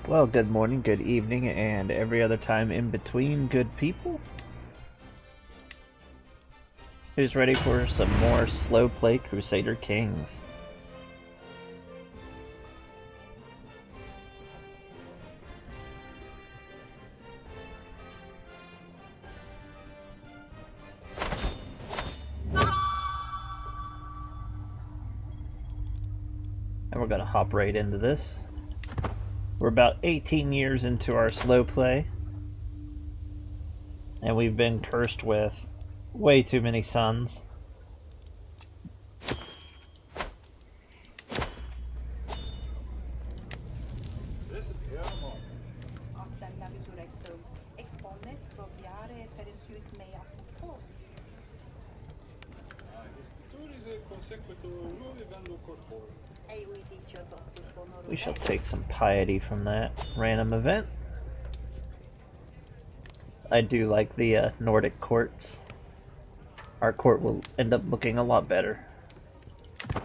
Well, good morning, good evening, and every other time in between, good people. Who's ready for some more slow play Crusader Kings? And we're gonna hop right into this. We're about 18 years into our slow play, and we've been cursed with way too many sons. We shall take some piety from that random event. I do like the Nordic courts. Our court will end up looking a lot better. Let's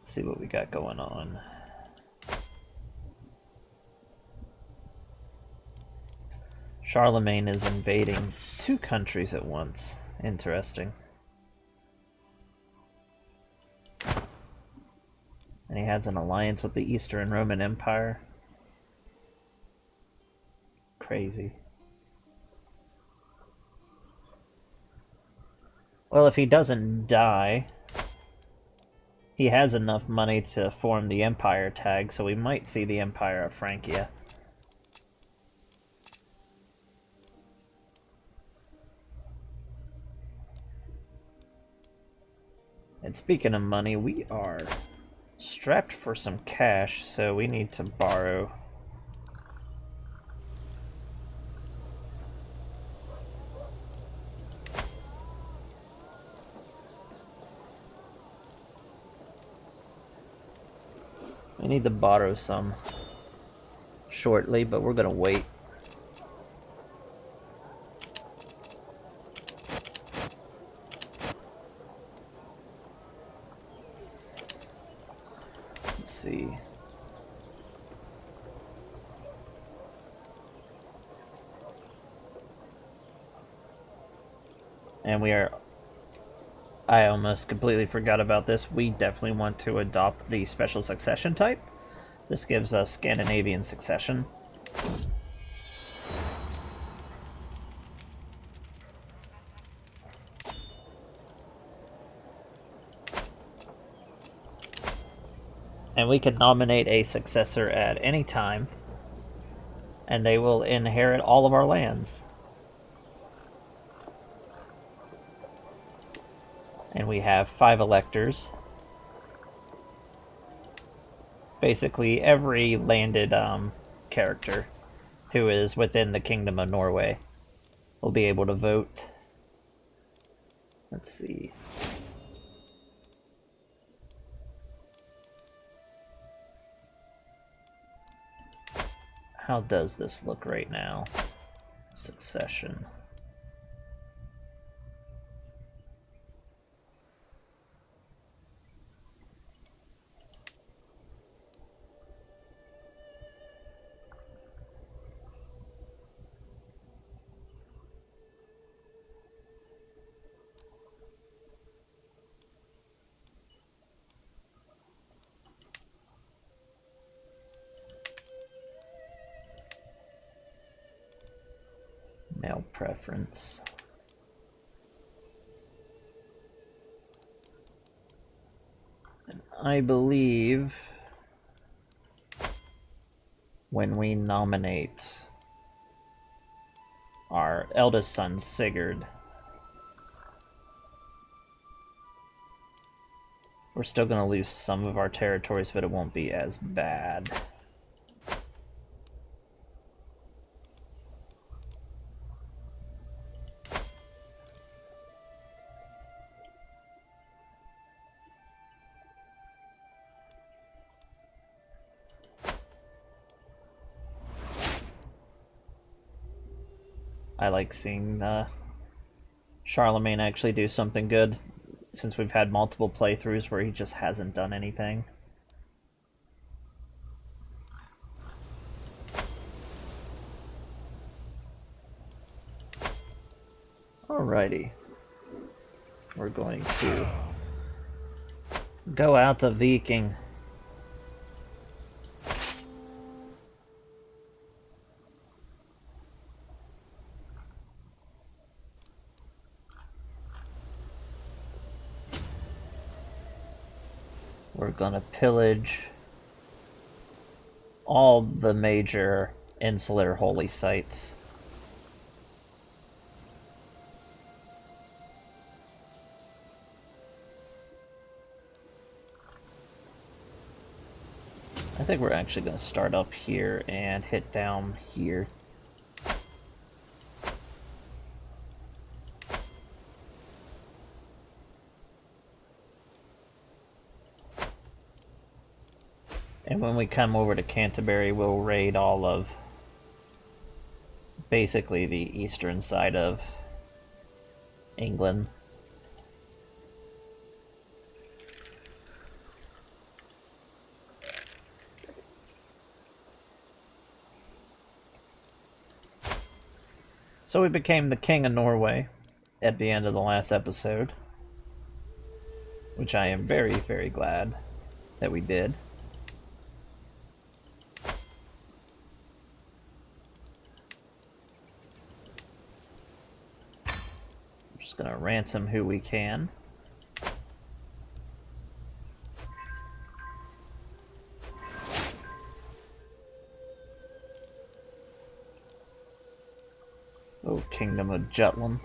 see what we got going on. Charlemagne is invading two countries at once. Interesting. And he has an alliance with the Eastern Roman Empire. Crazy. Well, if he doesn't die, he has enough money to form the Empire tag, so we might see the Empire of Francia. And speaking of money, we are strapped for some cash, so we need to borrow. We need to borrow some shortly, but we're gonna wait. Let's see. And we are... I almost completely forgot about this. We definitely want to adopt the special succession type. This gives us Scandinavian succession. And we can nominate a successor at any time, and they will inherit all of our lands. And we have 5 electors. Basically, every landed character who is within the Kingdom of Norway will be able to vote. Let's see. How does this look right now? Succession. Male preference. And I believe when we nominate our eldest son, Sigurd, we're still going to lose some of our territories, but it won't be as bad. I like seeing Charlemagne actually do something good. since we've had multiple playthroughs where he just hasn't done anything. Alrighty. We're going to go out to Viking. We're gonna pillage all the major insular holy sites. I think we're actually going to start up here and hit down here. And when we come over to Canterbury, we'll raid all of basically the eastern side of England. So we became the King of Norway at the end of the last episode, which I am very, very glad that we did. We're just gonna ransom who we can. Oh, Kingdom of Jutland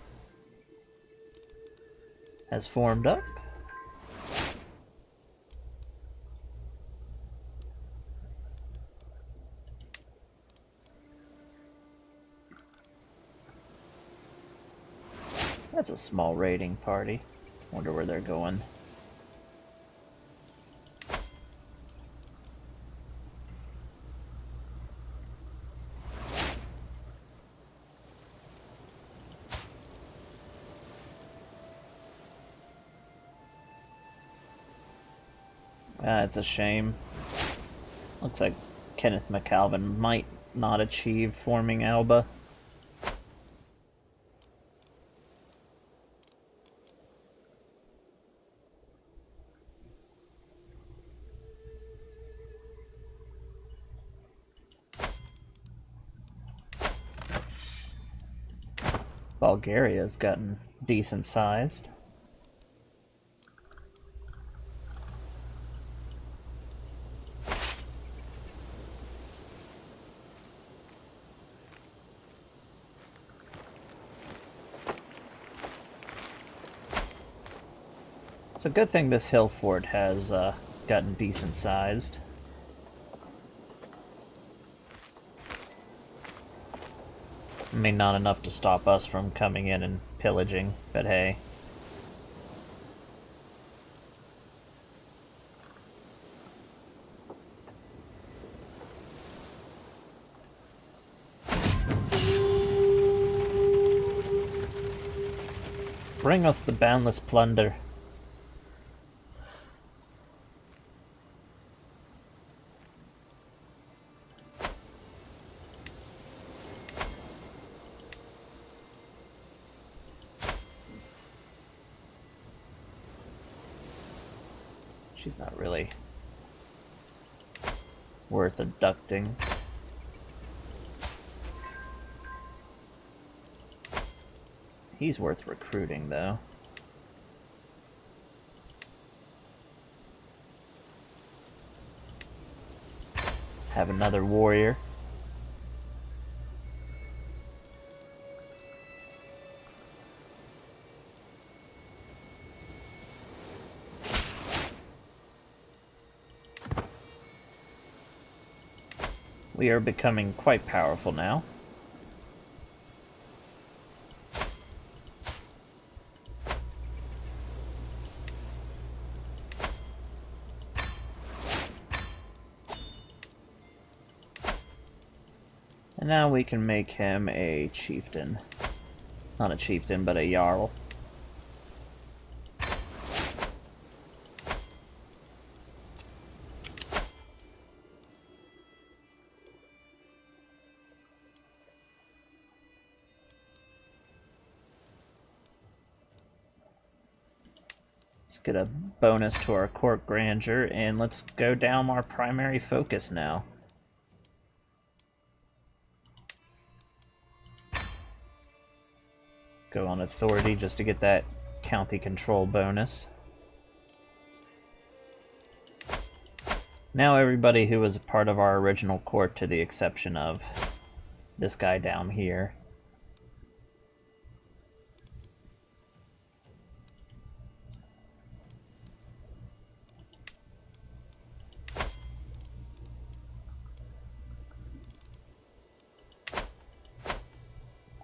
has formed up. That's a small raiding party. Wonder where they're going. It's a shame. Looks like Kenneth McAlvin might not achieve forming Alba. Bulgaria's gotten decent sized. It's a good thing this hill fort has gotten decent sized. I mean, not enough to stop us from coming in and pillaging, but hey. Bring us the boundless plunder. She's not really worth abducting. He's worth recruiting, though. Have another warrior. We are becoming quite powerful now. And now we can make him a chieftain. Not a chieftain, but a jarl. Get a bonus to our court grandeur, and let's go down our primary focus now. Go on authority just to get that county control bonus. Now everybody who was a part of our original court, to the exception of this guy down here,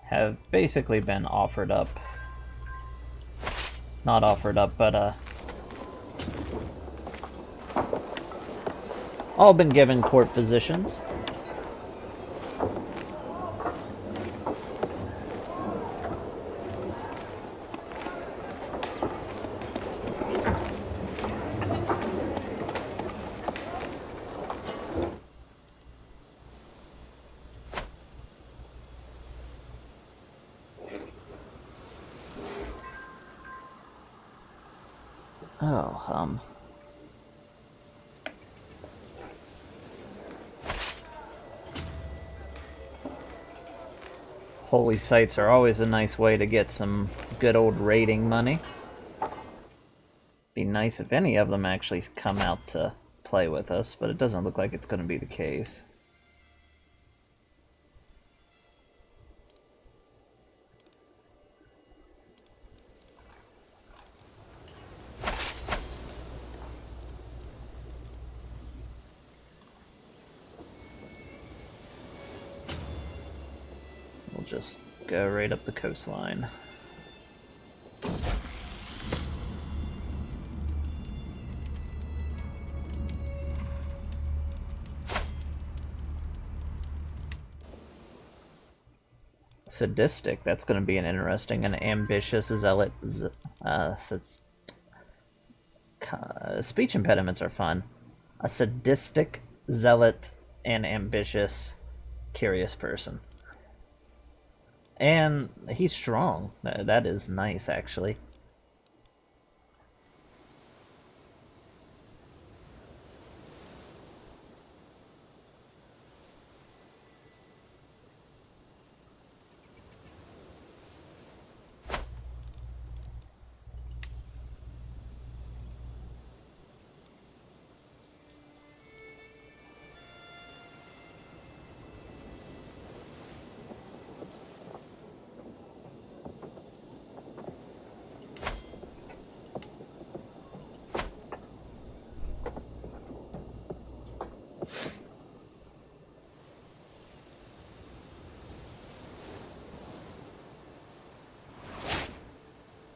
have basically been offered up. Not offered up, but all been given court positions. Oh, holy sites are always a nice way to get some good old raiding money. Be nice if any of them actually come out to play with us, but it doesn't look like it's going to be the case. We'll just go right up the coastline. Sadistic, that's going to be an interesting and ambitious zealot. Speech impediments are fun. A sadistic, zealot, and ambitious, curious person. And he's strong. That is nice, actually.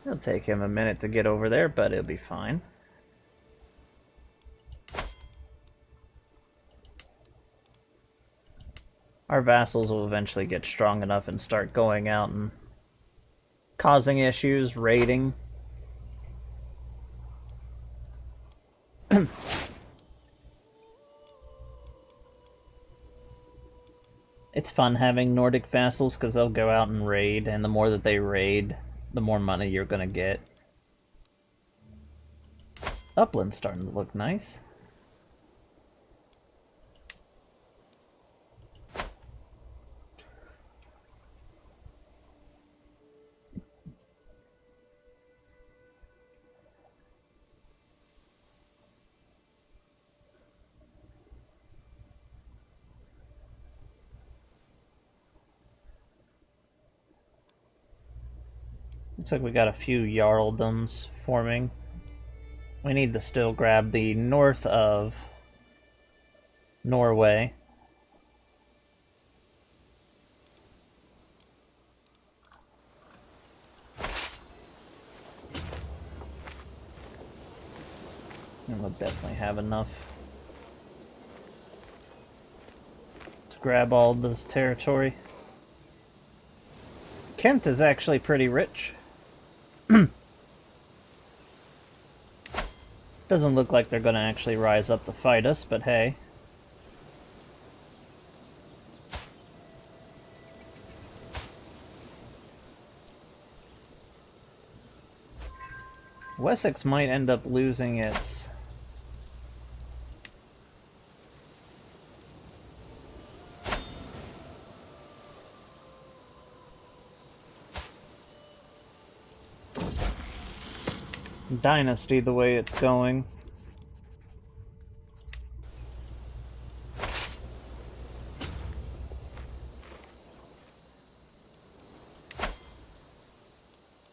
It'll take him a minute to get over there, but it'll be fine. Our vassals will eventually get strong enough and start going out and causing issues, raiding. It's fun having Nordic vassals because they'll go out and raid, and the more that they raid, the more money you're gonna get. Upland's starting to look nice. Looks like we got a few Jarldoms forming. We need to still grab the north of Norway. And we'll definitely have enough to grab all this territory. Kent is actually pretty rich. Doesn't look like they're going to actually rise up to fight us, but hey. Wessex might end up losing its... Dynasty the way it's going.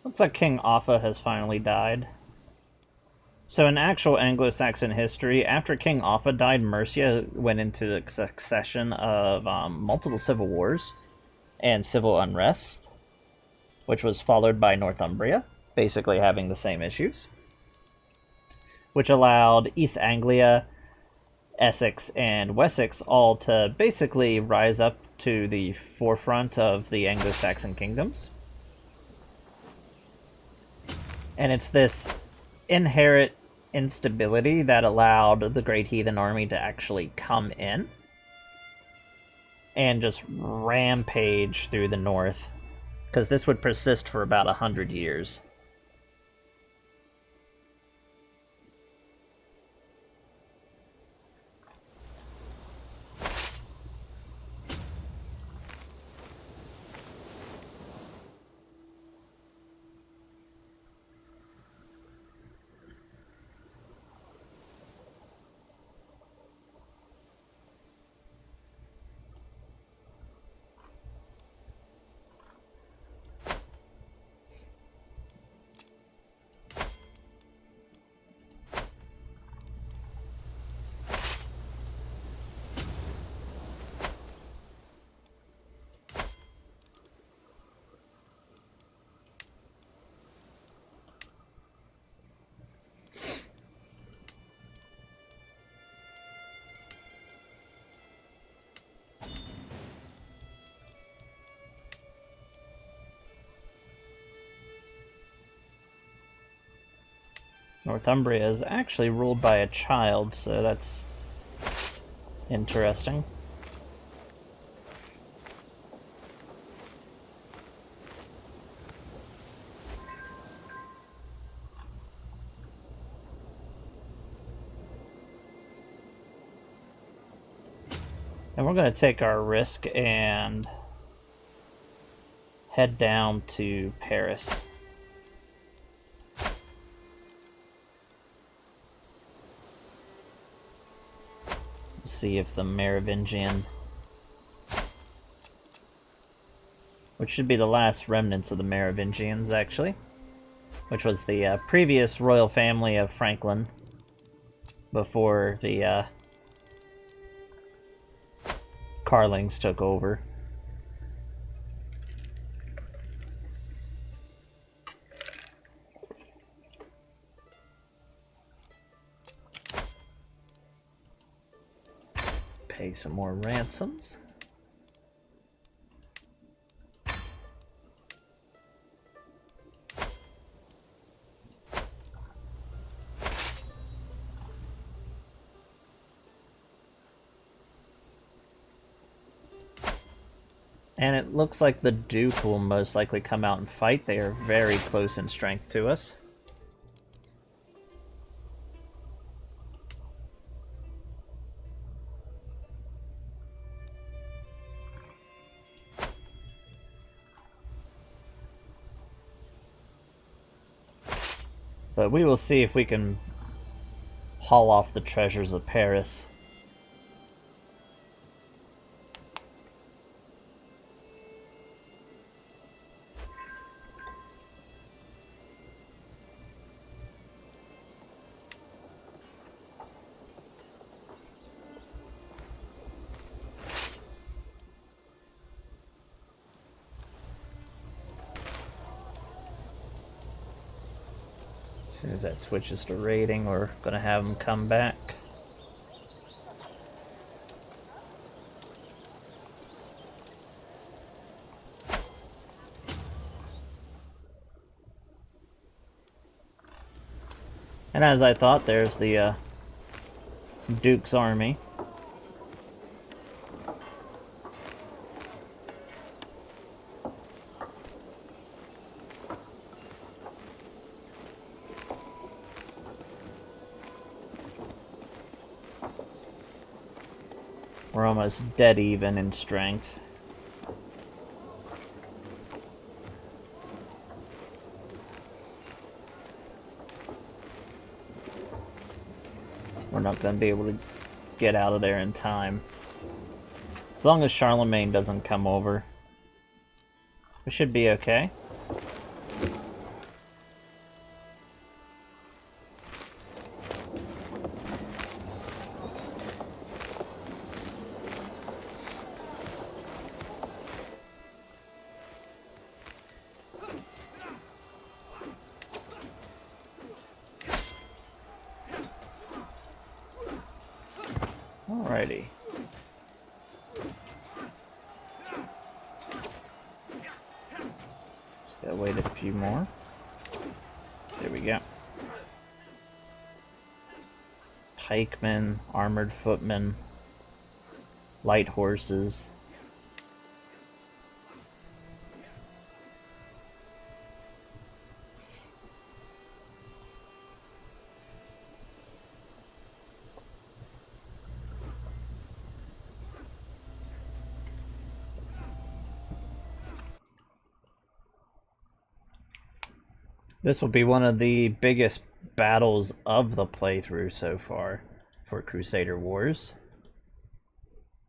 Looks like King Offa has finally died. So in actual Anglo-Saxon history, after King Offa died, Mercia went into a succession of multiple civil wars and civil unrest, which was followed by Northumbria, basically having the same issues, which allowed East Anglia, Essex, and Wessex all to basically rise up to the forefront of the Anglo-Saxon kingdoms. And it's this inherent instability that allowed the Great Heathen Army to actually come in and just rampage through the north, because this would persist for about 100 years. Northumbria is actually ruled by a child, so that's interesting. And we're going to take our risk and head down to Paris. See if the Merovingian, which should be the last remnants of the Merovingians, actually, which was the previous royal family of Franklin before the Carlings took over. Pay some more ransoms. And it looks like the Duke will most likely come out and fight. They are very close in strength to us. But we will see if we can haul off the treasures of Paris. As soon as that switches to raiding, we're going to have them come back. And as I thought, there's the Duke's army. We're almost dead even in strength. We're not going to be able to get out of there in time. As long as Charlemagne doesn't come over, we should be okay. Alrighty. Just gotta wait a few more. There we go. Pikemen, armored footmen, light horses. This will be one of the biggest battles of the playthrough so far for Crusader Wars.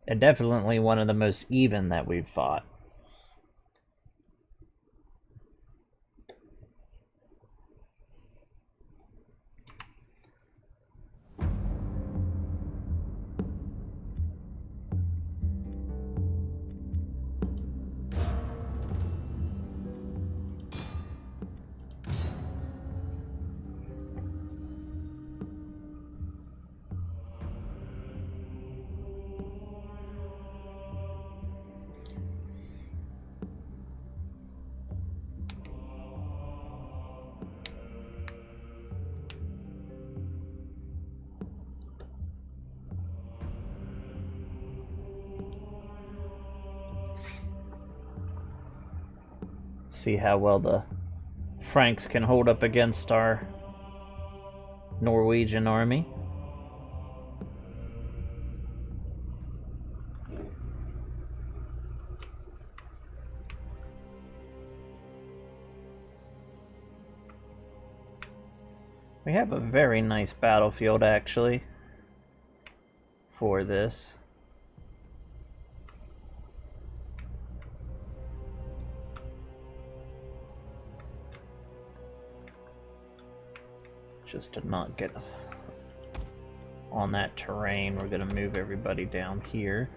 And definitely one of the most even that we've fought. See how well the Franks can hold up against our Norwegian army. We have a very nice battlefield actually for this. Just to not get on that terrain, we're going to move everybody down here.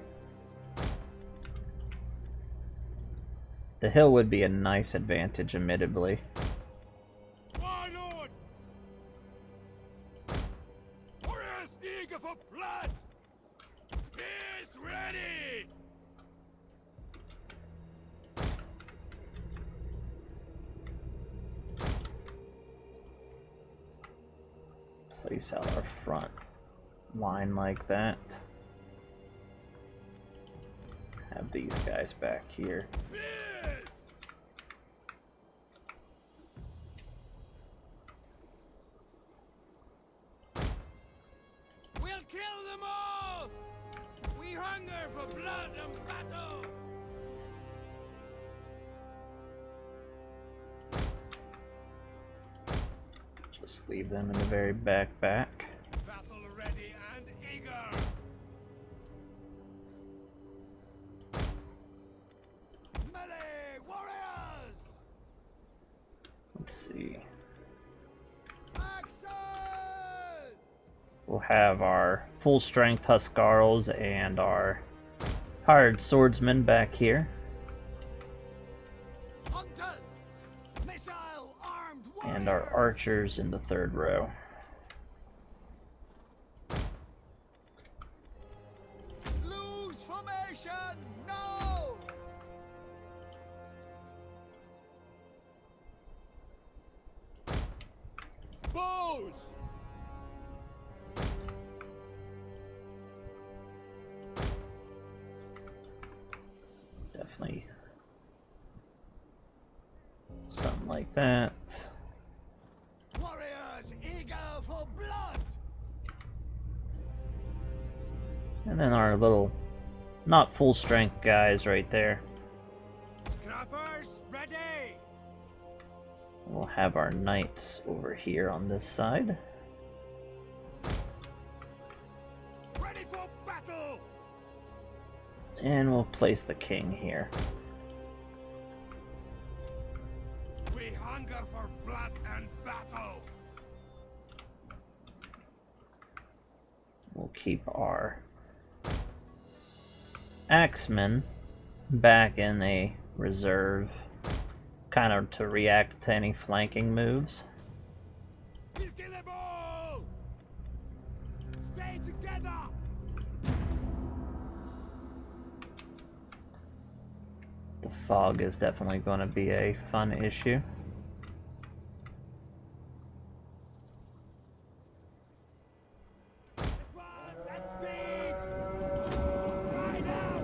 The hill would be a nice advantage, admittedly. My lord! Warriors eager for blood! Spears ready! Place out our front line like that. Have these guys back here. Spears! We'll kill them all! We hunger for blood and battle! Just leave them in the very back. Battle ready and eager! Melee warriors! Let's see. Axes! We'll have our full strength Huscarls and our hired swordsmen back here. Hunters! Missile armed warriors! And our archers in the third row. Lose formation! No! Bows! Definitely something like that. Warriors eager for blood! And then our little Not full strength guys right there. Scrappers, ready! We'll have our knights over here on this side. Ready for battle! And we'll place the king here. We hunger for blood and battle! We'll keep our axemen back in a reserve, kind of to react to any flanking moves. We'll kill them all! Stay together! The fog is definitely going to be a fun issue. Advance and speed! Ride out!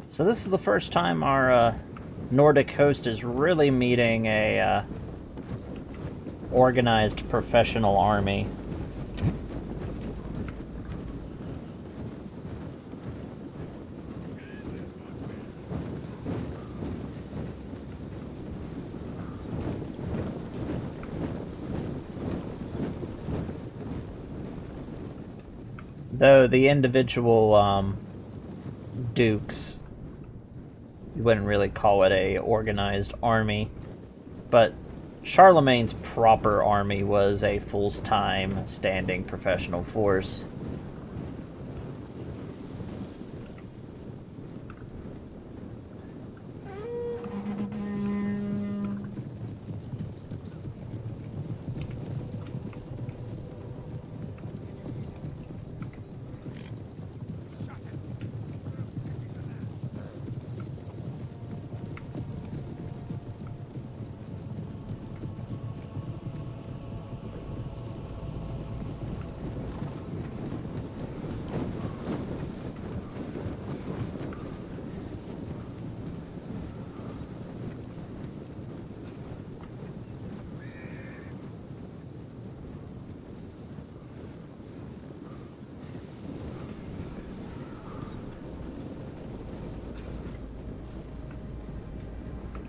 So this is the first time our Nordic host is really meeting a organized professional army. Though the individual dukes, you wouldn't really call it a organized army, but Charlemagne's proper army was a full-time standing professional force.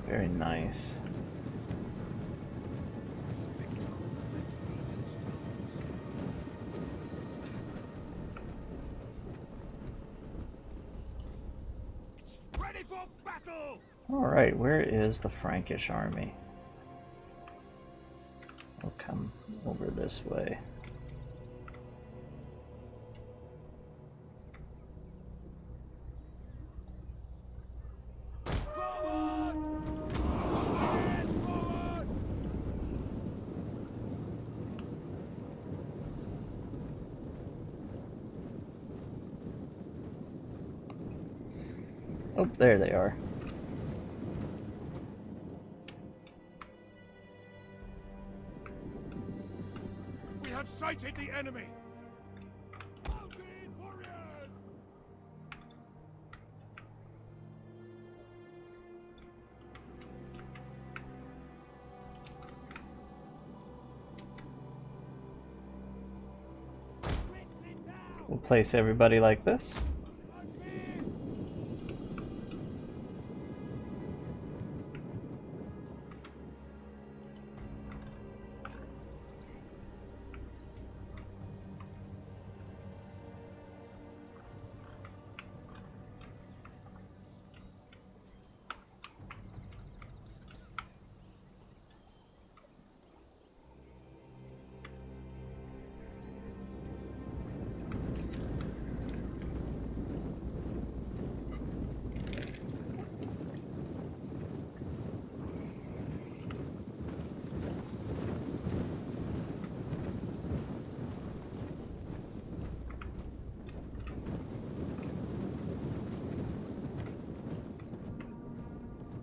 Very nice. Ready for battle! Alright, where is the Frankish army? We'll come over this way. Forward! Yes, forward! Oh, there they are. We have sighted the enemy! Mounted warriors! Quickly now! We'll place everybody like this. On me!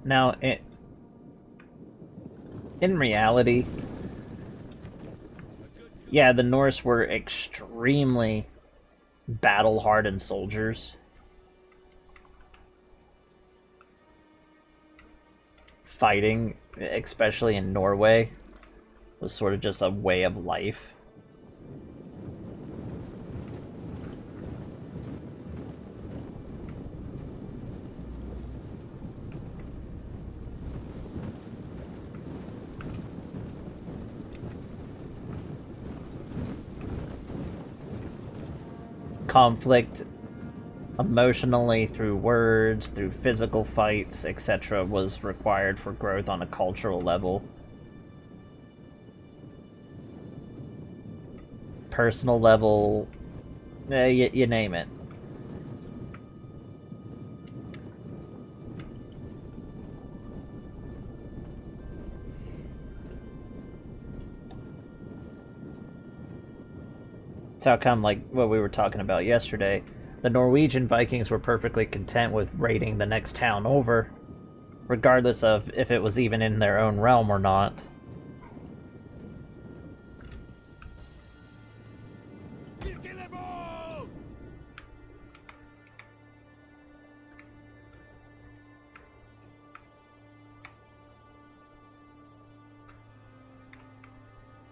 Now, in reality, yeah, the Norse were extremely battle-hardened soldiers. Fighting, especially in Norway, was sort of just a way of life. Conflict emotionally through words, through physical fights, etc. was required for growth on a cultural level. Personal level, you name it. It's how come, like what we were talking about yesterday, the Norwegian Vikings were perfectly content with raiding the next town over, regardless of if it was even in their own realm or not.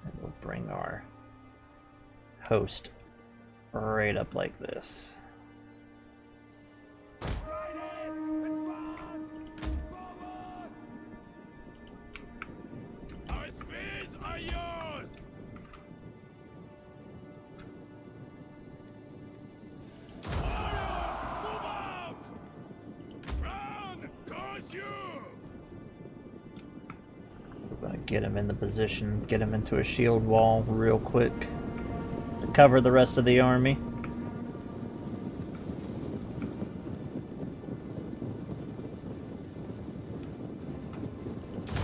And we'll bring our host right up like this. Our spears are yours! Warriors, move out! Run! Curse you! We're gonna get him in the position, get him into a shield wall real quick to cover the rest of the army.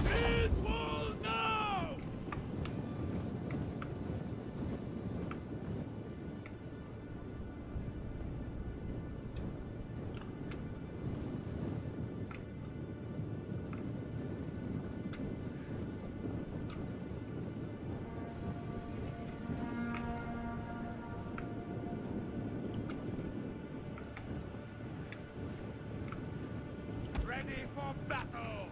Build wall now! Ready for battle!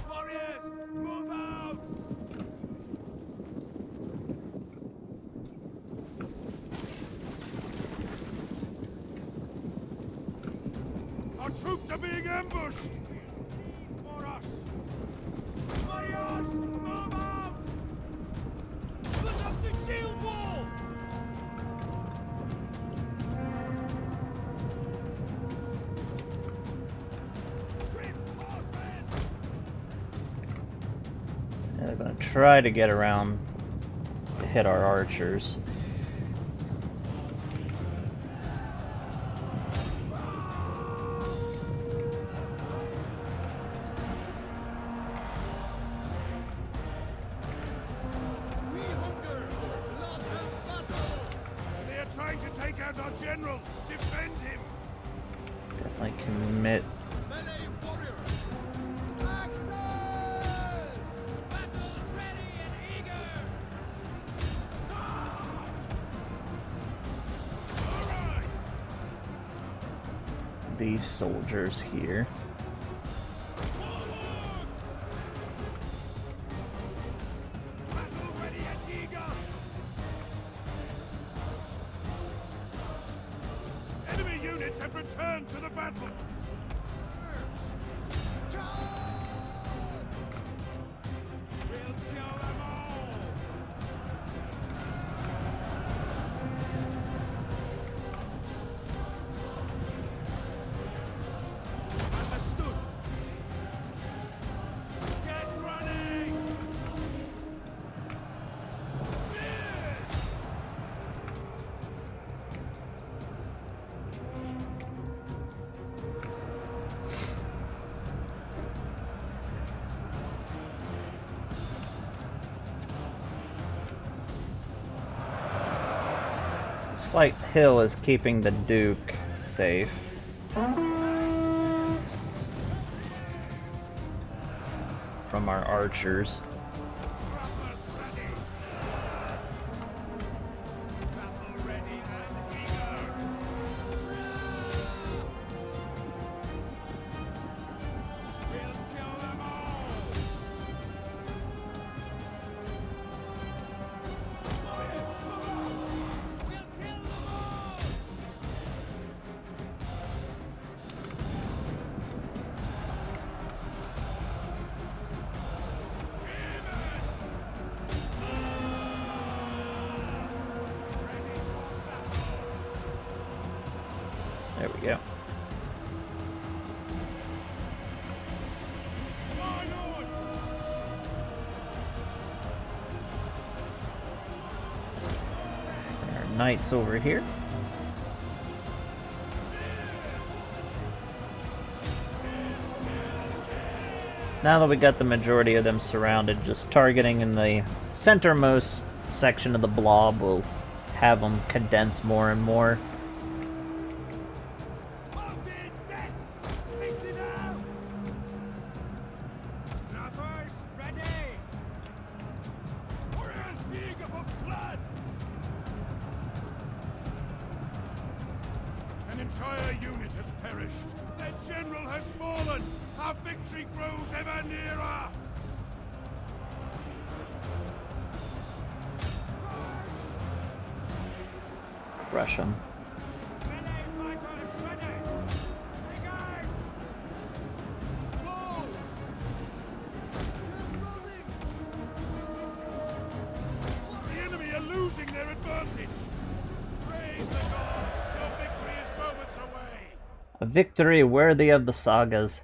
Warriors, move out! Our troops are being ambushed! For us! Warriors, move out! Put up the shield wall! And they're gonna try to get around to hit our archers. We hunger for blood and battle! They are trying to take out our general! Defend him! Definitely commit. Melee warriors! Axes! Battle ready and eager! Alright! These soldiers here. Forward! Battle ready and eager! Enemy units have returned to the battle! We'll kill them all! Understood! Get running! Yes! Slight hill is keeping the Duke safe. from our archers. Scrappers ready. Battle ready and eager. We'll kill them all. Warriors, move out. We'll kill them all. There we go. Our knights over here. Now that we got the majority of them surrounded, just targeting in the centermost section of the blob will have them condense more and more. Mounted death! Fix it out! Scrappers ready! Warriors eager for blood! An entire unit has perished. Their general has fallen. Our victory grows ever nearer. Rush them. Melee fighters ready! Brigade! Move! Keep rolling! The enemy are losing their advantage! Praise the gods! Your victory is moments away! A victory worthy of the sagas.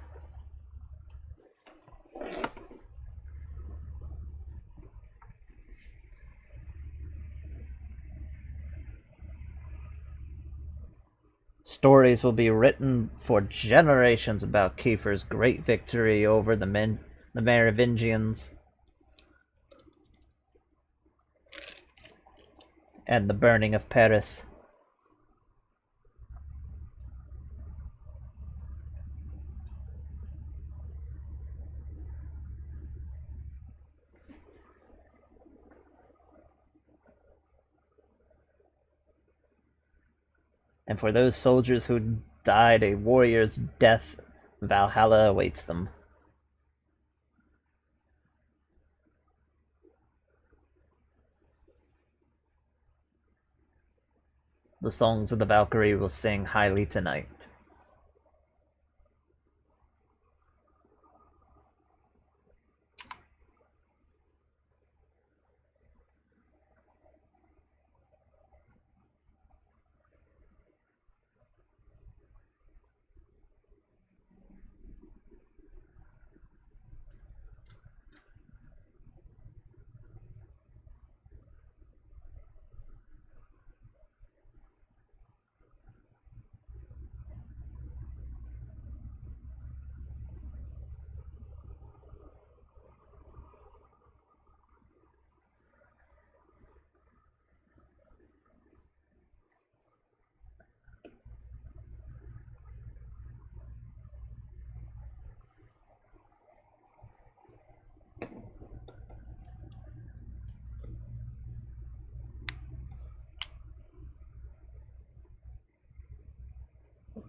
Stories will be written for generations about Keifer's great victory over the Merovingians and the burning of Paris. And for those soldiers who died a warrior's death, Valhalla awaits them. The songs of the Valkyrie will sing highly tonight.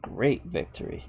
Great victory.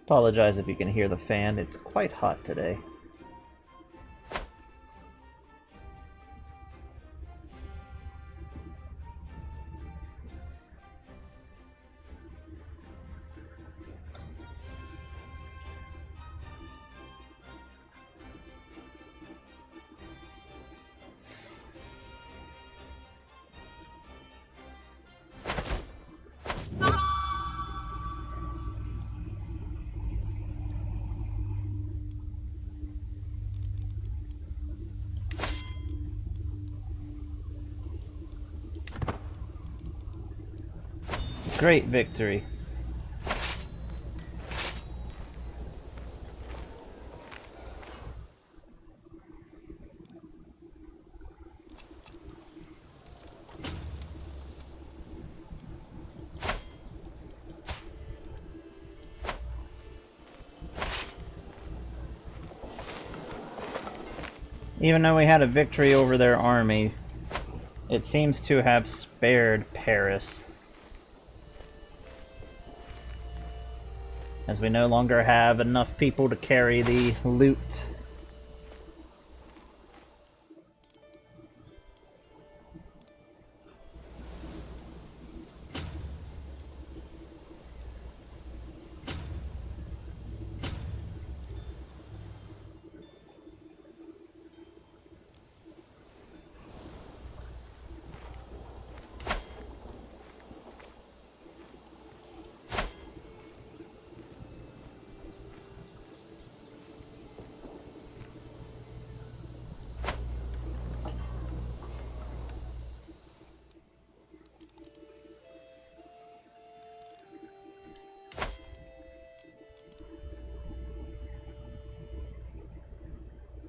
Apologize if you can hear the fan, it's quite hot today. Great victory. Even though we had a victory over their army, it seems to have spared Paris, as we no longer have enough people to carry the loot.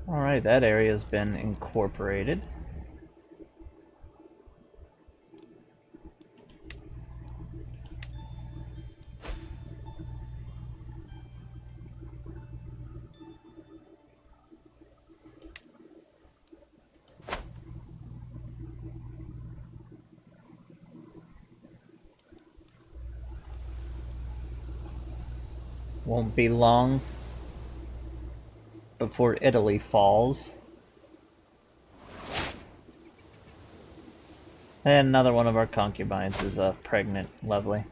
Alright, that area's been incorporated. Won't be long before Italy falls. And another one of our concubines is pregnant. Lovely.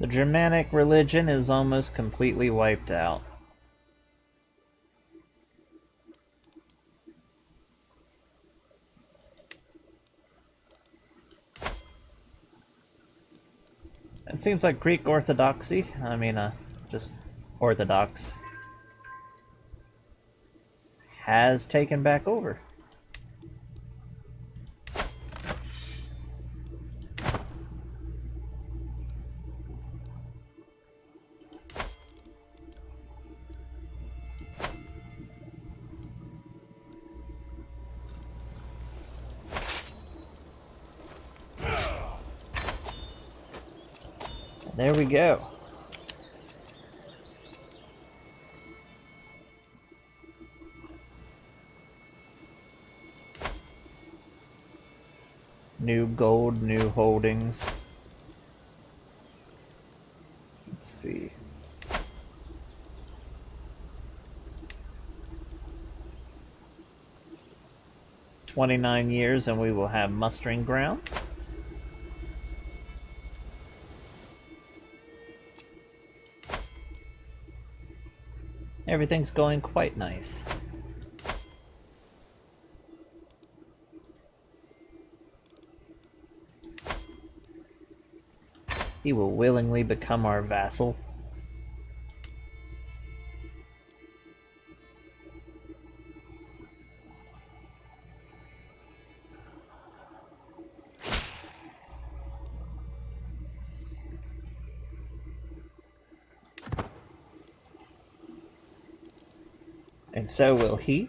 The Germanic religion is almost completely wiped out. It seems like Greek Orthodoxy, just Orthodox, has taken back over. There we go. New gold, new holdings. Let's see. "29 years and we will have mustering grounds." Everything's going quite nice. He will willingly become our vassal. And so will he.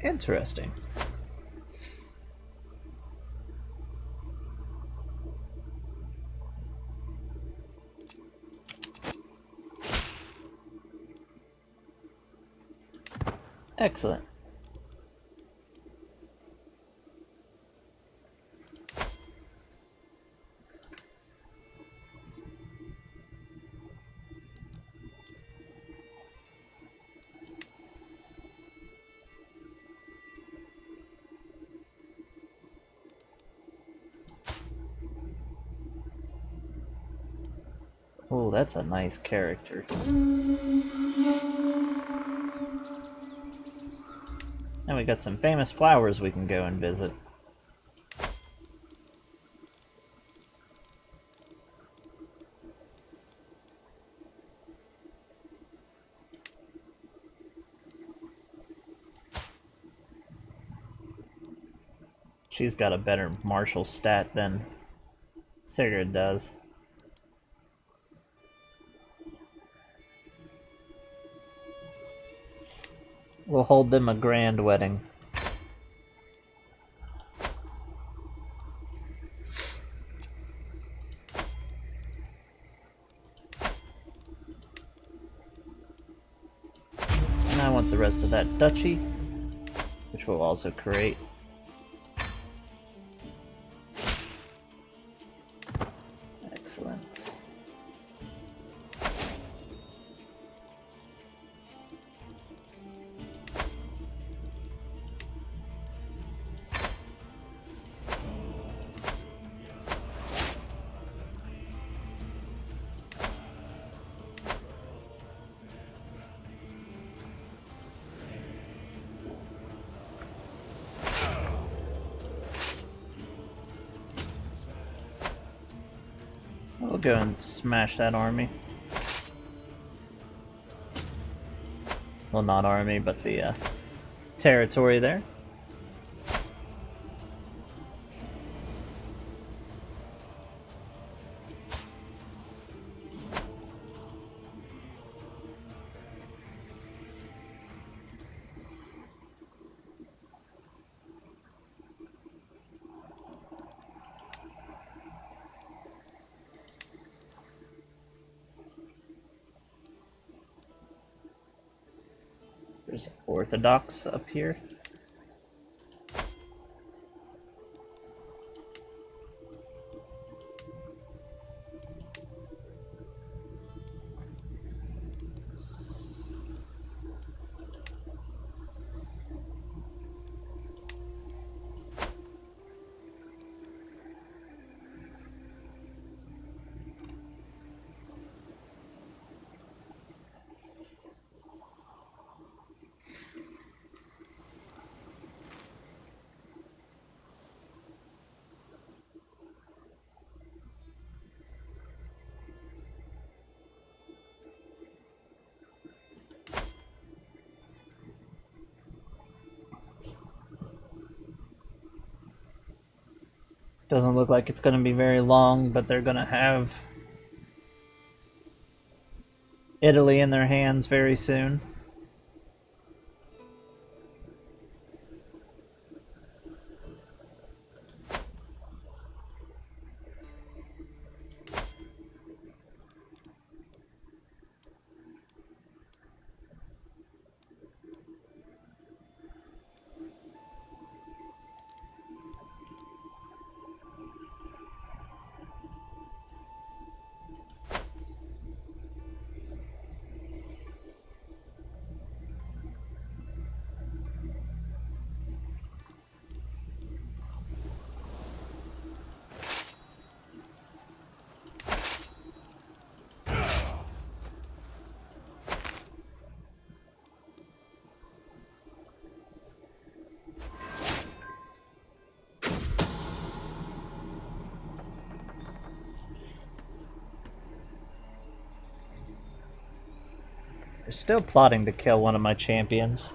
Interesting. Excellent. Oh, that's a nice character. And we got some famous flowers we can go and visit. She's got a better martial stat than Sigurd does. We'll hold them a grand wedding. And I want the rest of that duchy, which we'll also create. Excellent. We'll go and smash that army. Well, not army, but the territory there. There's Orthodox up here. Doesn't look like it's going to be very long, but they're going to have Italy in their hands very soon. They're still plotting to kill one of my champions.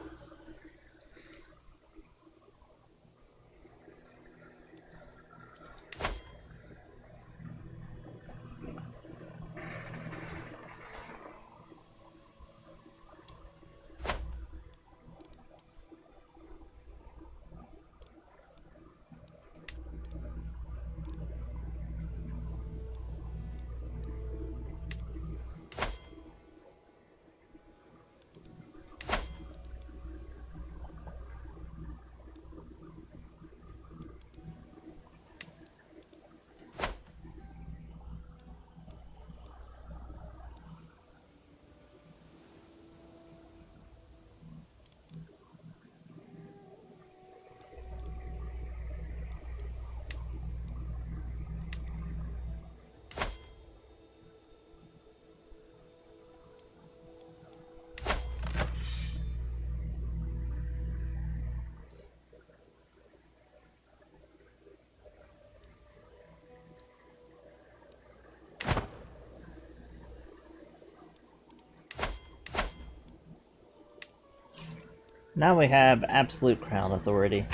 Now we have absolute crown authority.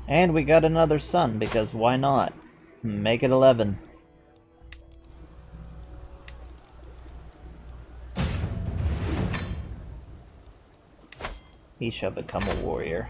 And we got another son, because why not? Make it 11. He shall become a warrior.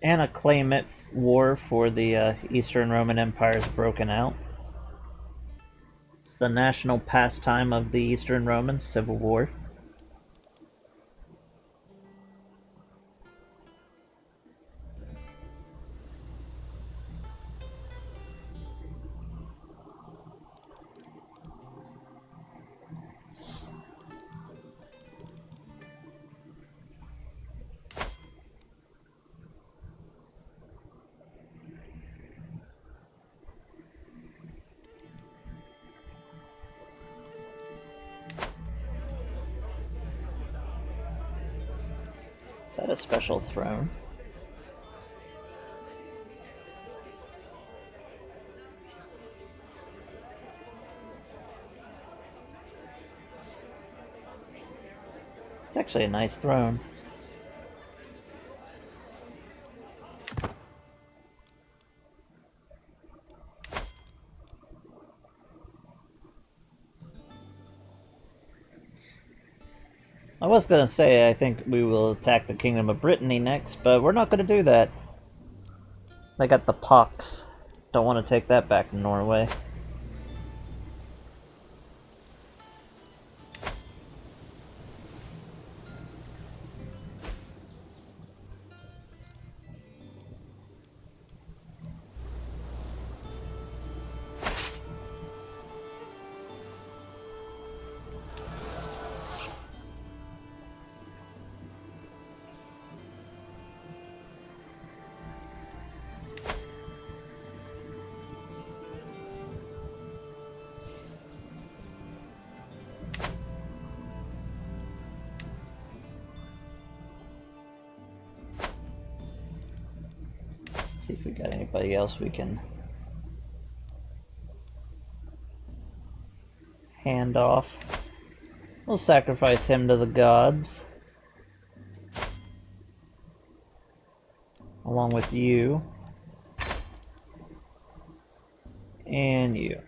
And a claimant war for the Eastern Roman Empire is broken out. It's the national pastime of the Eastern Romans, civil war. Is that a special throne? It's actually a nice throne. I was gonna say I think we will attack the Kingdom of Brittany next, but we're not gonna do that. They got the pox. Don't want to take that back to Norway. See if we got anybody else we can hand off. We'll sacrifice him to the gods. Along with you. And you.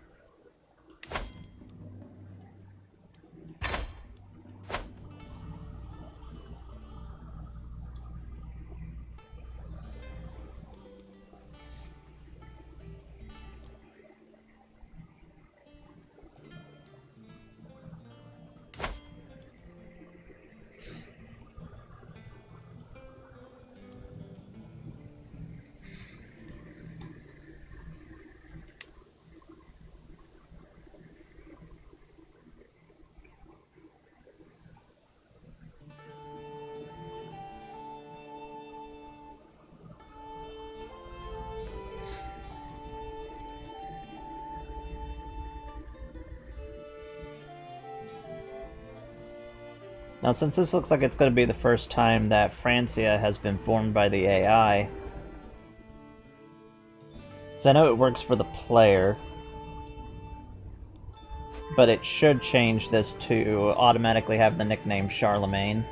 Now, since this looks like it's going to be the first time that Francia has been formed by the AI, because I know it works for the player, but it should change this to automatically have the nickname Charlemagne.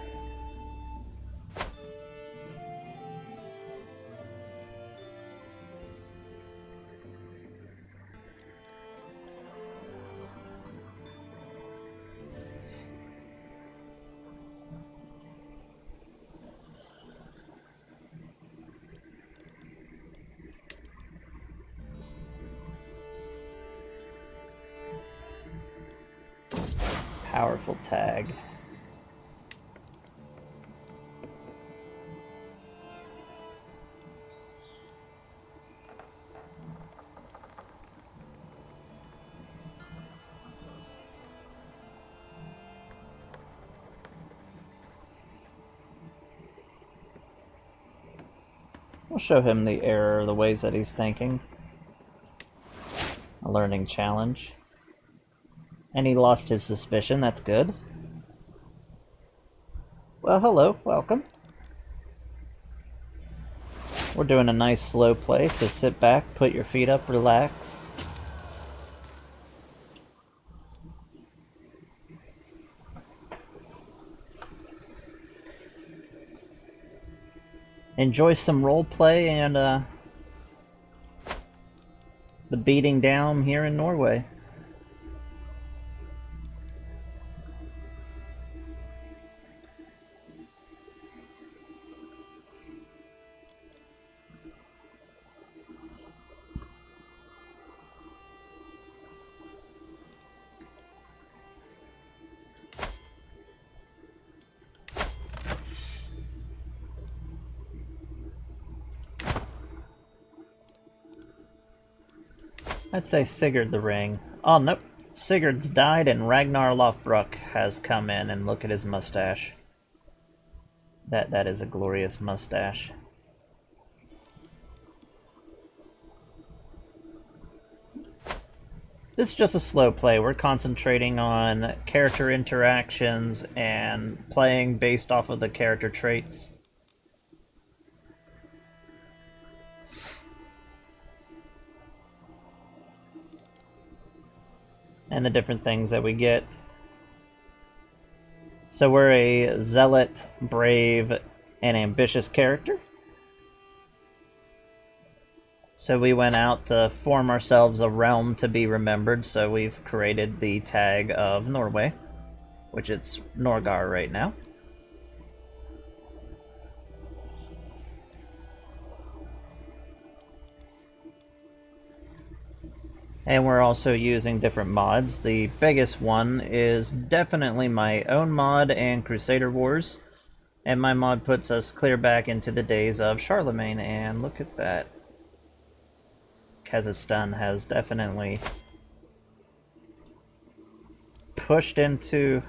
Powerful tag. We'll show him the error, the ways that he's thinking. A learning challenge. And he lost his suspicion, that's good. Well, hello, welcome. We're doing a nice slow play, so sit back, put your feet up, relax. Enjoy some roleplay and the beating down here in Norway. I'd say Sigurd the Ring. Oh, nope. Sigurd's died and Ragnar Lothbrok has come in, and look at his mustache. That is a glorious mustache. This is just a slow play. We're concentrating on character interactions and playing based off of the character traits. And the different things that we get. So we're a zealot, brave, and ambitious character. So we went out to form ourselves a realm to be remembered, so we've created the tag of Norway, which it's Norgar right now. And we're also using different mods. The biggest one is definitely my own mod and Crusader Wars. And my mod puts us clear back into the days of Charlemagne, and look at that. Kazakhstan has definitely pushed into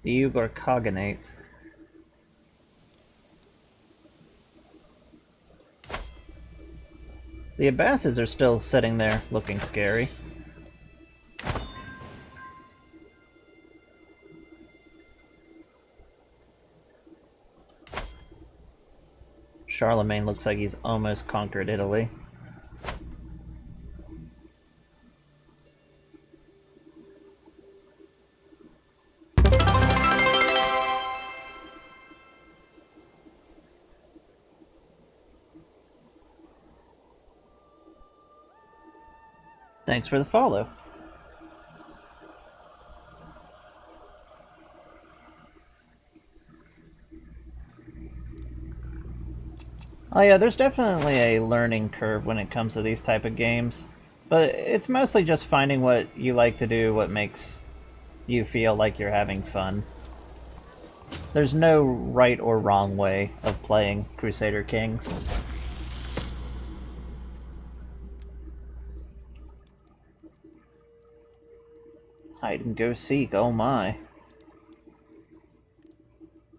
the Uyghur Khaganate. The Abbasids are still sitting there looking scary. Charlemagne looks like he's almost conquered Italy. Thanks for the follow. Oh yeah, there's definitely a learning curve when it comes to these type of games. But it's mostly just finding what you like to do, what makes you feel like you're having fun. There's no right or wrong way of playing Crusader Kings. Hide and go seek, oh my.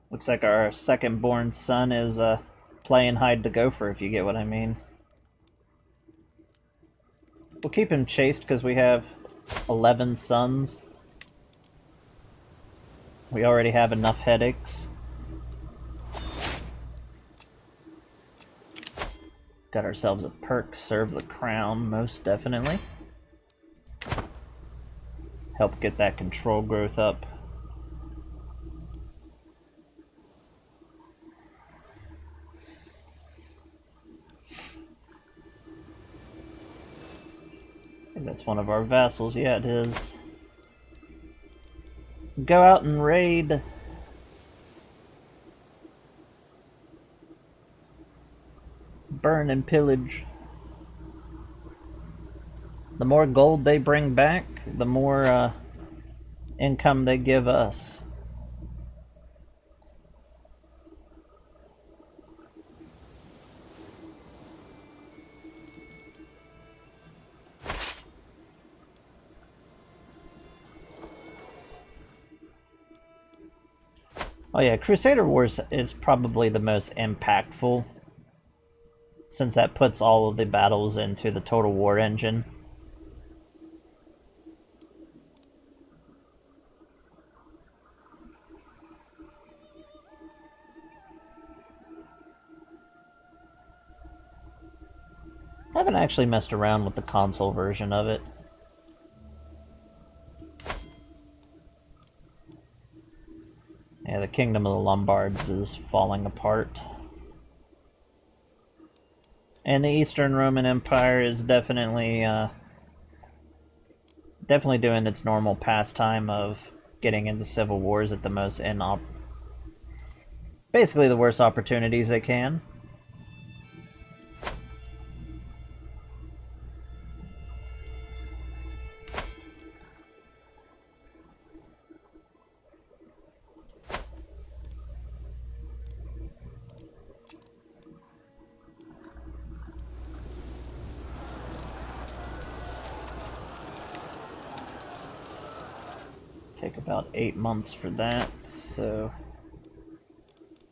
Looks like our second born son is playing hide the gopher, if you get what I mean. We'll keep him chaste because we have 11 sons. We already have enough headaches. Got ourselves a perk, serve the crown, most definitely. Help get that control growth up. I think that's one of our vassals. Yeah, it is. Go out and raid. Burn and pillage. The more gold they bring back, the more income they give us. Oh yeah, Crusader Wars is probably the most impactful, since that puts all of the battles into the Total War engine. I haven't actually messed around with the console version of it. Yeah, the Kingdom of the Lombards is falling apart. And the Eastern Roman Empire is definitely doing its normal pastime of getting into civil wars at the most basically the worst opportunities they can. Take about 8 months for that, so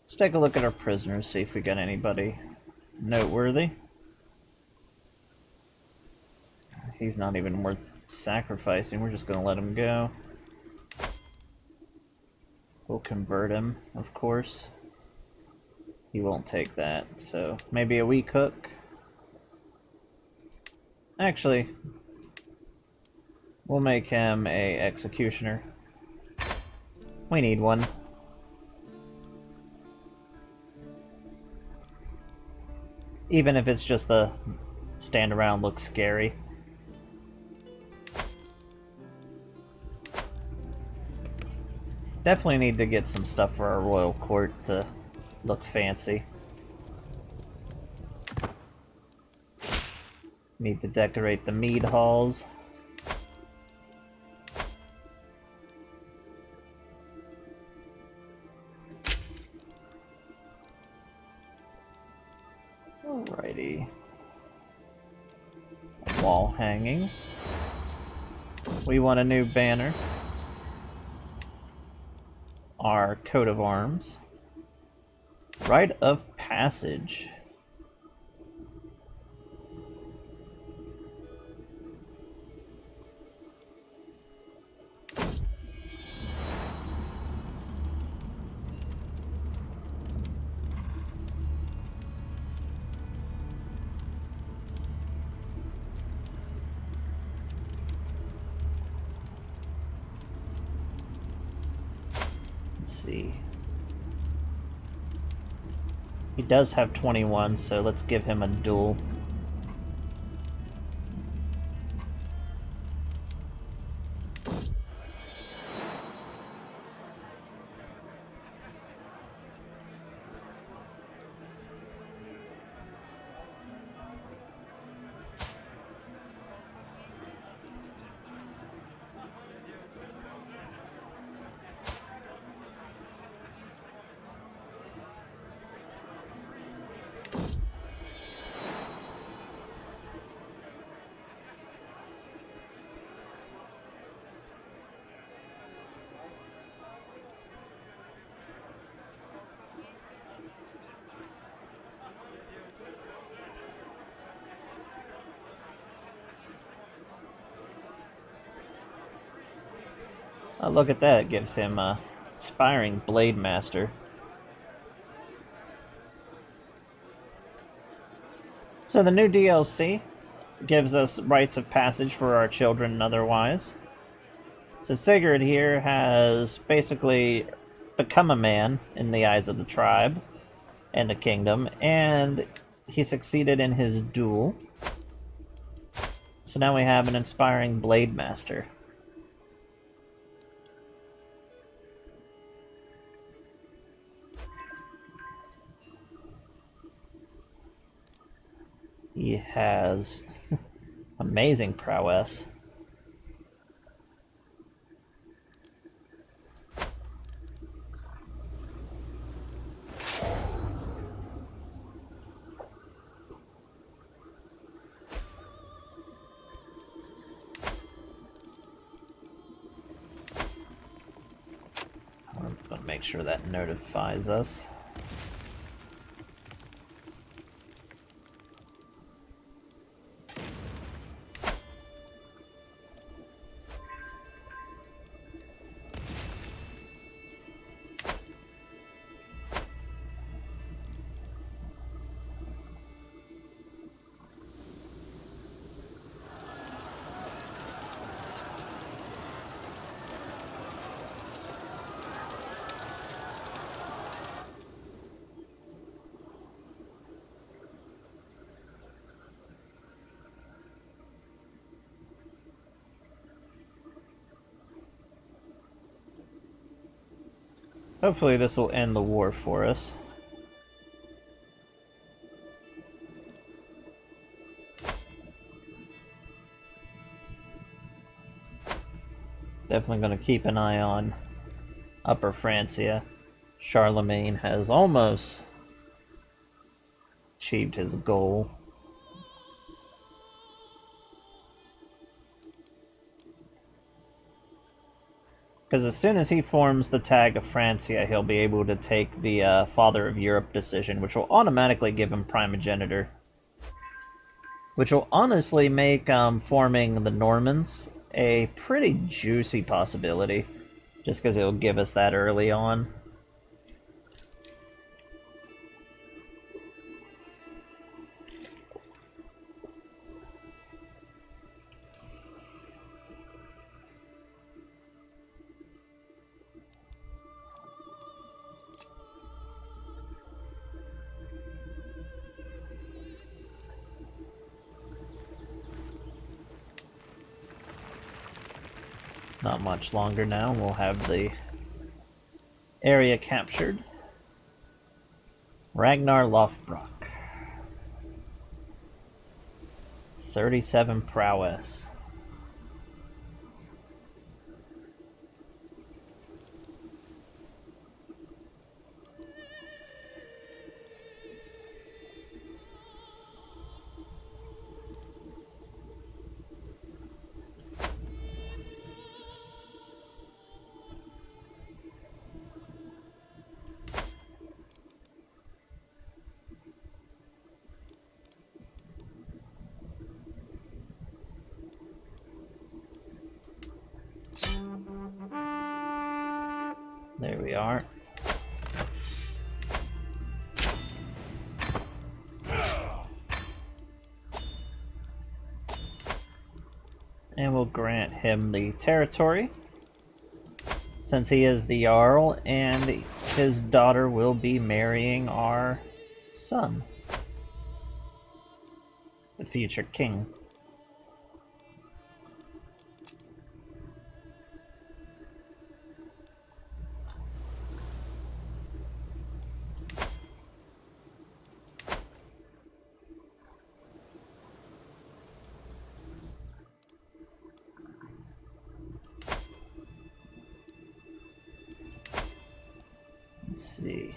let's take a look at our prisoners, see if we got anybody noteworthy. He's not even worth sacrificing, we're just gonna let him go. We'll convert him, of course. He won't take that, so maybe a weak hook. Actually, we'll make him a executioner. We need one. Even if it's just the stand around, look scary. Definitely need to get some stuff for our royal court to look fancy. Need to decorate the mead halls. Alrighty. Wall hanging. We want a new banner. Our coat of arms. Rite of passage. See. He does have 21, so let's give him a duel. Oh, look at that, it gives him a Inspiring Blade Master. So the new DLC gives us rites of passage for our children and otherwise. So Sigurd here has basically become a man in the eyes of the tribe and the kingdom, and he succeeded in his duel. So now we have an Inspiring Blade Master. He has amazing prowess. want to make sure that notifies us. Hopefully this will end the war for us. Definitely going to keep an eye on Upper Francia. Charlemagne has almost achieved his goal. Because as soon as he forms the tag of Francia, he'll be able to take the Father of Europe decision, which will automatically give him primogeniture. Which will honestly make forming the Normans a pretty juicy possibility. Just because it'll give us that early on. Not much longer now, we'll have the area captured. Ragnar Lothbrok. 37 prowess. There we are. And we'll grant him the territory, since he is the Jarl, and his daughter will be marrying our son, the future king. Let's see.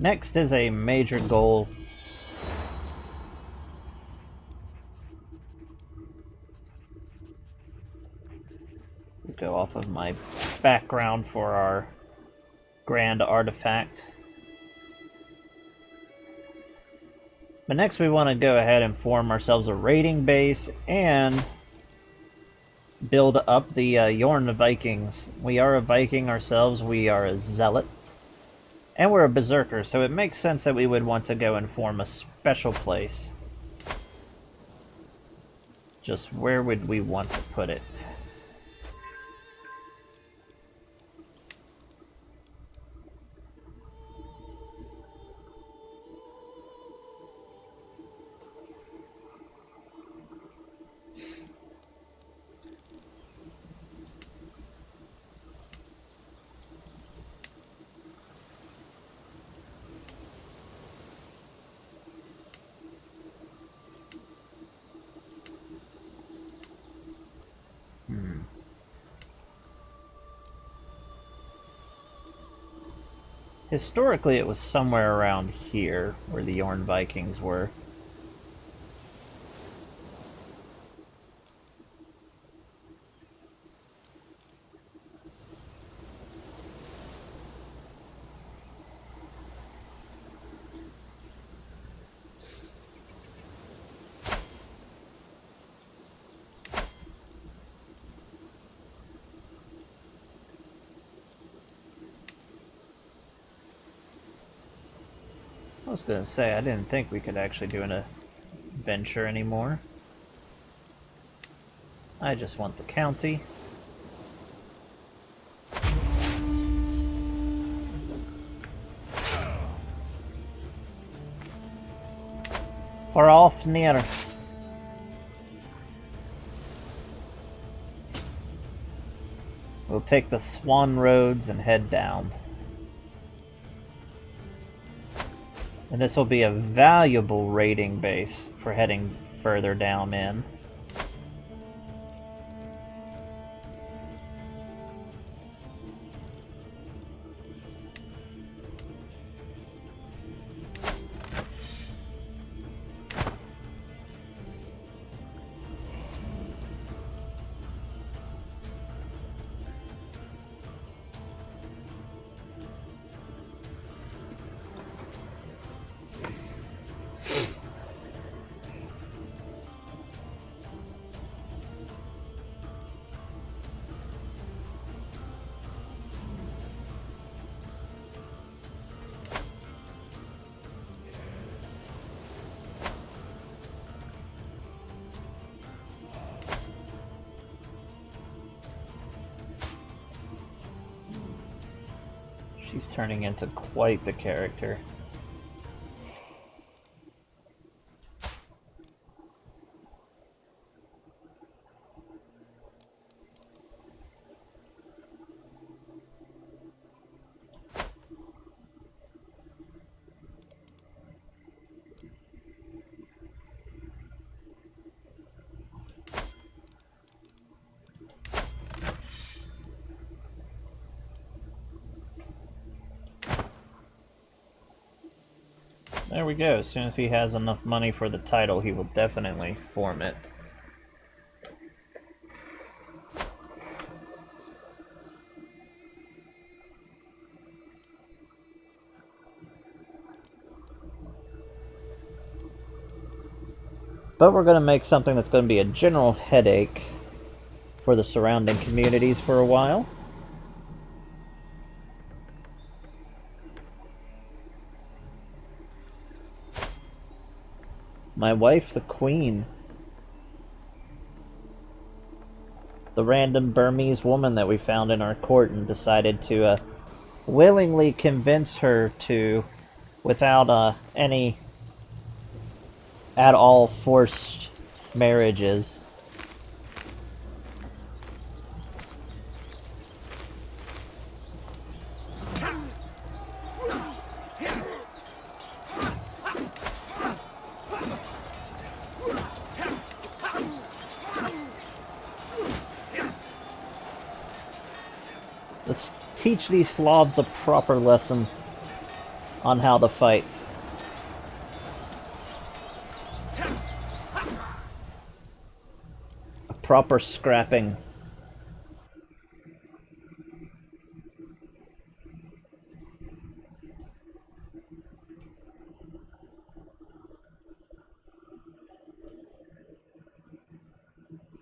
Next is a major goal. Go off of my background for our grand artifact. But next we want to go ahead and form ourselves a raiding base and build up the Yorn Vikings. We are a Viking ourselves, we are a zealot, and we're a berserker, so it makes sense that we would want to go and form a special place. Just where would we want to put it? Historically, it was somewhere around here where the Yorn Vikings were. I was gonna say, I didn't think we could actually do an adventure anymore. I just want the county. Far off near. We'll take the Swan Roads and head down. And this will be a valuable raiding base for heading further down in. She's turning into quite the character. There we go. As soon as he has enough money for the title, he will definitely form it. But we're going to make something that's going to be a general headache for the surrounding communities for a while. My wife, the Queen. The random Burmese woman that we found in our court and decided to willingly convince her to, without any at all forced marriages. Let's teach these Slavs a proper lesson on how to fight. A proper scrapping.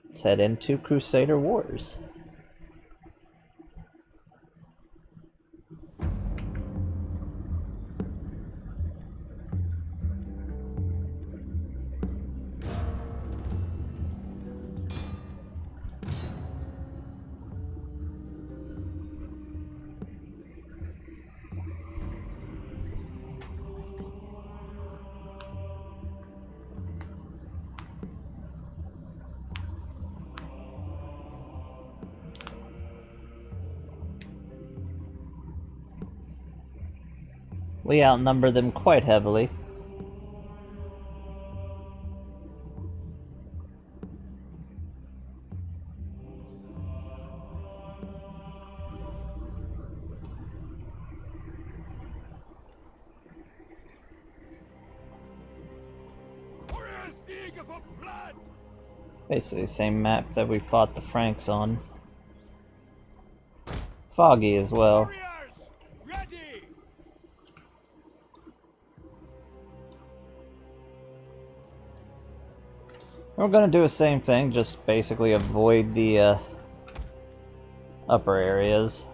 Let's head into Crusader Wars. We outnumber them quite heavily. for blood! Basically the same map that we fought the Franks on. Foggy as well. Warriors, ready! We're gonna do the same thing, just basically avoid the upper areas.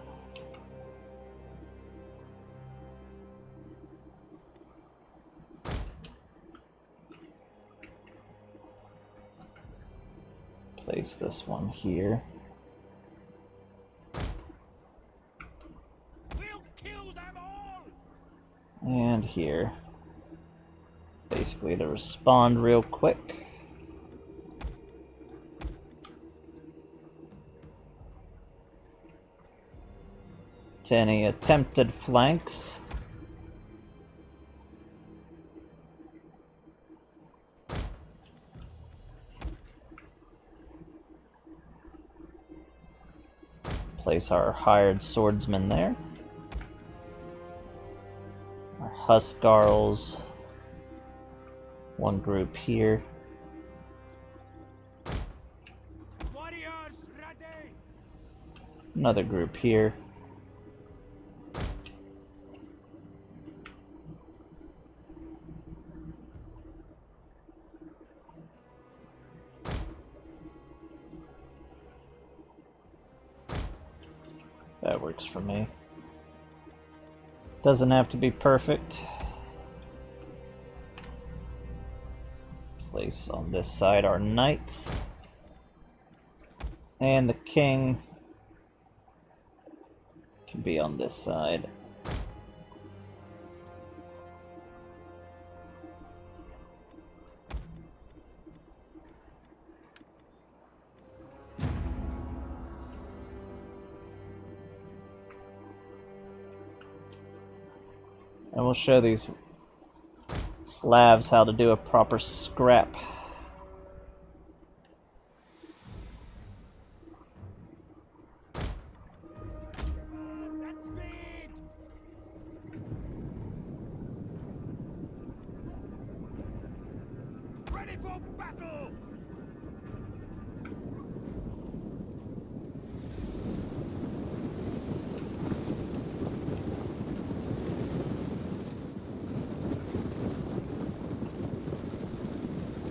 Place this one here. We'll kill them all! And here. Basically to respond real quick. To any attempted flanks. Place our hired swordsman there. Our Huskarls. One group here. Warriors, ready! Another group here. That works for me. Doesn't have to be perfect. Place on this side our knights. And the king can be on this side. And we'll show these Slavs how to do a proper scrap. At speed! Ready for battle!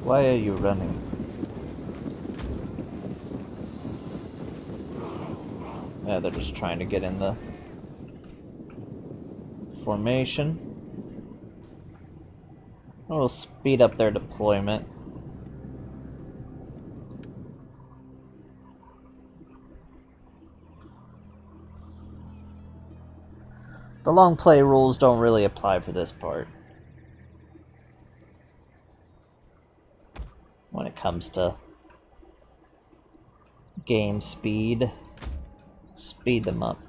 Why are you running? Yeah, they're just trying to get in the formation. We'll speed up their deployment. The long play rules don't really apply for this part. When it comes to game speed, speed them up.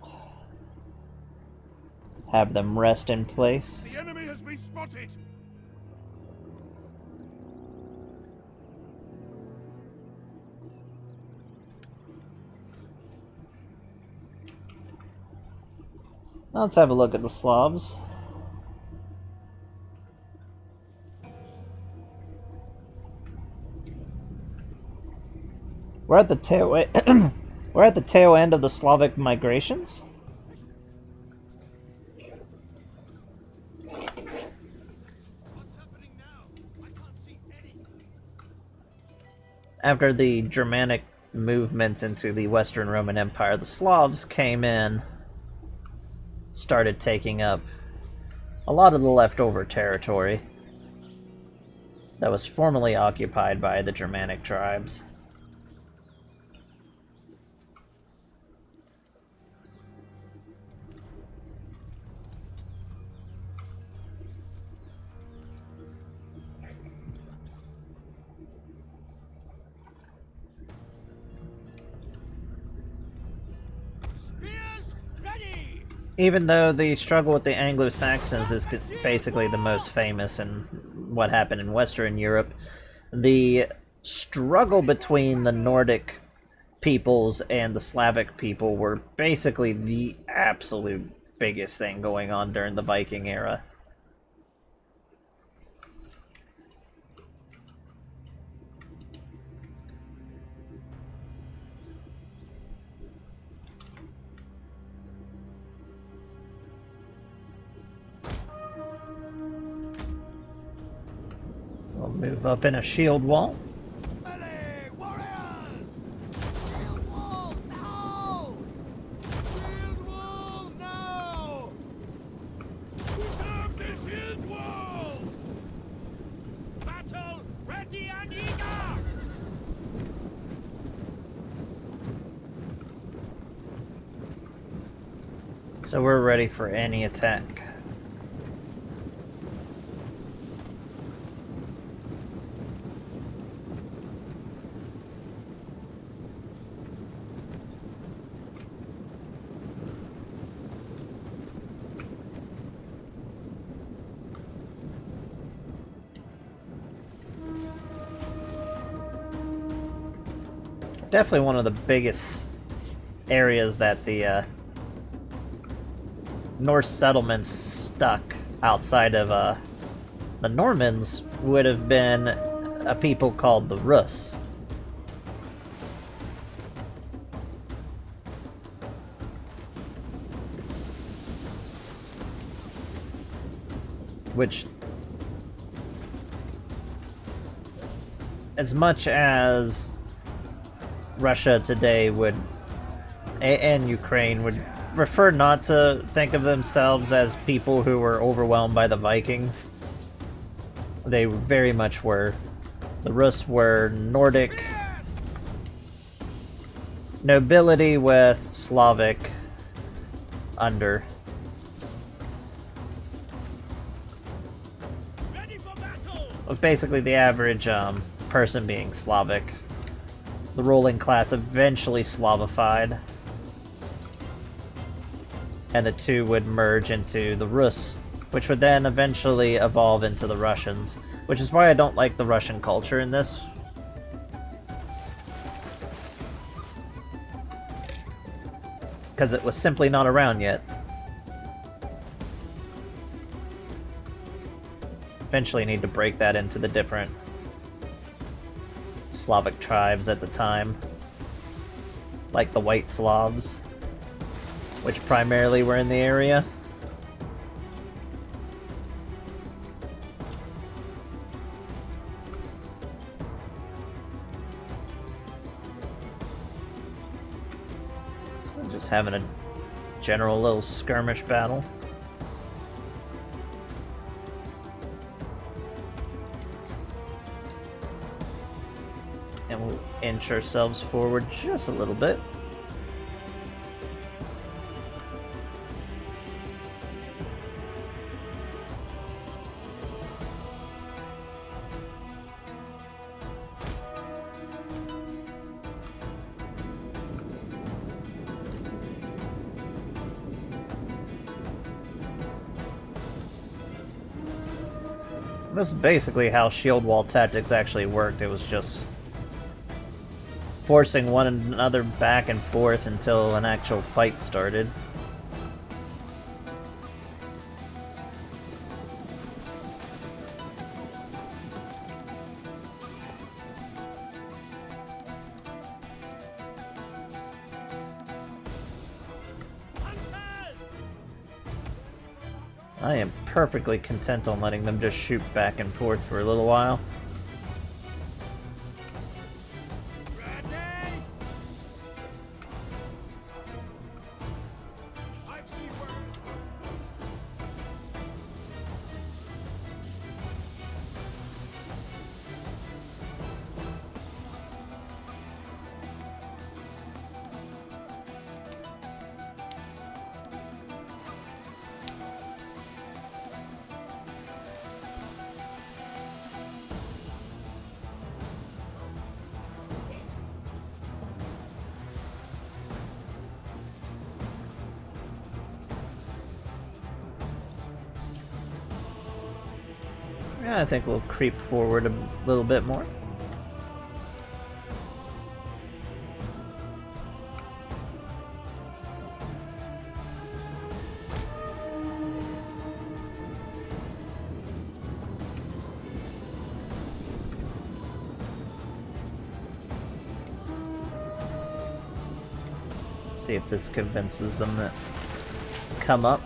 Have them rest in place. The enemy has been spotted! Now let's have a look at the Slavs. We're at the we're at the tail end of the Slavic migrations. What's happening now? I can't see any. After the Germanic movements into the Western Roman Empire, the Slavs came in, started taking up a lot of the leftover territory that was formerly occupied by the Germanic tribes. Spears, ready! Even though the struggle with the Anglo-Saxons is basically the most famous in what happened in Western Europe, the struggle between the Nordic peoples and the Slavic people were basically the absolute biggest thing going on during the Viking era. Move up in a shield wall. Melee warriors! Shield wall now! Shield wall now! Put up the shield wall! Battle ready and eager! So we're ready for any attack. Definitely one of the biggest areas that the Norse settlements stuck outside of the Normans would have been a people called the Rus. Which, as much as Russia today would, and Ukraine would prefer not to think of themselves as people who were overwhelmed by the Vikings, they very much were. The Rus were Nordic nobility with Slavic under. Ready for battle! With basically the average person being Slavic. The ruling class eventually Slavified, and the two would merge into the Rus, which would then eventually evolve into the Russians, which is why I don't like the Russian culture in this. Because it was simply not around yet. Eventually need to break that into the different Slavic tribes at the time, like the White Slavs, which primarily were in the area. Just having a general little skirmish battle. And we'll inch ourselves forward just a little bit. This is basically how shield wall tactics actually worked. It was just forcing one another back and forth until an actual fight started. I am perfectly content on letting them just shoot back and forth for a little while. Ready? I've seen where. Yeah, I think we'll creep forward a little bit more. See if this convinces them that come up.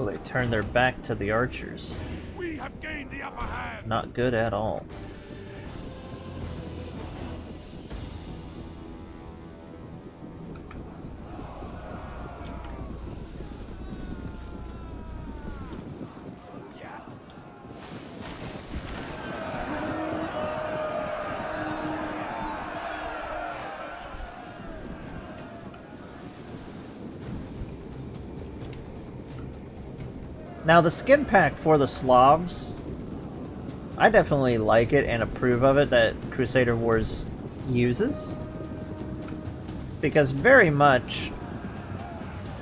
Oh, they turned their back to the archers. We have gained the upper hand. Not good at all. Now, the skin pack for the Slavs, I definitely like it and approve of it that Crusader Wars uses. Because very much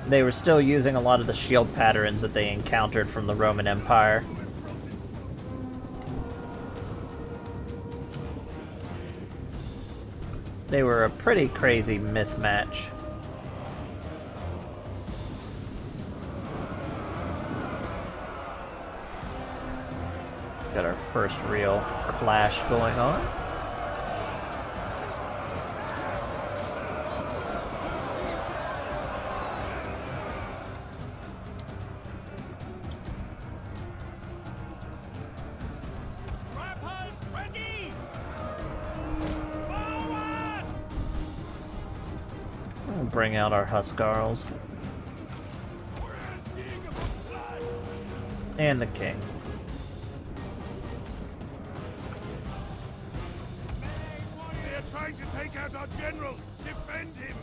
they were still using a lot of the shield patterns that they encountered from the Roman Empire. They were a pretty crazy mismatch. Got our first real clash going on. Scrappers ready! Forward! We'll bring out our Huskarls. We're asking of blood! And the king. They are trying to take out our general! Defend him!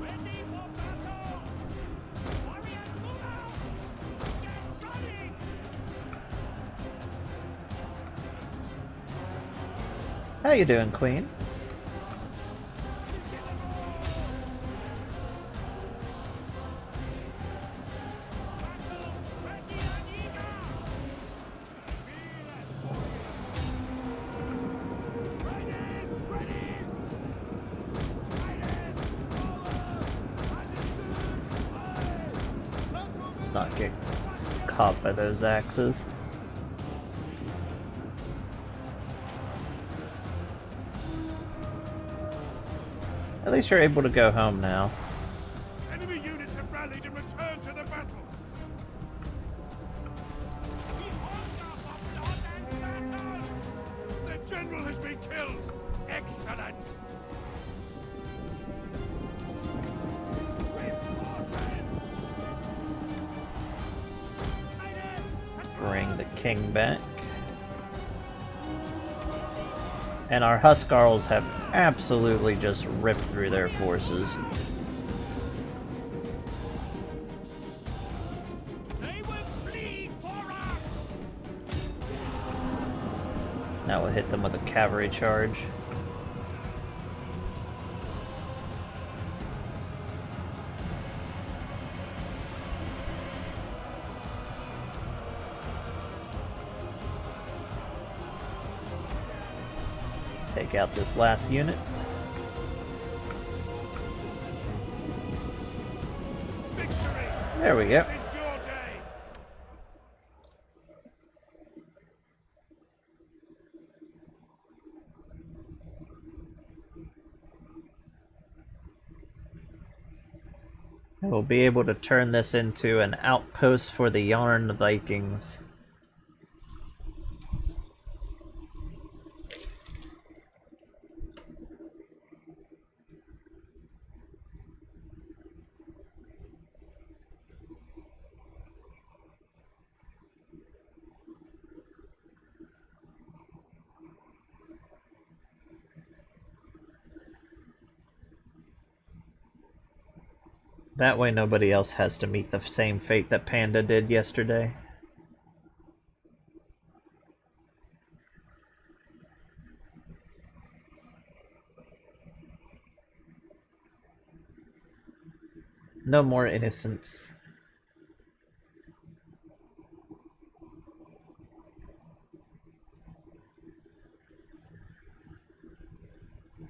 Ready for battle! Warriors, move out! Get running! How you doing, Queen? Battle ready and eager! Riders, ready! Riders, forward! Understood! Let's not get caught by those axes. At least you're able to go home now. Enemy units have rallied and returned to the battle. We hunger for blood and battle. The general has been killed. Excellent. Swift horsemen. Bring the king back. And our Huskarls have absolutely just ripped through their forces. They will bleed for us. Now we'll hit them with a cavalry charge. Take out this last unit. Victory. There we go. This is your day. We'll be able to turn this into an outpost for the Yarn Vikings. That way nobody else has to meet the same fate that Panda did yesterday. No more innocence.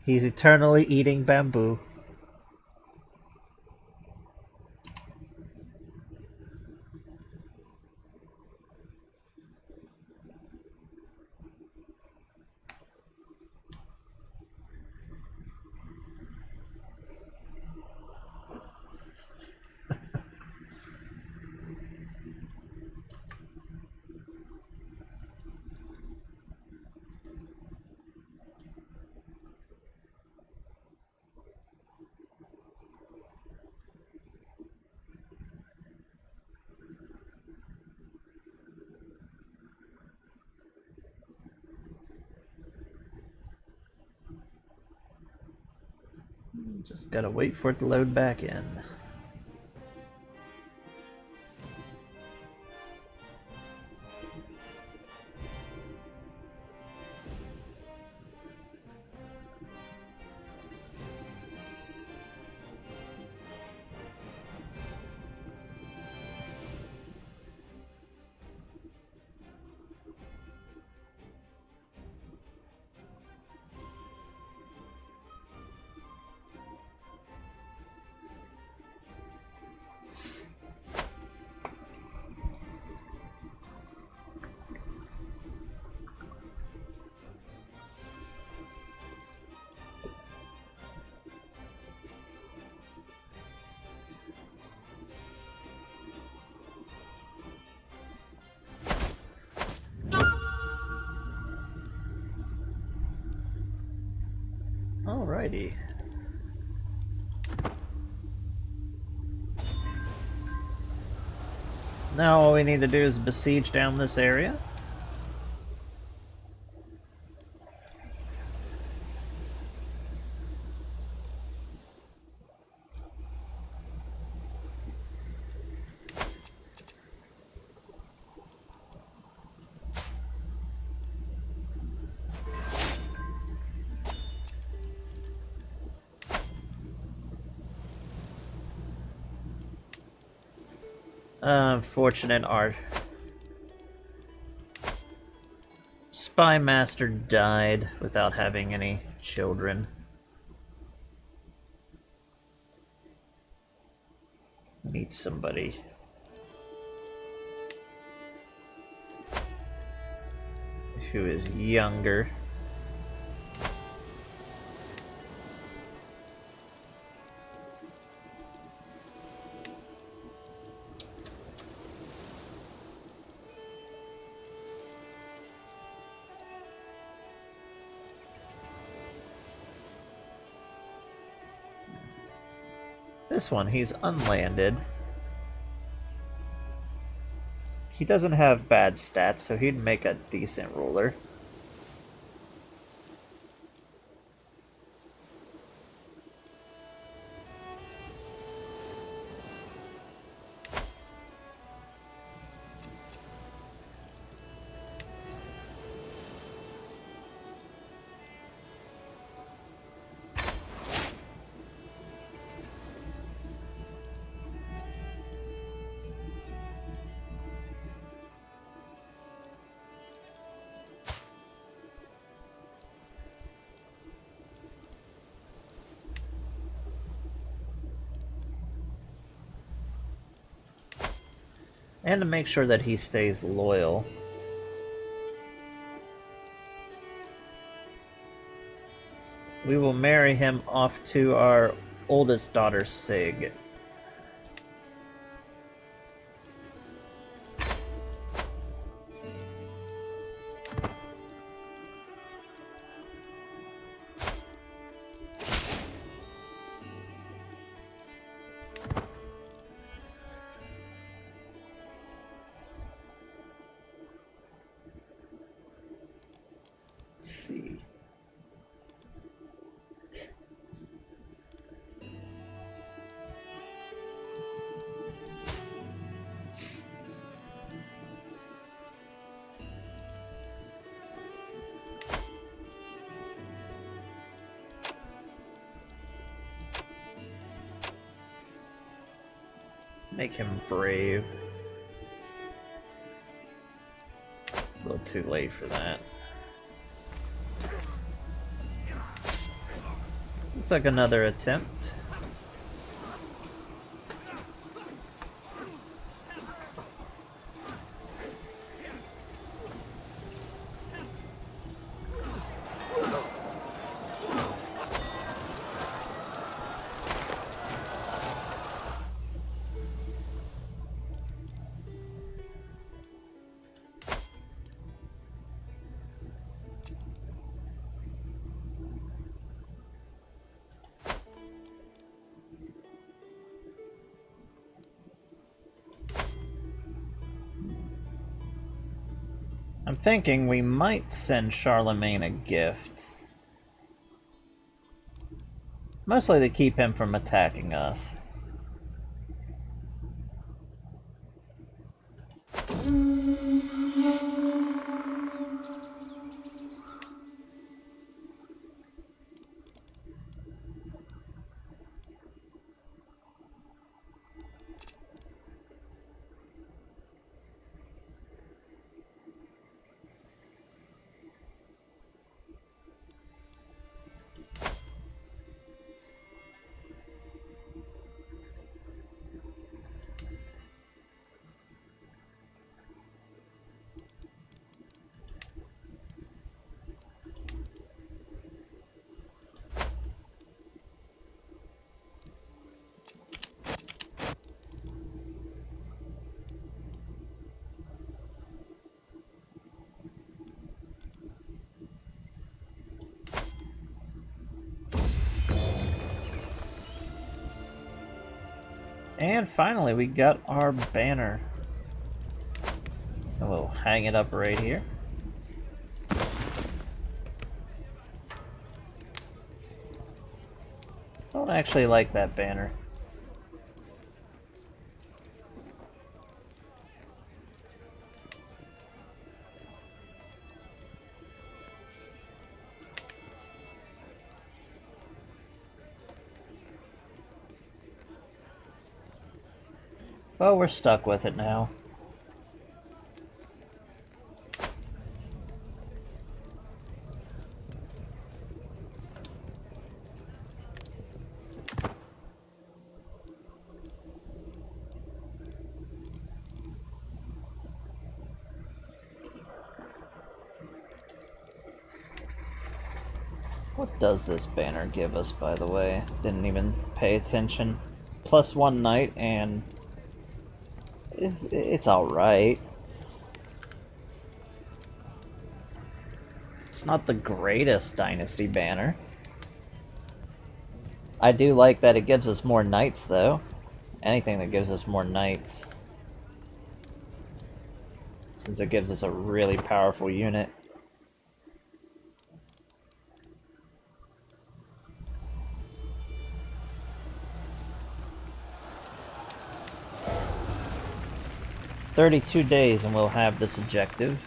He's eternally eating bamboo. Just gotta wait for it to load back in. Alrighty. Now all we need to do is besiege down this area. Unfortunate, our spy master died without having any children. Meet somebody. Who is younger. This one, he's unlanded. He doesn't have bad stats, so he'd make a decent ruler. And to make sure that he stays loyal. We will marry him off to our oldest daughter, Sig. See. Make him brave. A little too late for that. Looks like another attempt. I'm thinking we might send Charlemagne a gift. Mostly to keep him from attacking us. And finally, we got our banner. And we'll hang it up right here. I don't actually like that banner. Well, we're stuck with it now. What does this banner give us, by the way? Didn't even pay attention. +1 knight, and it's alright. It's not the greatest Dynasty banner. I do like that it gives us more knights, though. Anything that gives us more knights. Since it gives us a really powerful unit. "32 days and we'll have this objective."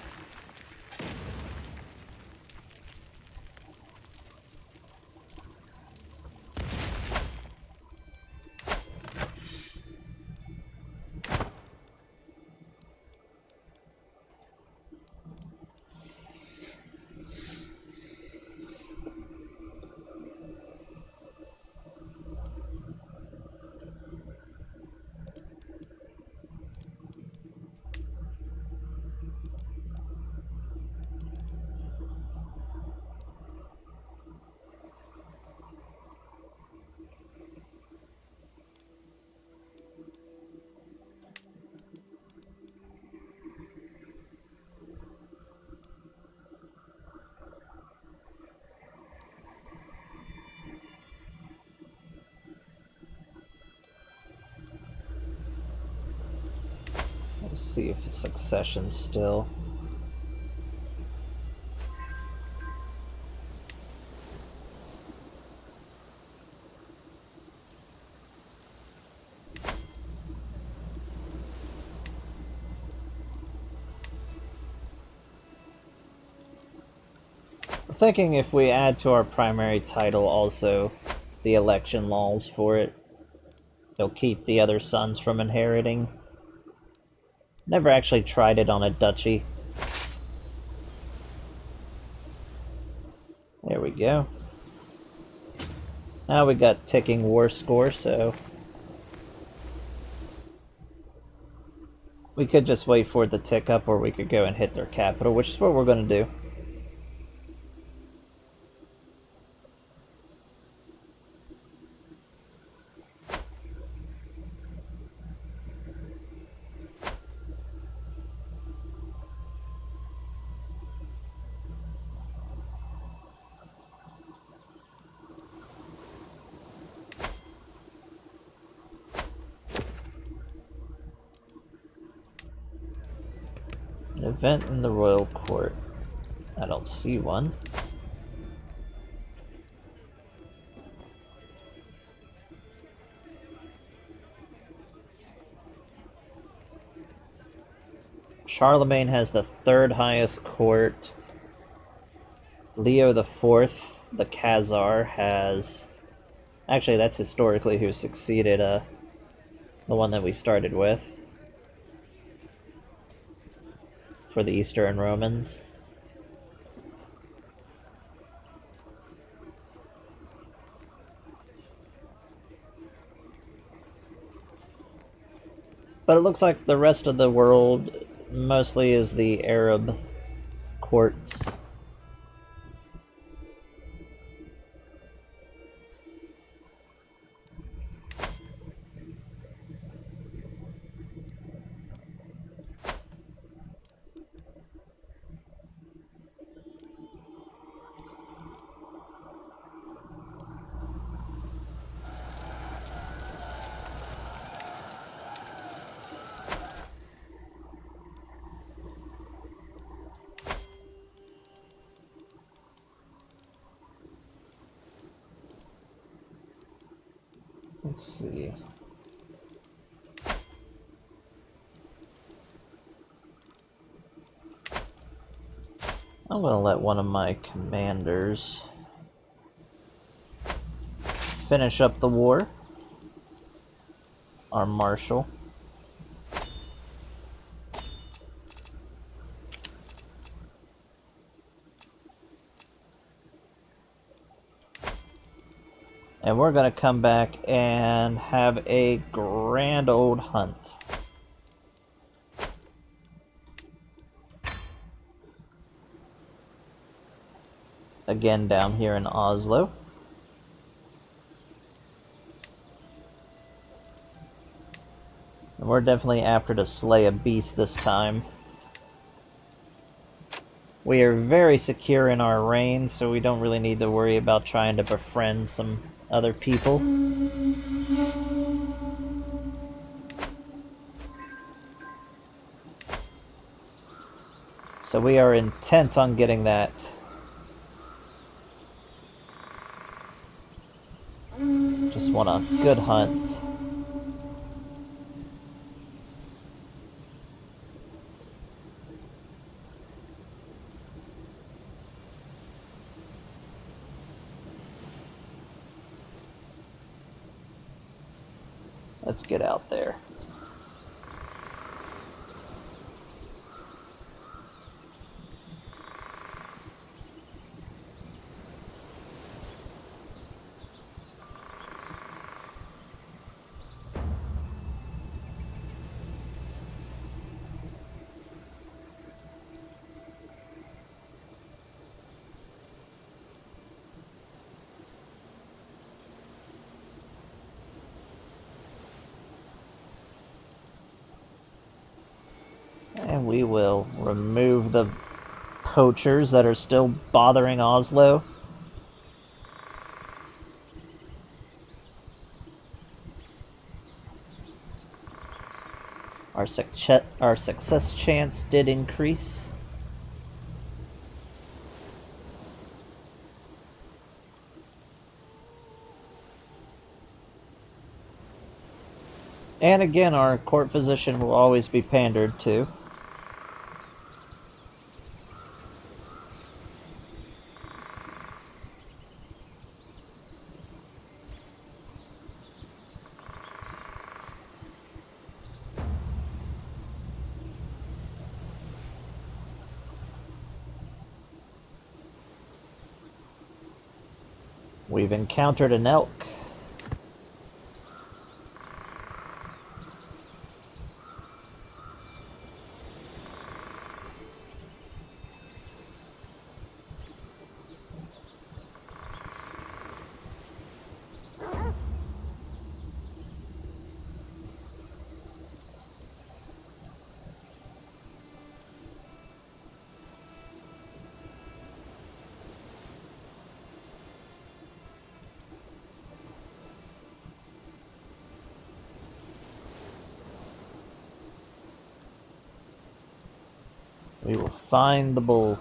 Let's see if it's succession still. I'm thinking if we add to our primary title also the election laws for it, it'll keep the other sons from inheriting. Never actually tried it on a duchy. There we go. Now we got ticking war score, so we could just wait for it to tick up, or we could go and hit their capital, which is what we're going to do. An event in the royal court. I don't see one. Charlemagne has the third highest court. Leo the Fourth, the Khazar, has... Actually, that's historically who succeeded the one that we started with for the Eastern Romans. But it looks like the rest of the world mostly is the Arab courts. Let's see. I'm gonna let one of my commanders finish up the war. Our marshal. And we're gonna come back and have a grand old hunt. Again down here in Oslo. And we're definitely after to slay a beast this time. We are very secure in our reign, so we don't really need to worry about trying to befriend some other people. So we are intent on getting that. Just want a good hunt. Let's get out there. And we will remove the poachers that are still bothering Oslo. Our success chance did increase. And again, our court position will always be pandered to. We've encountered an elk. We will find the bull.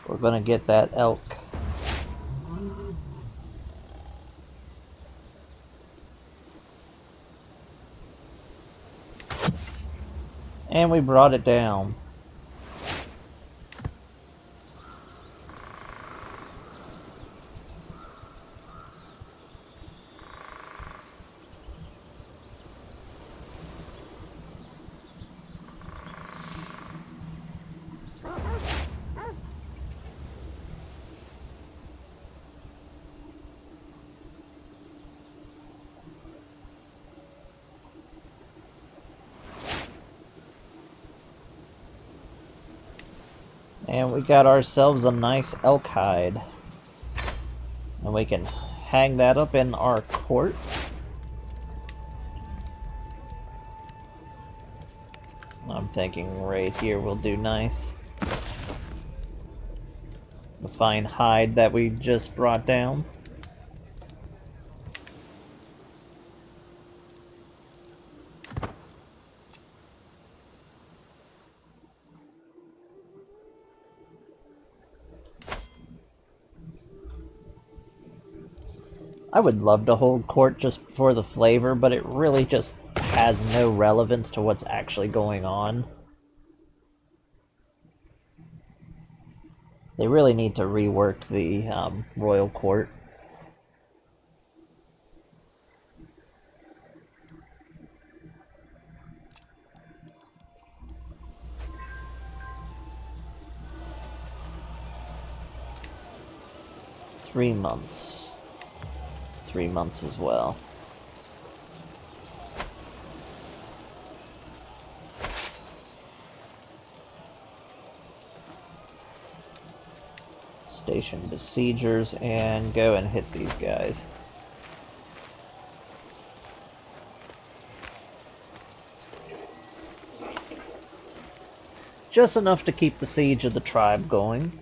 We're gonna get that elk. And we brought it down. And we got ourselves a nice elk hide. And we can hang that up in our court. I'm thinking right here will do nice. The fine hide that we just brought down. I would love to hold court just for the flavor, but it really just has no relevance to what's actually going on. They really need to rework the royal court. Three months. 3 months as well. Station besiegers and go and hit these guys. Just enough to keep the siege of the tribe going.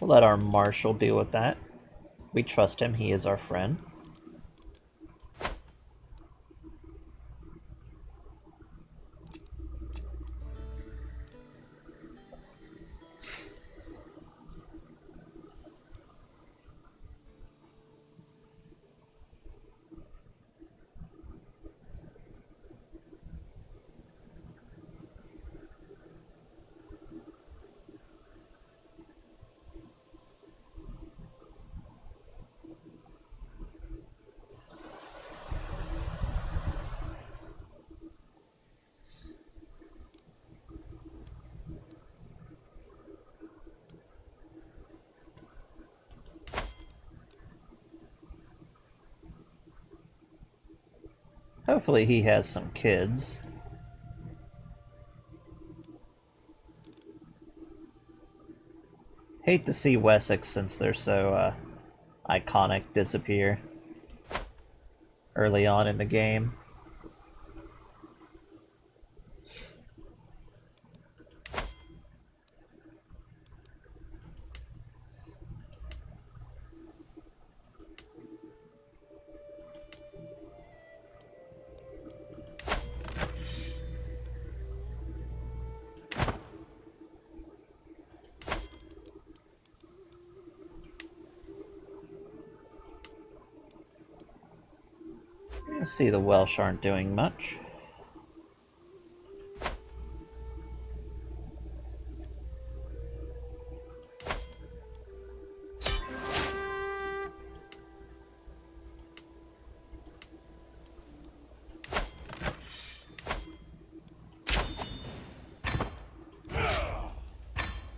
We'll let our marshal deal with that. We trust him, he is our friend. Hopefully he has some kids. Hate to see Wessex, since they're so iconic, disappear early on in the game. I see the Welsh aren't doing much.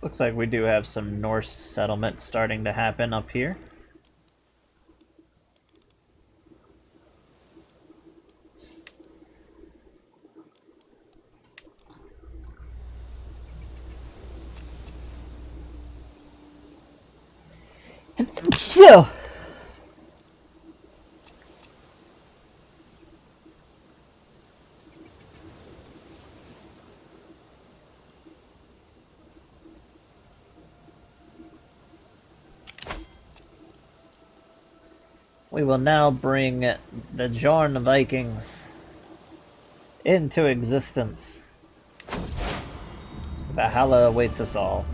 Looks like we do have some Norse settlement starting to happen up here. So, we will now bring the Jorn Vikings into existence. Valhalla awaits us all.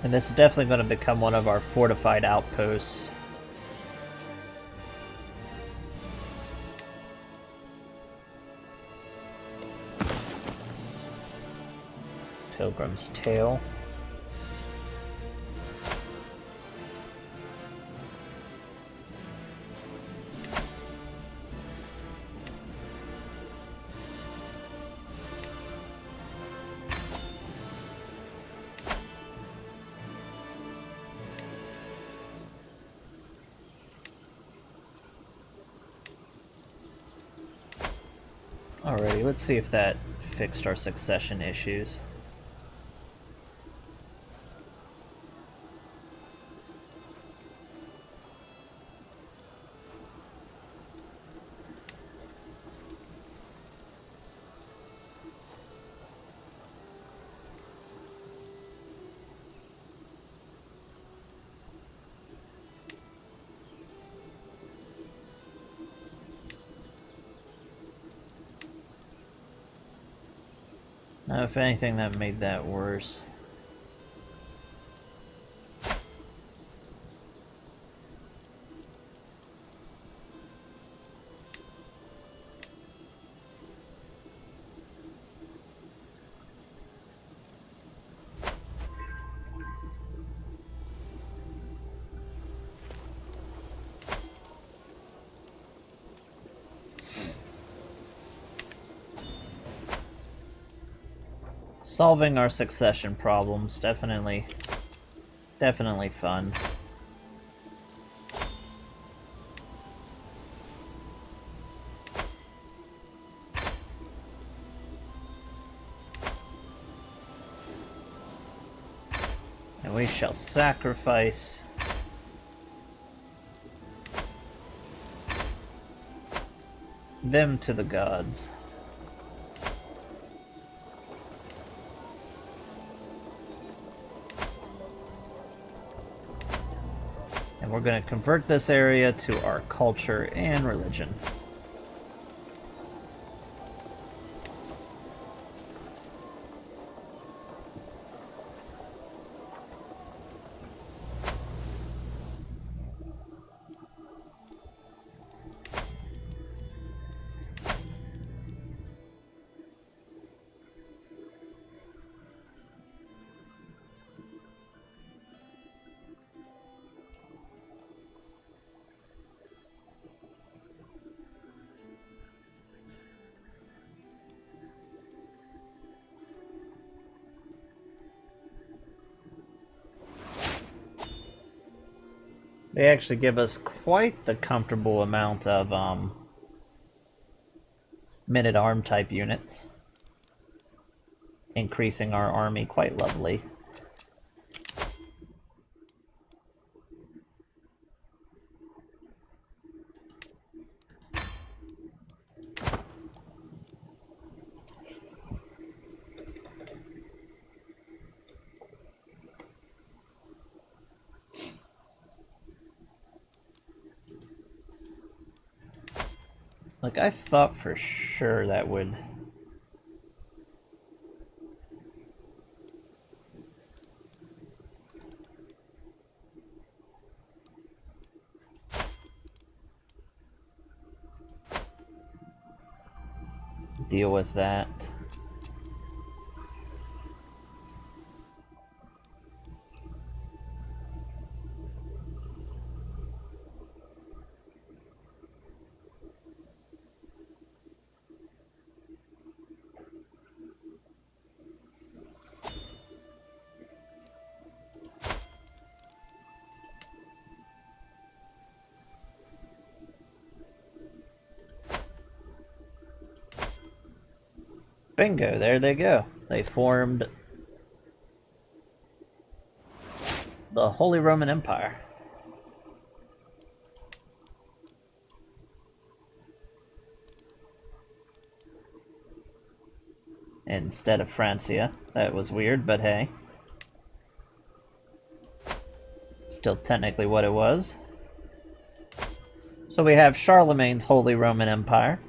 And this is definitely going to become one of our fortified outposts. Pilgrim's Tale. Alrighty, let's see if that fixed our succession issues. Now, if anything, that made that worse. Solving our succession problems, definitely fun. And we shall sacrifice them to the gods. And we're going to convert this area to our culture and religion. They actually give us quite the comfortable amount of men-at-arm type units, increasing our army quite lovely. Like, I thought for sure that would... deal with that. Bingo, there they go. They formed the Holy Roman Empire. Instead of Francia. That was weird, but hey. Still technically what it was. So we have Charlemagne's Holy Roman Empire.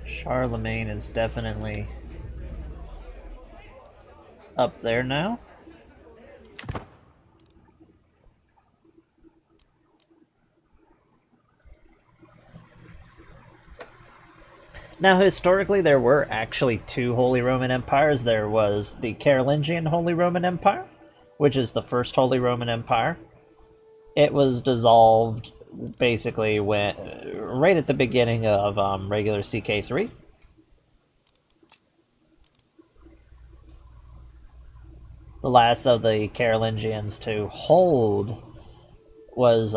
Charlemagne is definitely up there now. Now, historically, there were actually two Holy Roman Empires. There was the Carolingian Holy Roman Empire, which is the first Holy Roman Empire. It was dissolved basically when right at the beginning of regular Ck3. The last of the Carolingians to hold was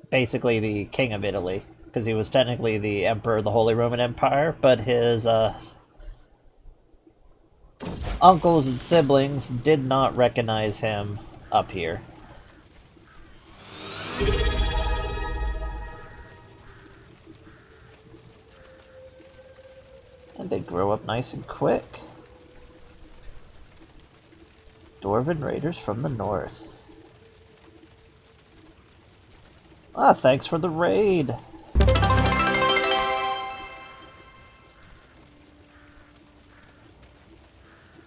basically the King of Italy, because he was technically the Emperor of the Holy Roman Empire, but his uncles and siblings did not recognize him up here. And they grow up nice and quick. Dwarven raiders from the north. Ah, thanks for the raid.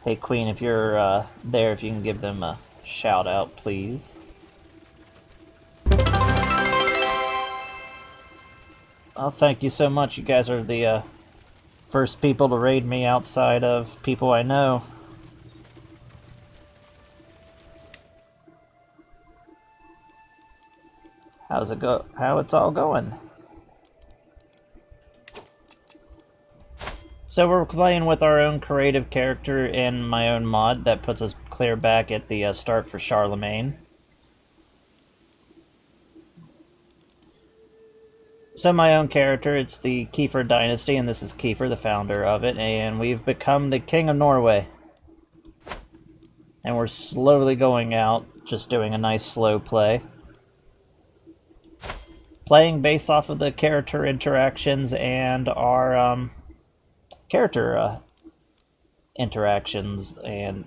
Hey Queen, if you're there, if you can give them a shout out, please. Oh, thank you so much. You guys are the first people to raid me outside of people I know. How's it go? How it's all going? So we're playing with our own creative character in my own mod that puts us clear back at the start for Charlemagne. So my own character, it's the Keifer Dynasty, and this is Keifer, the founder of it, and we've become the King of Norway. And we're slowly going out, just doing a nice slow play. Playing based off of the character interactions and our character interactions, and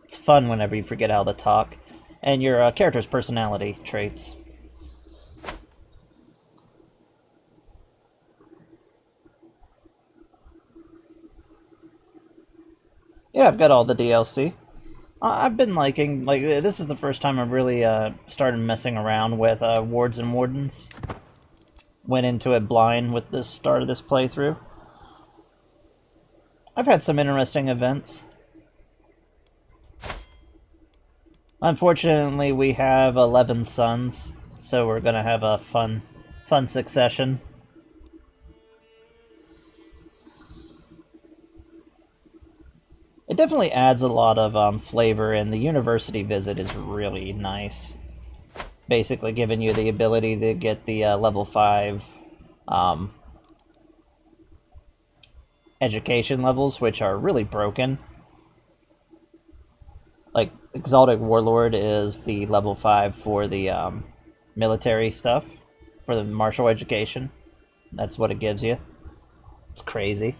it's fun whenever you forget how to talk, and your character's personality traits. Yeah, I've got all the DLC. I've been liking, this is the first time I've really started messing around with wards and wardens. Went into it blind with the start of this playthrough. I've had some interesting events. Unfortunately, we have 11 sons, so we're gonna have a fun succession. It definitely adds a lot of flavor, and the university visit is really nice. Basically giving you the ability to get the level 5 education levels, which are really broken. Like, Exalted Warlord is the level 5 for the military stuff, for the martial education. That's what it gives you. It's crazy.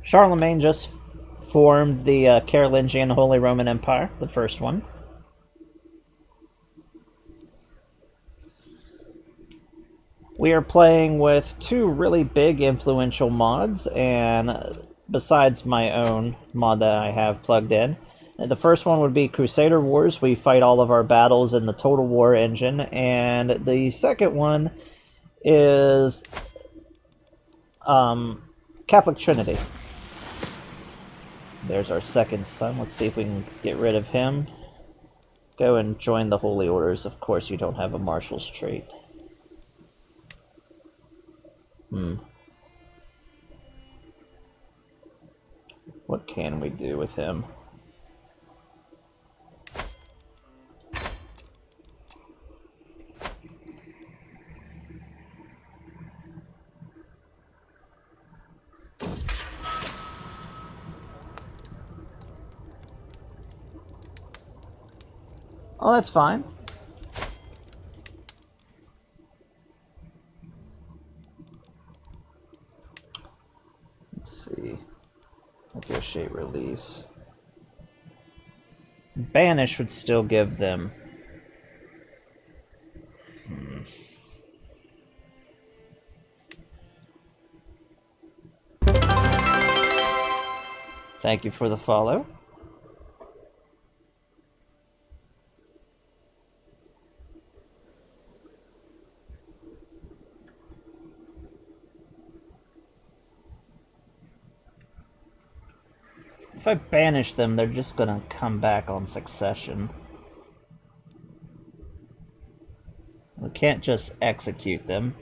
Charlemagne just formed the Carolingian Holy Roman Empire, the first one. We are playing with 2 really big influential mods, and besides my own mod that I have plugged in. The first one would be Crusader Wars. We fight all of our battles in the Total War engine, and the second one is Catholic Trinity. There's our second son. Let's see if we can get rid of him. Go and join the Holy Orders. Of course, you don't have a Marshal's trait. What can we do with him? Oh, that's fine. Let's see. Negotiate release. Banish would still give them... Thank you for the follow. If I banish them, they're just gonna come back on succession. We can't just execute them.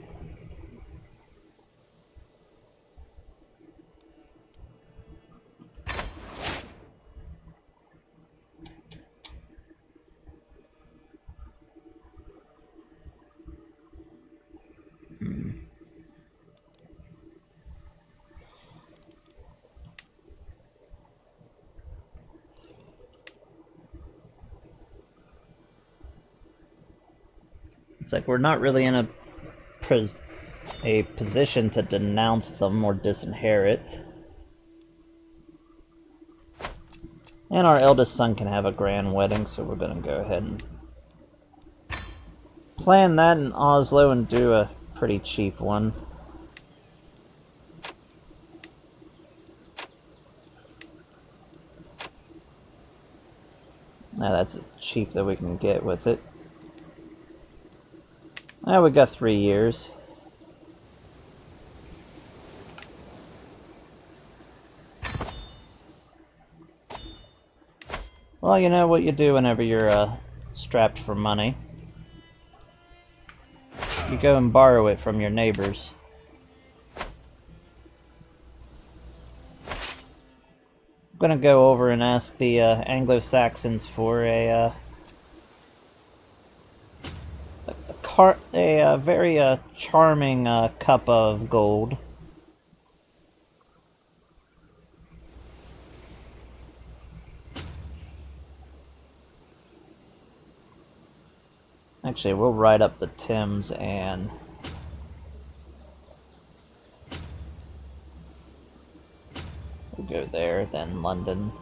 It's like we're not really in a position to denounce them or disinherit. And our eldest son can have a grand wedding, so we're gonna go ahead and plan that in Oslo and do a pretty cheap one. Now that's cheap that we can get with it. Now we got 3 years. Well, you know what you do whenever you're strapped for money. You go and borrow it from your neighbors. I'm gonna go over and ask the Anglo-Saxons for a very charming cup of gold. Actually, we'll ride up the Thames and we'll go there, then London.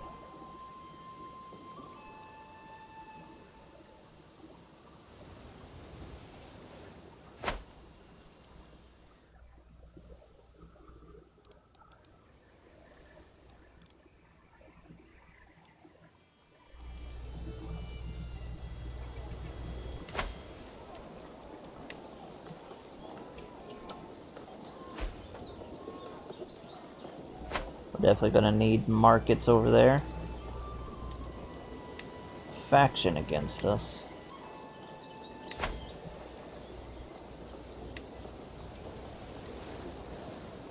We're definitely gonna need markets over there. Faction against us.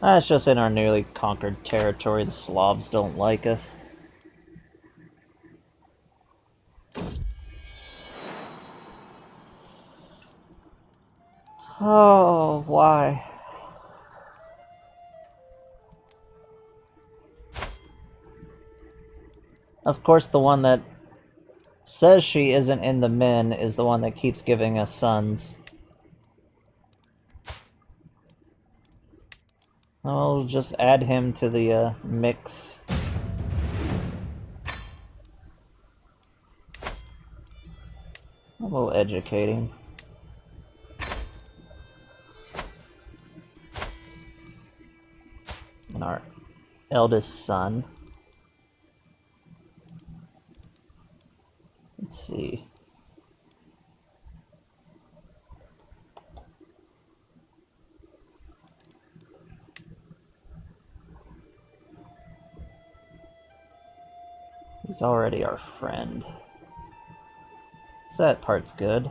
That's just in our newly conquered territory. The Slavs don't like us. Oh, why? Of course, the one that says she isn't in the men is the one that keeps giving us sons. I'll just add him to the mix. A little educating. And our eldest son. Let's see. He's already our friend. So that part's good.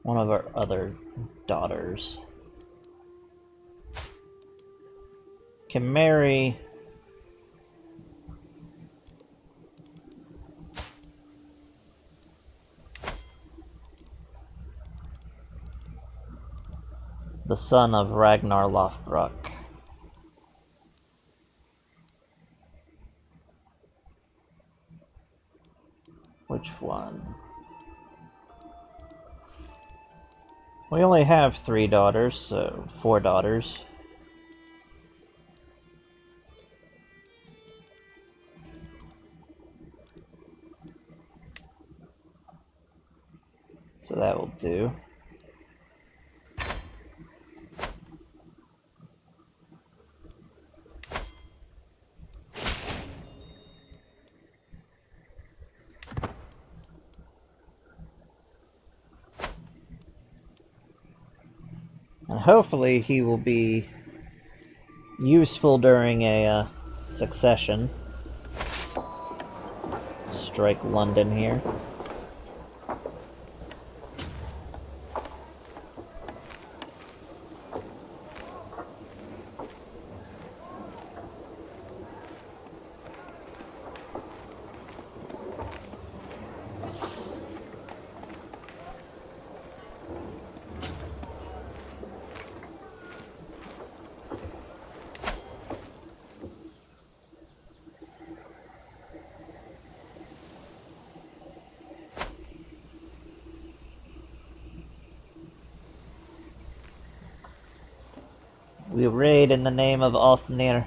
One of our other daughters can marry the son of Ragnar Lothbrok. Which one? We only have 3 daughters, so 4 daughters. So that will do. And hopefully he will be useful during a succession. Strike London here. We raid in the name of Othniel.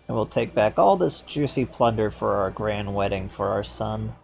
And we'll take back all this juicy plunder for our grand wedding for our son.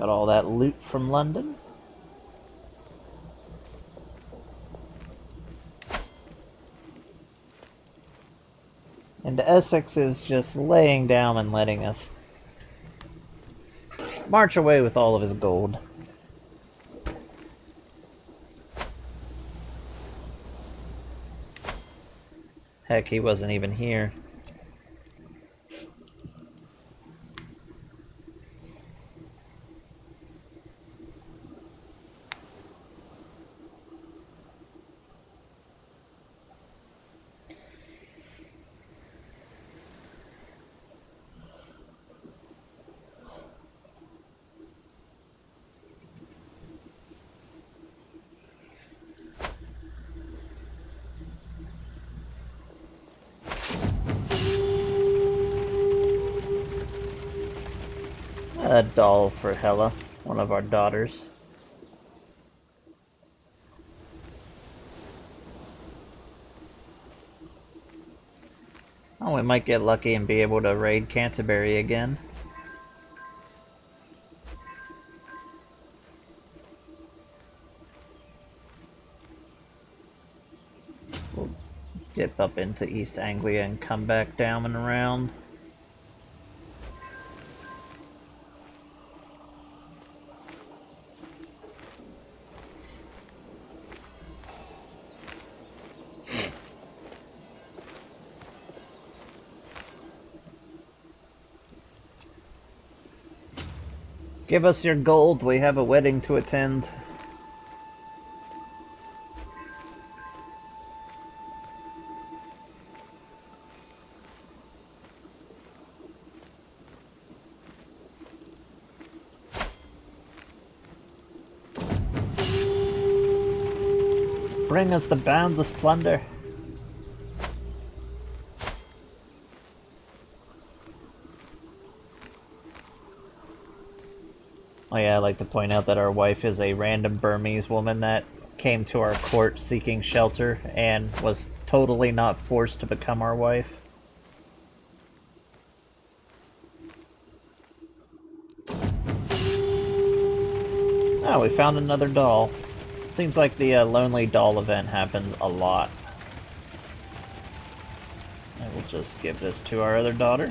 Got all that loot from London. And Essex is just laying down and letting us march away with all of his gold. Heck, he wasn't even here. A doll for Hela, one of our daughters. Oh, we might get lucky and be able to raid Canterbury again. We'll dip up into East Anglia and come back down and around. Give us your gold, we have a wedding to attend. Bring us the boundless plunder. Oh yeah, I'd like to point out that our wife is a random Burmese woman that came to our court seeking shelter and was totally not forced to become our wife. Oh, we found another doll. Seems like the Lonely Doll event happens a lot. I will just give this to our other daughter.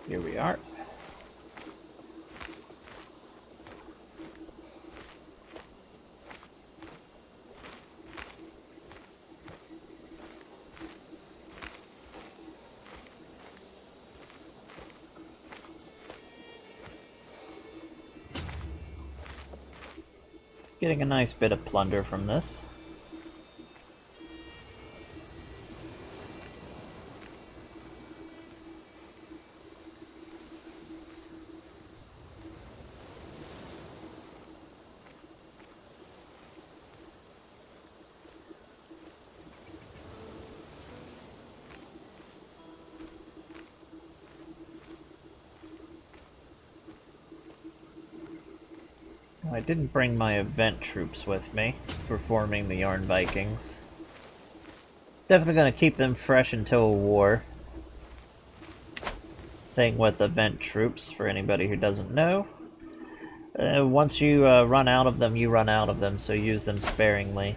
Here we are. Getting a nice bit of plunder from this. I didn't bring my event troops with me for forming the Yarn Vikings. Definitely gonna keep them fresh until war. Thing with event troops, for anybody who doesn't know. Once you run out of them, you run out of them, so use them sparingly.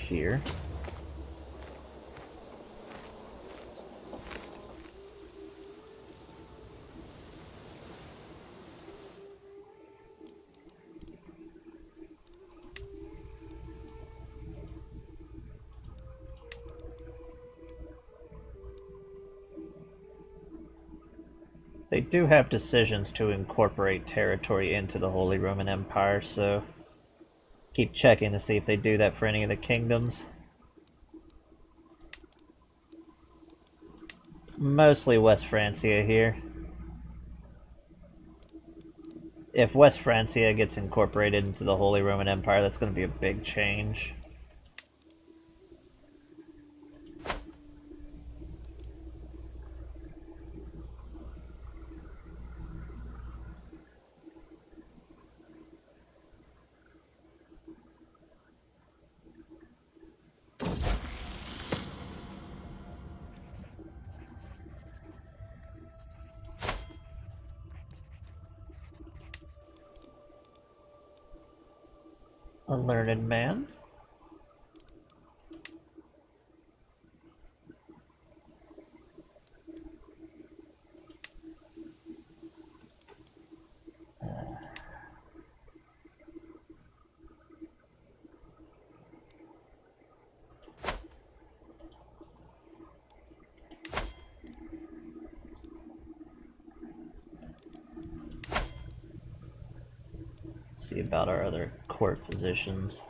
here. They do have decisions to incorporate territory into the Holy Roman Empire, so keep checking to see if they do that for any of the kingdoms. Mostly West Francia here. If West Francia gets incorporated into the Holy Roman Empire, that's going to be a big change. A learned man. See about our other court physicians.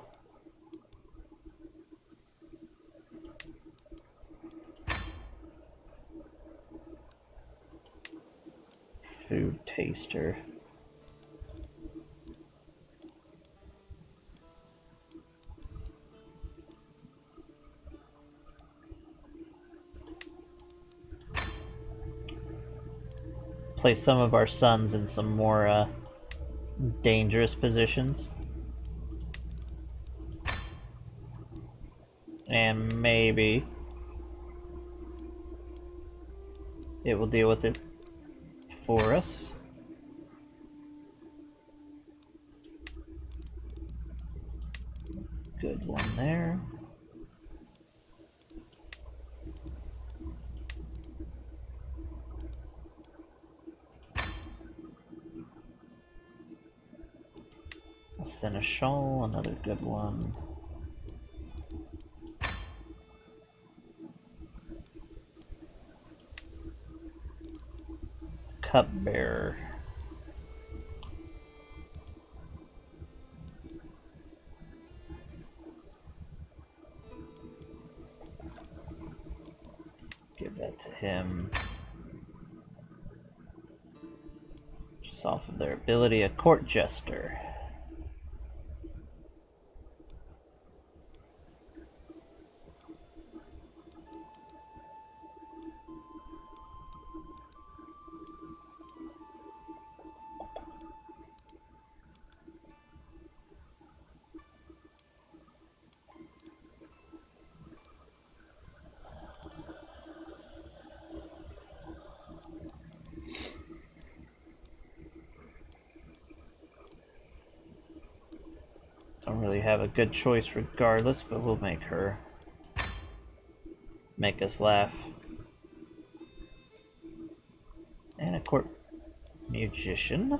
Food taster. Place some of our sons in some more dangerous positions. And maybe it will deal with it for us. Good one there. A seneschal, another good one. Cupbearer. Give that to him. Just off of their ability, a court jester. Don't really have a good choice regardless, but we'll make her make us laugh. And a court magician.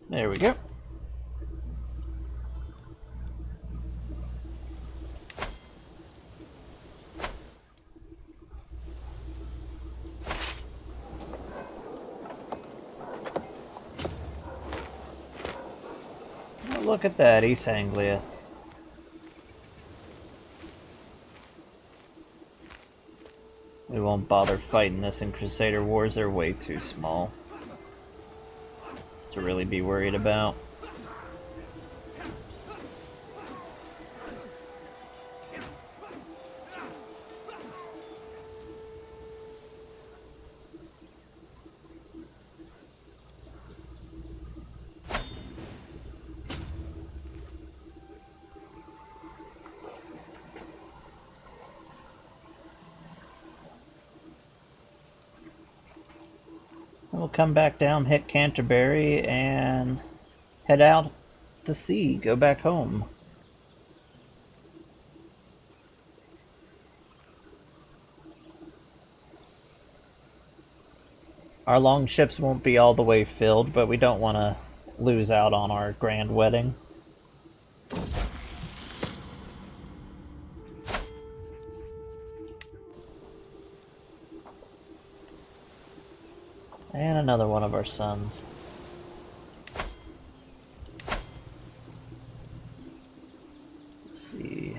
There we go. Look at that, East Anglia. We won't bother fighting this in Crusader Wars, they're way too small to really be worried about. We'll come back down, hit Canterbury, and head out to sea. Go back home. Our long ships won't be all the way filled, but we don't want to lose out on our grand wedding. And another one of our sons. Let's see.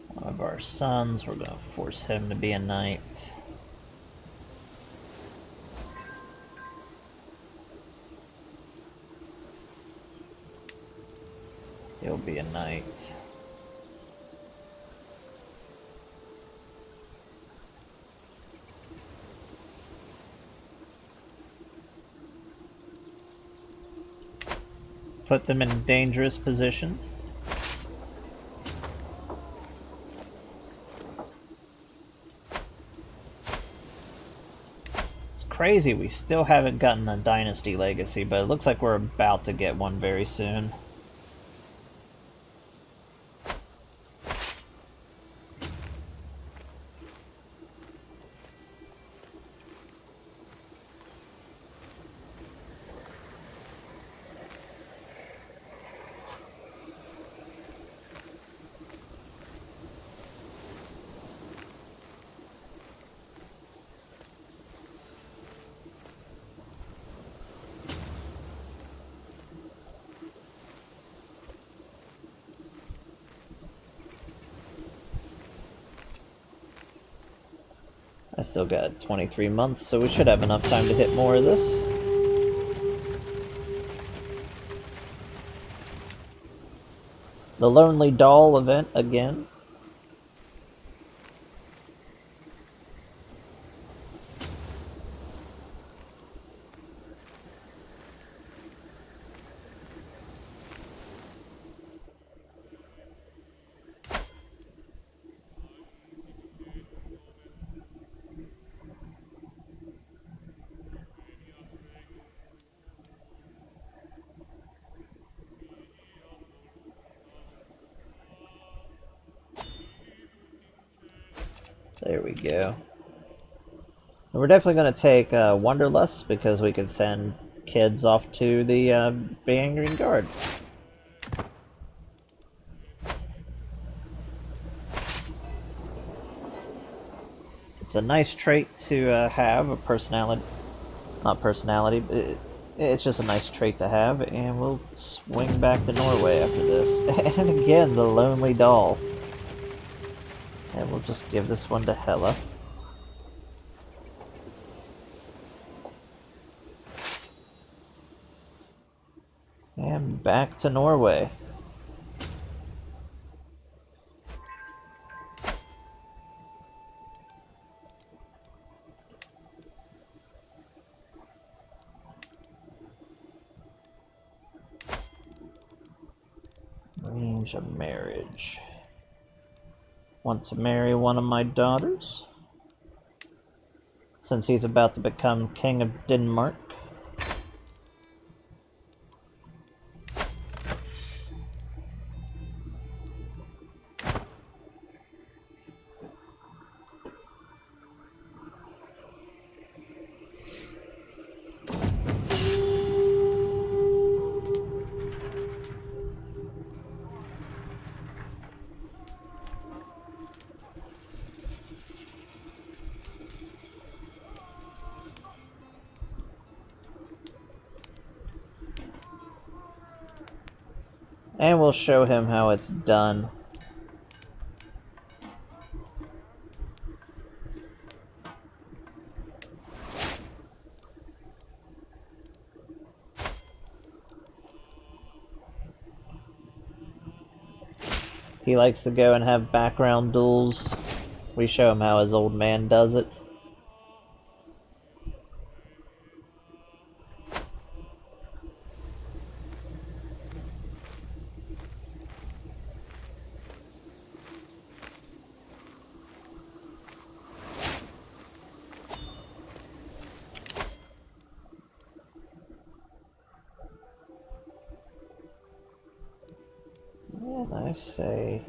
One of our sons, we're going to force him to be a knight. He'll be a knight. Put them in dangerous positions. It's crazy, we still haven't gotten a Dynasty legacy, but it looks like we're about to get one very soon. I still got 23 months, so we should have enough time to hit more of this. The Lonely Doll event again. There we go. And we're definitely going to take Wanderlust because we can send kids off to the Bangreen Guard. It's a nice trait to have, a personality. Not personality, but it's just a nice trait to have, and we'll swing back to Norway after this. And again, the Lonely Doll. And we'll just give this one to Hela. And back to Norway. Arrange a marriage. Want to marry one of my daughters? Since he's about to become King of Denmark. And we'll show him how it's done. He likes to go and have background duels. We show him how his old man does it. can I say?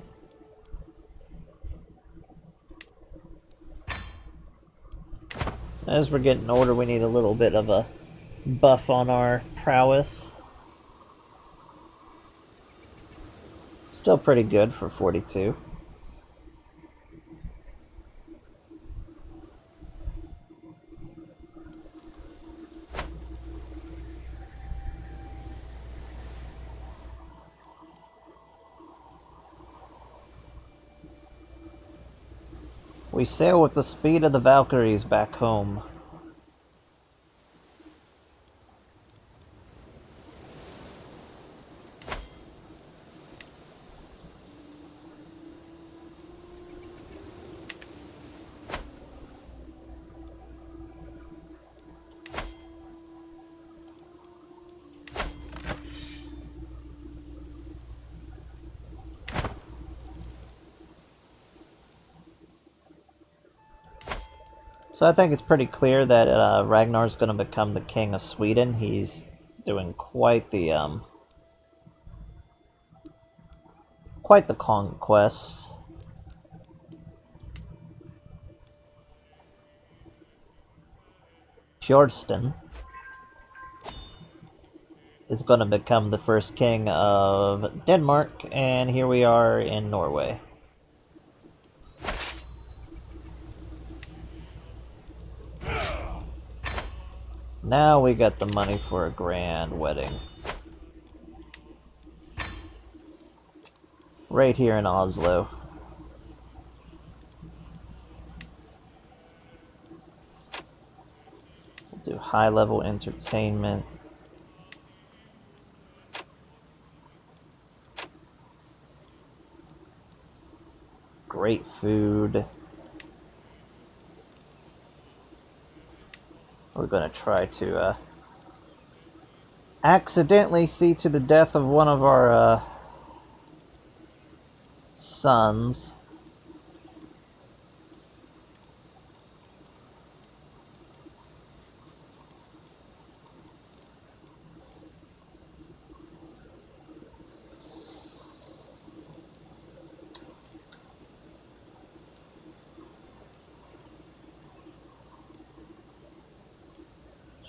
As we're getting older, we need a little bit of a buff on our prowess. Still pretty good for 42. We sail with the speed of the Valkyries back home. So I think it's pretty clear that Ragnar's going to become the king of Sweden. He's doing quite the conquest. Fjordston is going to become the first king of Denmark, and here we are in Norway. Now we got the money for a grand wedding. Right here in Oslo. We'll do high-level entertainment. Great food. We're going to try to accidentally see to the death of one of our sons.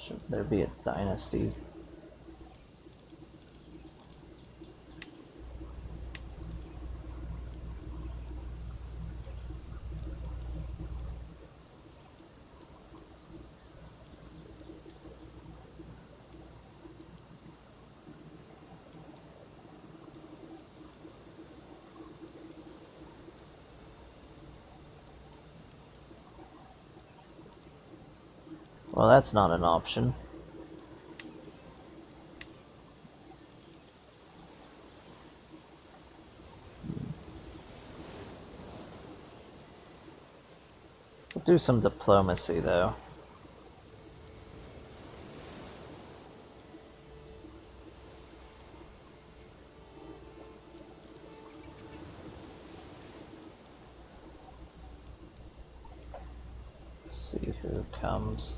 Should there be a dynasty? Well, that's not an option. We'll do some diplomacy, though. See who comes.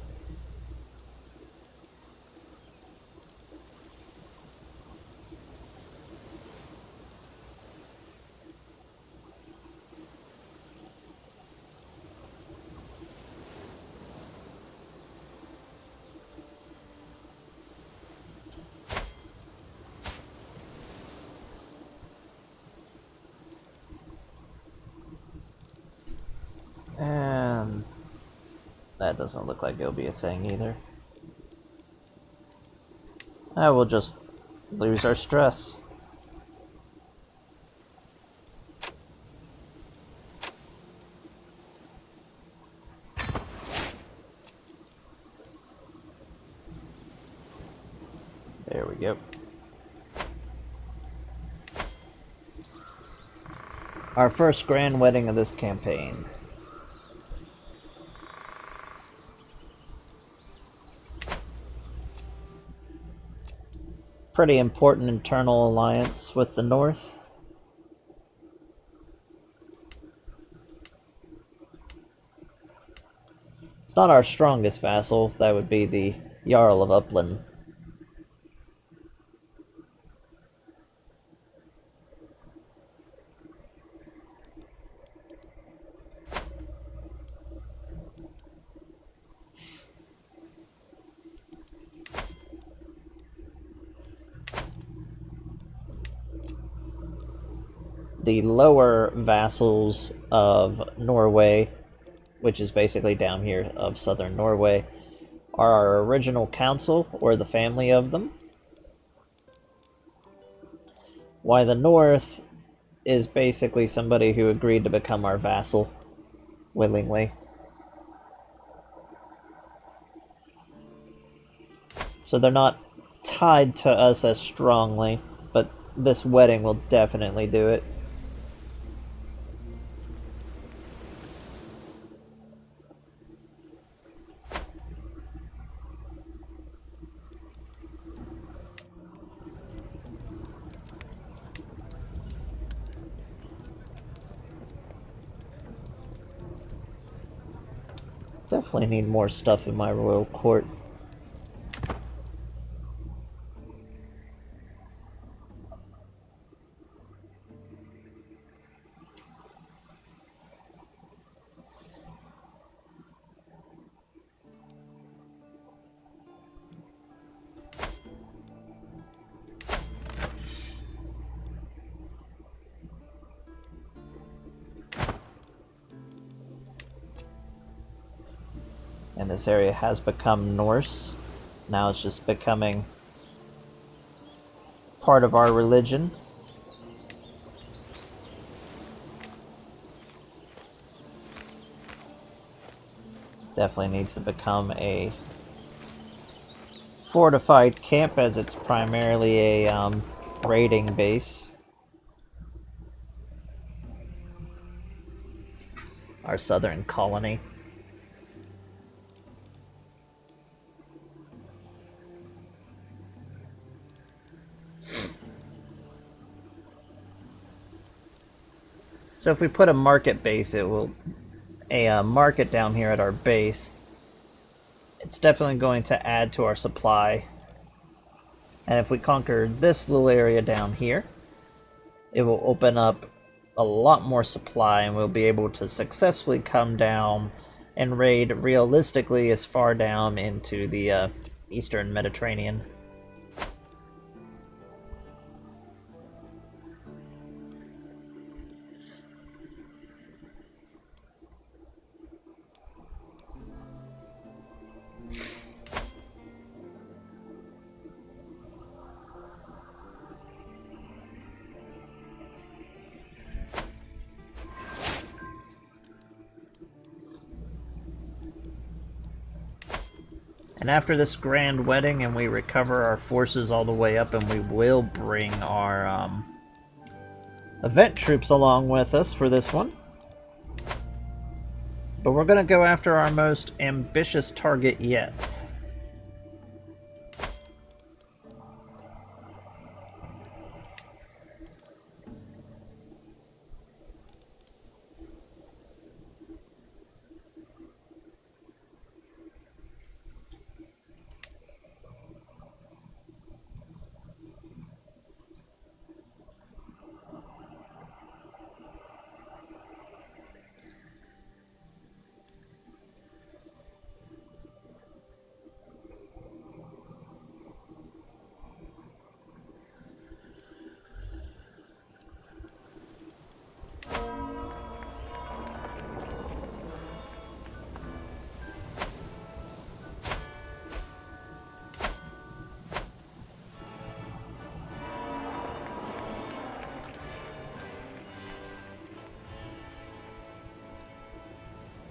And that doesn't look like it'll be a thing either. I will just lose our stress. There we go. Our first grand wedding of this campaign. Pretty important internal alliance with the North. It's not our strongest vassal, that would be the Jarl of Uppland. the lower vassals of Norway, which is basically down here of southern Norway, are our original council, or the family of them. While the north is basically somebody who agreed to become our vassal willingly. So they're not tied to us as strongly, but this wedding will definitely do it. Definitely need more stuff in my royal court. And this area has become Norse. Now it's just becoming part of our religion. Definitely needs to become a fortified camp, as it's primarily a raiding base. Our southern colony. So if we put a market base, it will a market down here at our base. It's definitely going to add to our supply. And if we conquer this little area down here, it will open up a lot more supply, and we'll be able to successfully come down and raid realistically as far down into the Eastern Mediterranean. And after this grand wedding and we recover our forces all the way up, and we will bring our event troops along with us for this one. But we're going to go after our most ambitious target yet.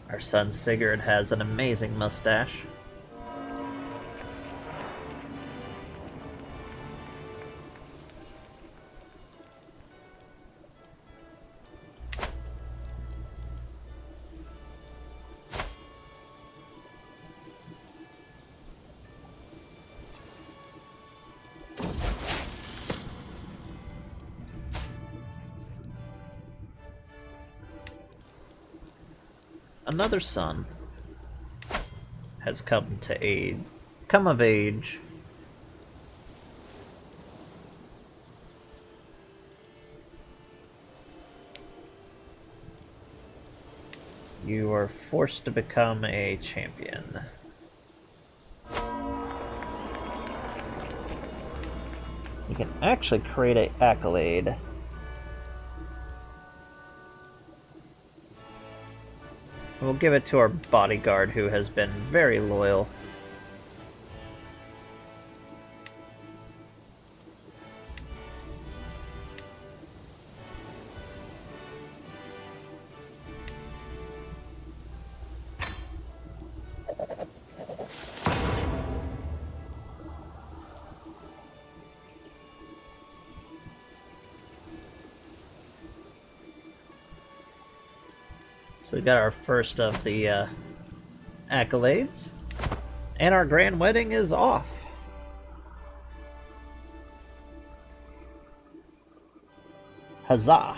Our son Sigurd has an amazing mustache. Another son has come of age. You are forced to become a champion. You can actually create an accolade. We'll give it to our bodyguard, who has been very loyal. So we got our first of the accolades, and our grand wedding is off. Huzzah!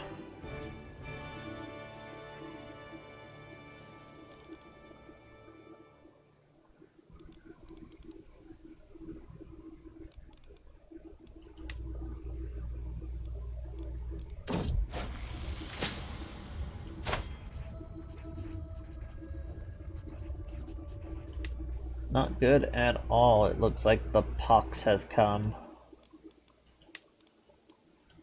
Not good at all. It looks like the pox has come.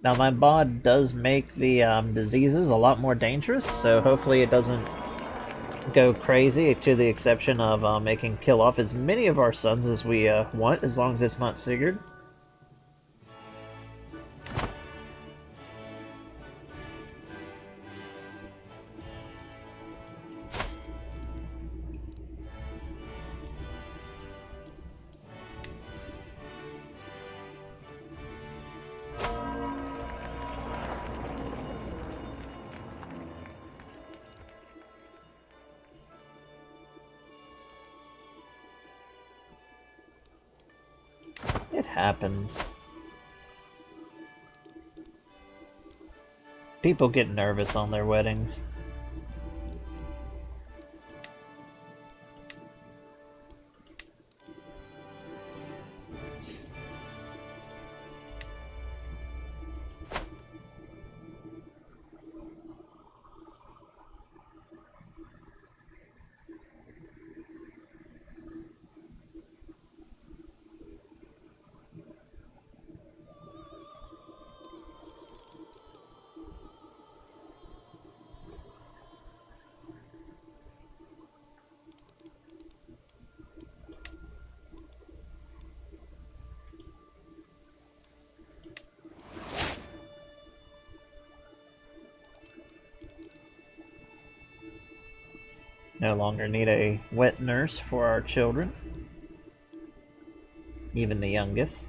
Now my mod does make the diseases a lot more dangerous, so hopefully it doesn't go crazy, to the exception of making kill off as many of our sons as we want, as long as it's not Sigurd. It happens. People get nervous on their weddings. No longer need a wet nurse for our children, even the youngest.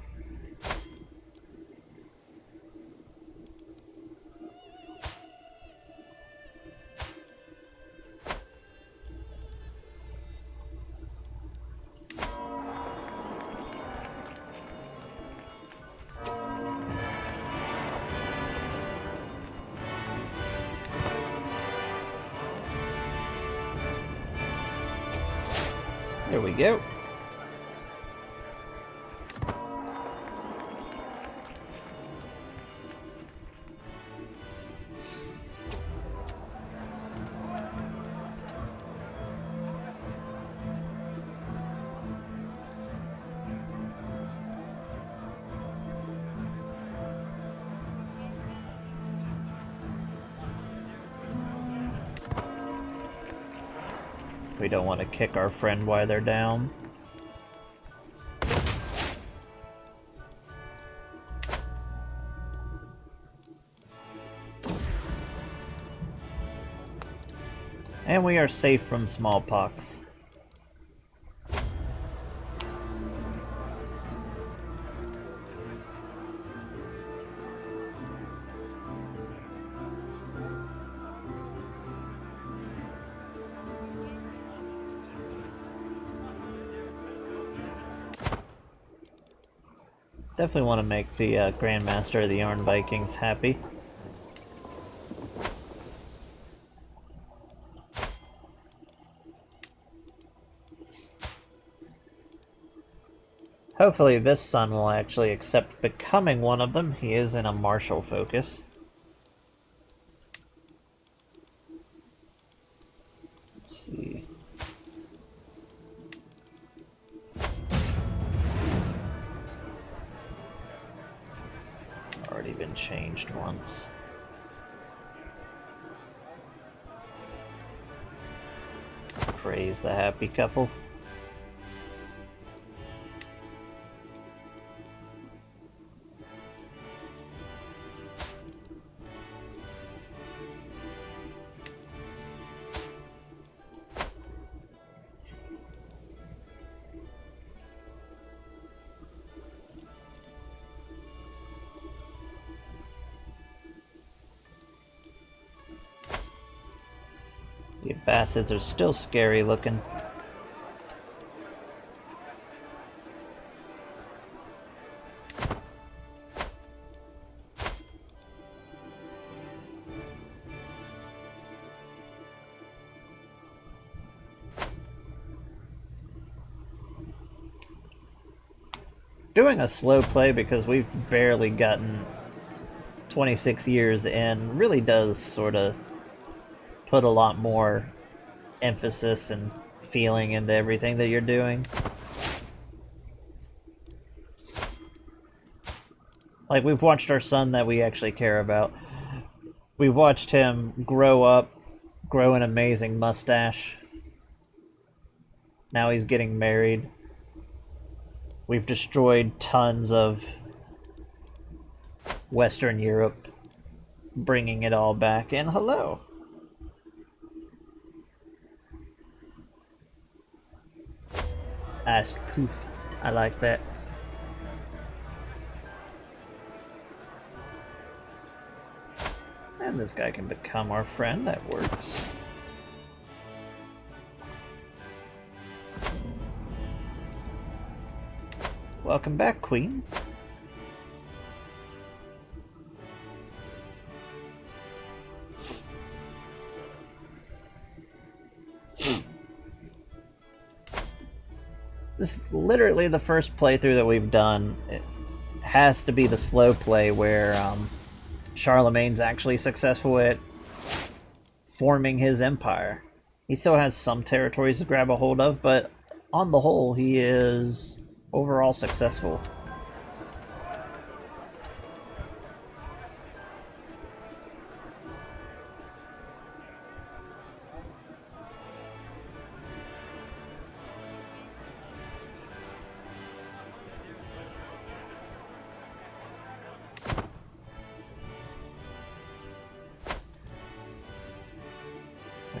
There we go. We don't want to kick our friend while they're down. And we are safe from smallpox. Definitely want to make the Grandmaster of the Yarn Vikings happy. Hopefully this son will actually accept becoming one of them. He is in a martial focus. Let's see. It's already been changed once. praise the happy couple. The Abbasids are still scary looking. Doing a slow play because we've barely gotten 26 years in really does sort of put a lot more emphasis and feeling into everything that you're doing. Like, we've watched our son that we actually care about. We've watched him grow up, grow an amazing mustache. Now he's getting married. We've destroyed tons of Western Europe, bringing it all back. And hello! Iced poof. I like that. And this guy can become our friend. That works. Welcome back, Queen. This is literally the first playthrough that we've done. It has to be the slow play where Charlemagne's actually successful at forming his empire. He still has some territories to grab a hold of, but on the whole, he is overall successful.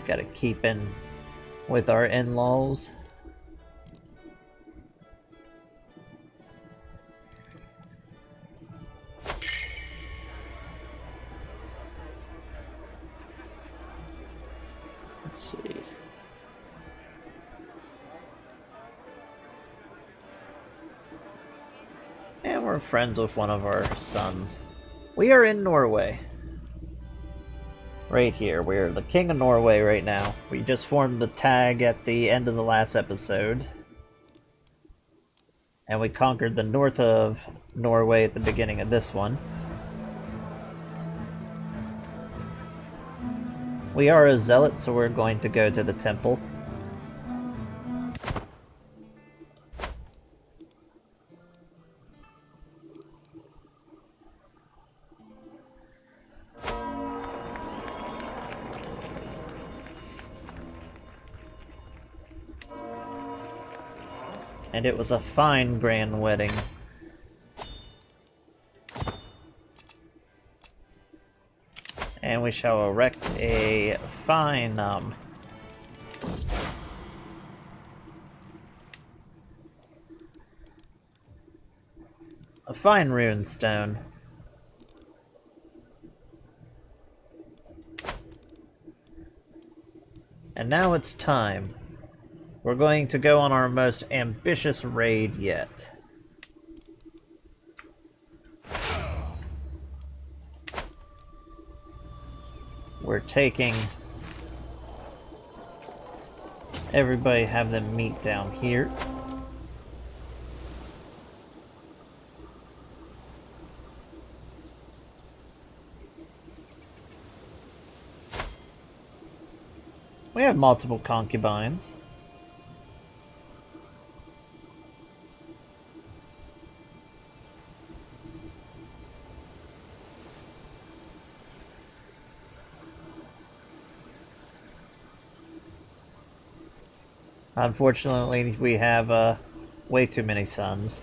Gotta keep in with our in-laws. Let's see. And we're friends with one of our sons. We are in Norway. Right here, we're the King of Norway right now. We just formed the tag at the end of the last episode. And we conquered the north of Norway at the beginning of this one. We are a zealot, so we're going to go to the temple. And it was a fine grand wedding. And we shall erect a fine, a fine rune stone. And now it's time. We're going to go on our most ambitious raid yet. We're taking... Everybody have them meet down here. We have multiple concubines. Unfortunately, we have way too many sons.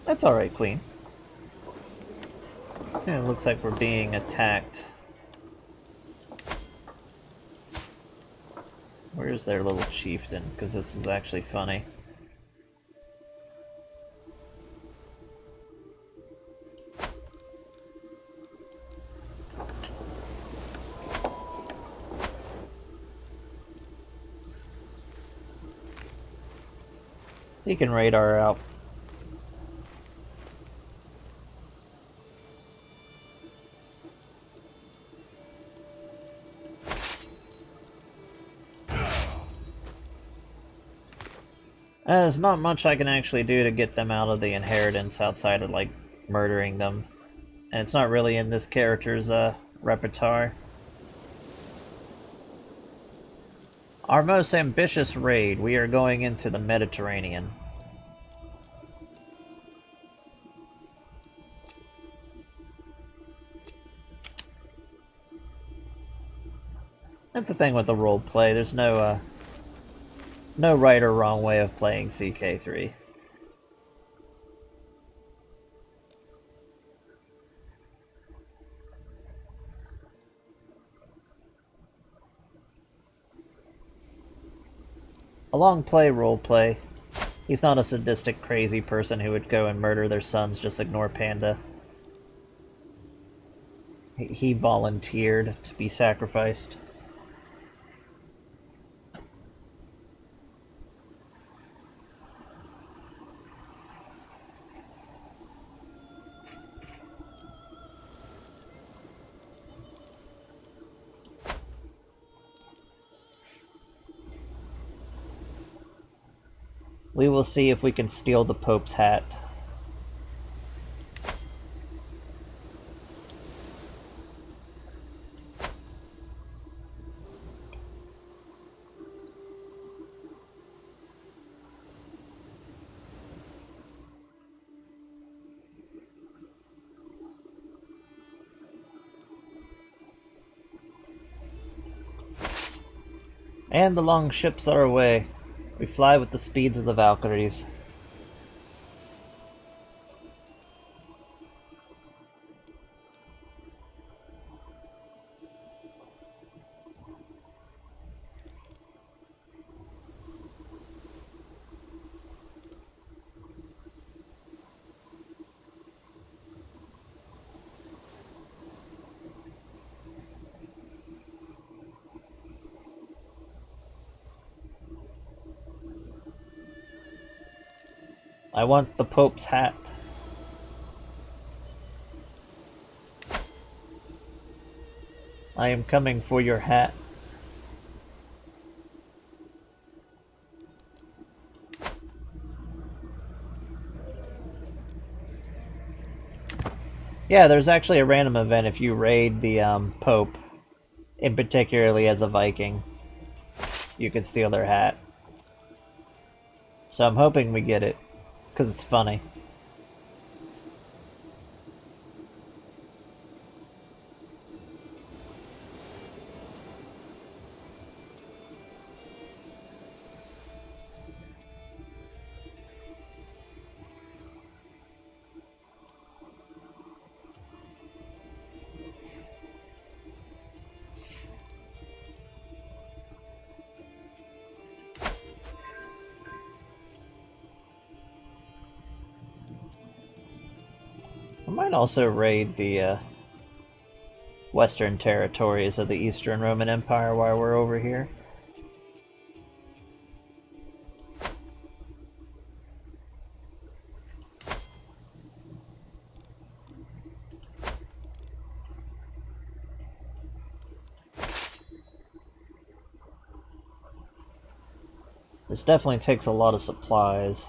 That's alright, Queen. It looks like we're being attacked. Where's their little chieftain? Because this is actually funny. He can radar out. There's not much I can actually do to get them out of the inheritance outside of, like, murdering them. And it's not really in this character's repertoire. Our most ambitious raid, we are going into the Mediterranean. That's the thing with the role play. There's no no right or wrong way of playing Ck3. A long play role play. He's not a sadistic, crazy person who would go and murder their sons, just ignore Panda. He volunteered to be sacrificed. We will see if we can steal the Pope's hat. And the long ships are away. We fly with the speeds of the Valkyries. I want the Pope's hat. I am coming for your hat. Yeah, there's actually a random event if you raid the Pope, in particularly as a Viking. You can steal their hat. So I'm hoping we get it, because it's funny. I might also raid the western territories of the Eastern Roman Empire while we're over here. This definitely takes a lot of supplies.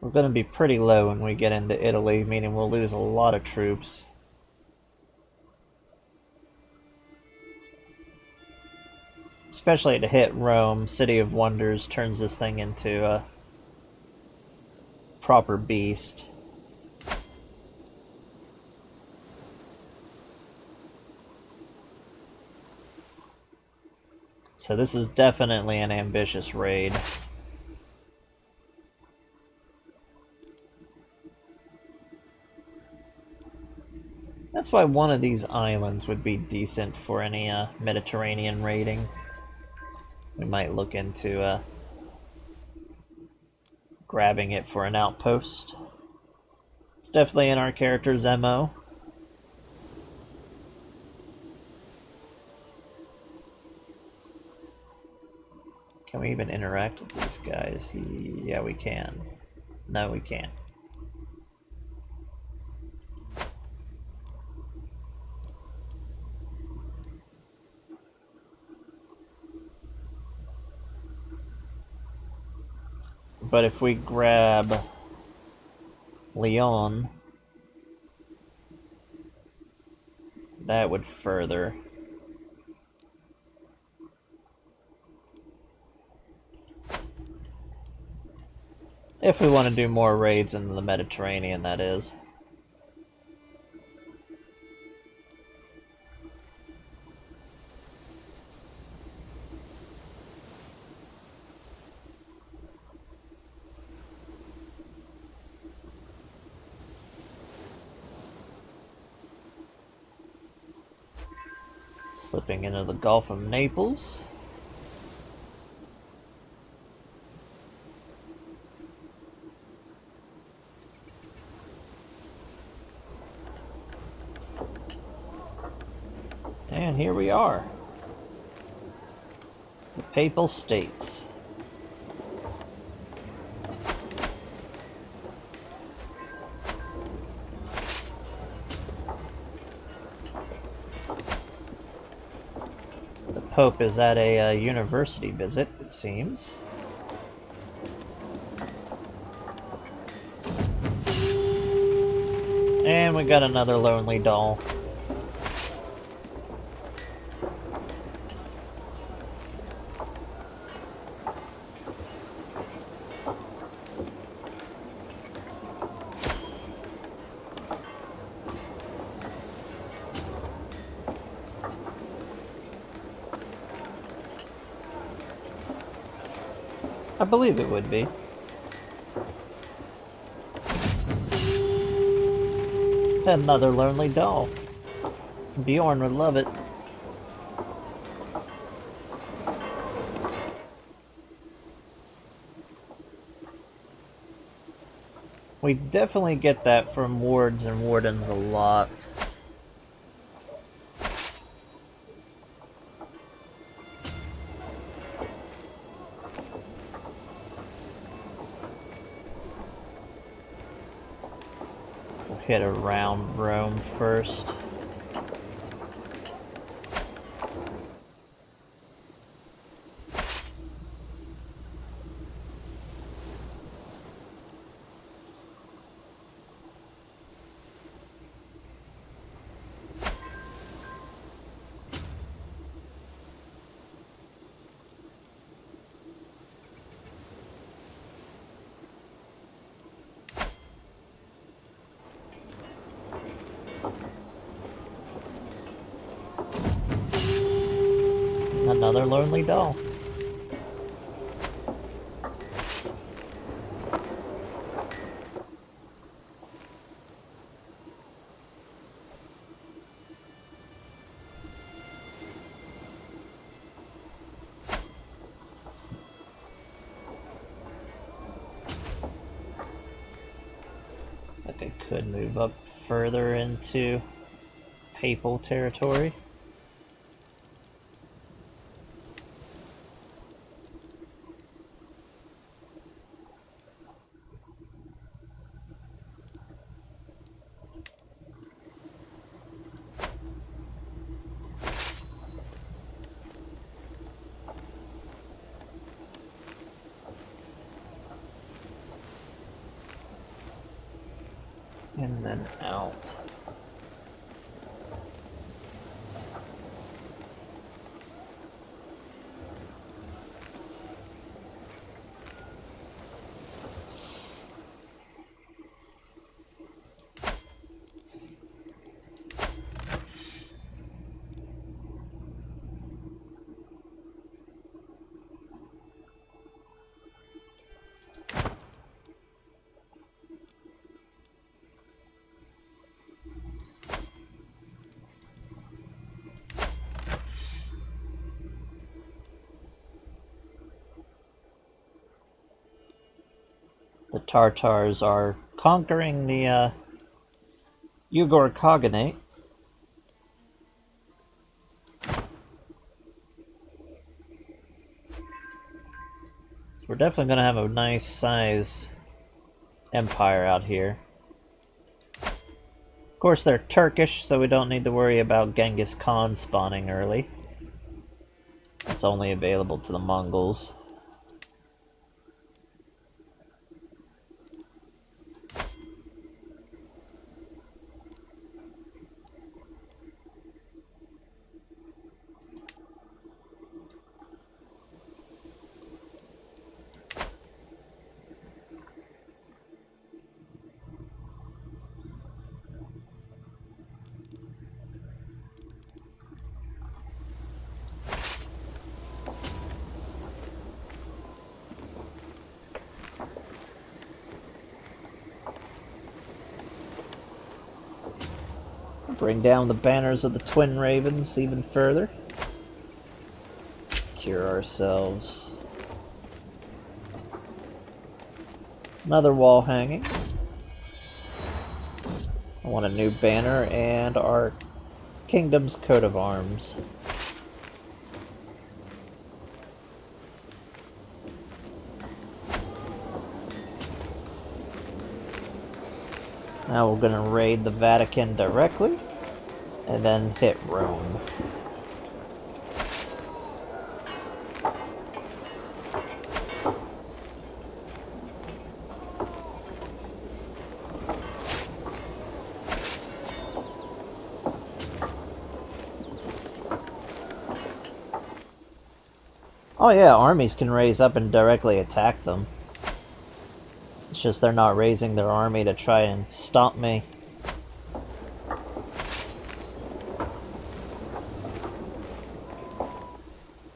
We're going to be pretty low when we get into Italy, meaning we'll lose a lot of troops. Especially to hit Rome, City of Wonders turns this thing into proper beast. So this is definitely an ambitious raid. That's why one of these islands would be decent for any Mediterranean raiding. We might look into grabbing it for an outpost. It's definitely in our character's MO. Can we even interact with these guys? Yeah, we can. No, we can't. But if we grab Leon, that would further. If we want to do more raids in the Mediterranean, that is. Slipping into the Gulf of Naples. And here we are. The Papal States. The Pope is at a university visit, it seems. And we got another lonely doll. I believe it would be. Another lonely doll. Bjorn would love it. We definitely get that from wards and wardens a lot. Hit around Rome first. Another lonely doll. Looks like I could move up further into Papal territory. And then out. The Tartars are conquering the Uyghur Khaganate. We're definitely going to have a nice size empire out here. Of course, they're Turkish, so we don't need to worry about Genghis Khan spawning early. It's only available to the Mongols. Bring down the banners of the Twin Ravens even further. Secure ourselves. Another wall hanging. I want a new banner and our kingdom's coat of arms. Now we're gonna raid the Vatican directly, and then hit Rome. Oh yeah, armies can raise up and directly attack them. It's just they're not raising their army to try and stop me.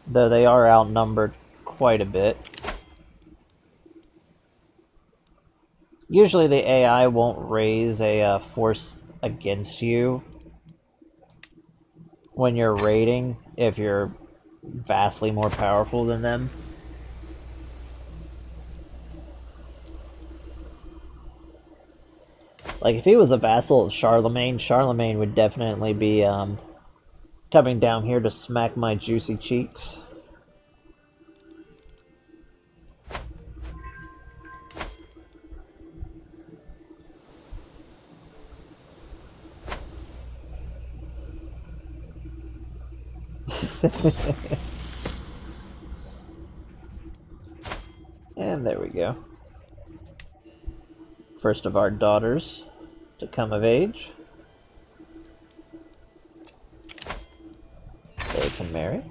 Though they are outnumbered quite a bit. Usually the AI won't raise a force against you when you're raiding if you're vastly more powerful than them. Like, if he was a vassal of Charlemagne, Charlemagne would definitely be coming down here to smack my juicy cheeks. And there we go. First of our daughters to come of age. They can marry.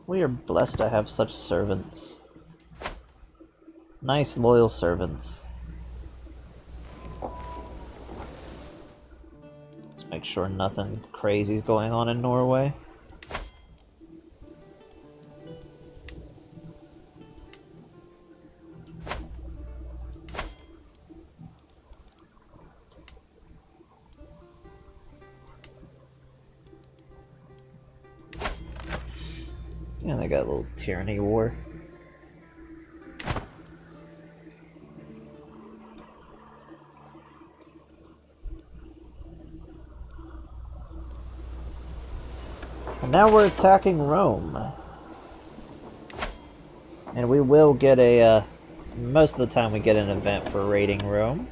We are blessed to have such servants. Nice, loyal servants. Let's make sure nothing crazy is going on in Norway. Yeah, they got a little tyranny war. And now we're attacking Rome. And we will get a, most of the time we get an event for raiding Rome.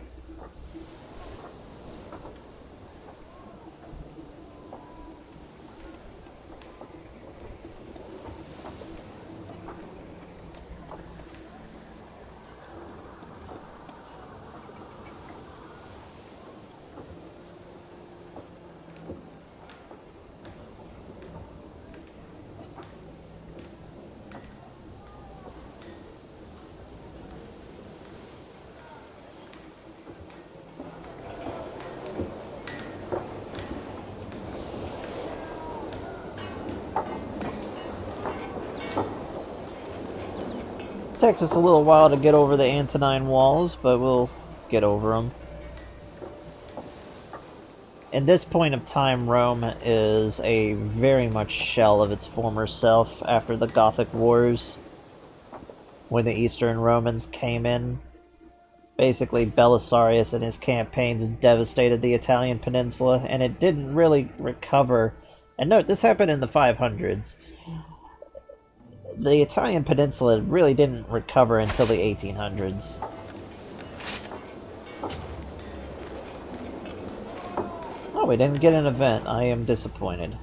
Takes us a little while to get over the Antonine walls, but we'll get over them. In this point of time, Rome is a very much shell of its former self after the Gothic Wars, when the Eastern Romans came in. Basically, Belisarius and his campaigns devastated the Italian peninsula, and it didn't really recover. And note, this happened in the 500s. The Italian peninsula really didn't recover until the 1800s. Oh, we didn't get an event. I am disappointed.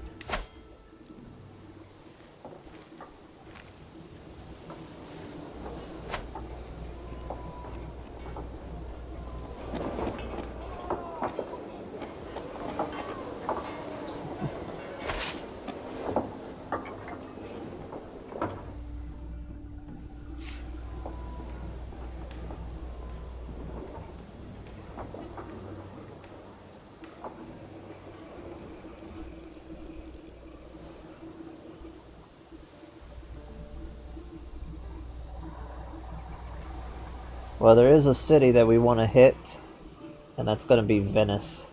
Well, there is a city that we want to hit, and that's going to be Venice.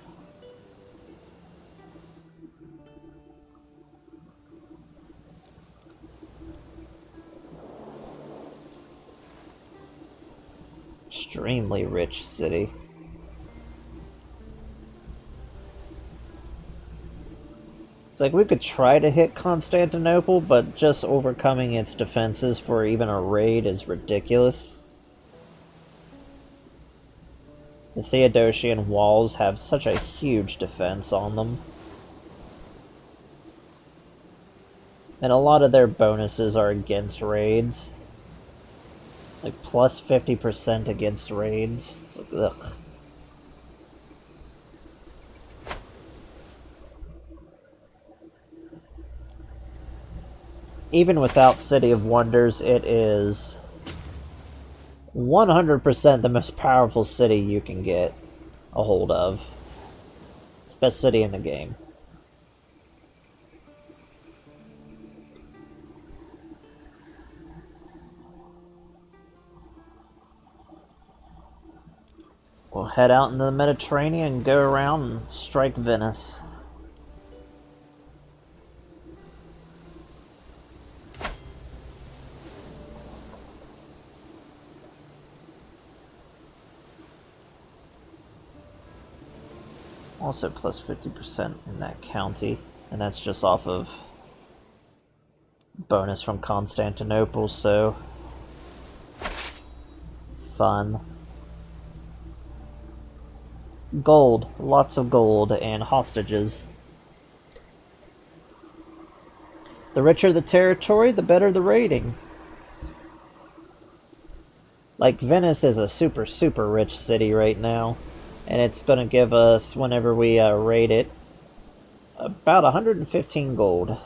Extremely rich city. It's like we could try to hit Constantinople, but just overcoming its defenses for even a raid is ridiculous. The Theodosian walls have such a huge defense on them. And a lot of their bonuses are against raids. Like plus 50% against raids. It's like, ugh. Even without City of Wonders, it is 100% the most powerful city you can get a hold of. It's the best city in the game. We'll head out into the Mediterranean and go around and strike Venice. Also plus 50% in that county, and that's just off of bonus from Constantinople, so fun. Gold, lots of gold, and hostages. The richer the territory, the better the rating. Like, Venice is a super, super rich city right now. And it's going to give us, whenever we raid it, about 115 gold.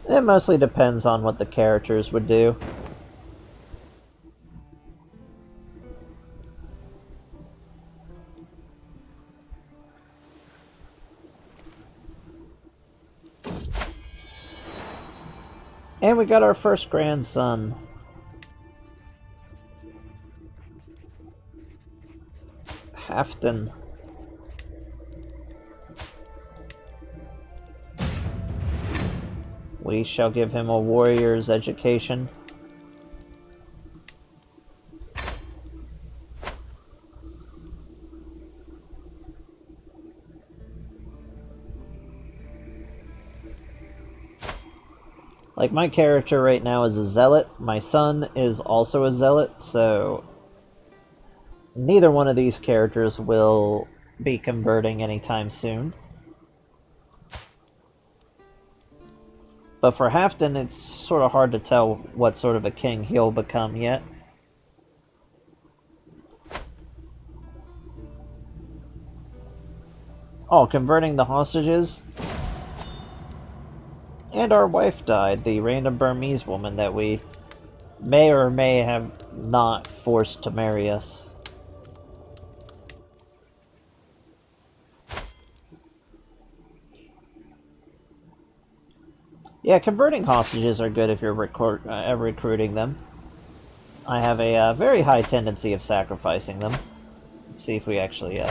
It mostly depends on what the characters would do. And we got our first grandson. Halfdan. We shall give him a warrior's education. Like, my character right now is a zealot. My son is also a zealot, so neither one of these characters will be converting anytime soon. But for Halfdan, it's sort of hard to tell what sort of a king he'll become yet. Oh, converting the hostages? And our wife died, the random Burmese woman that we may or may have not forced to marry us. Yeah, converting hostages are good if you're recruiting them. I have a very high tendency of sacrificing them. Let's see if we actually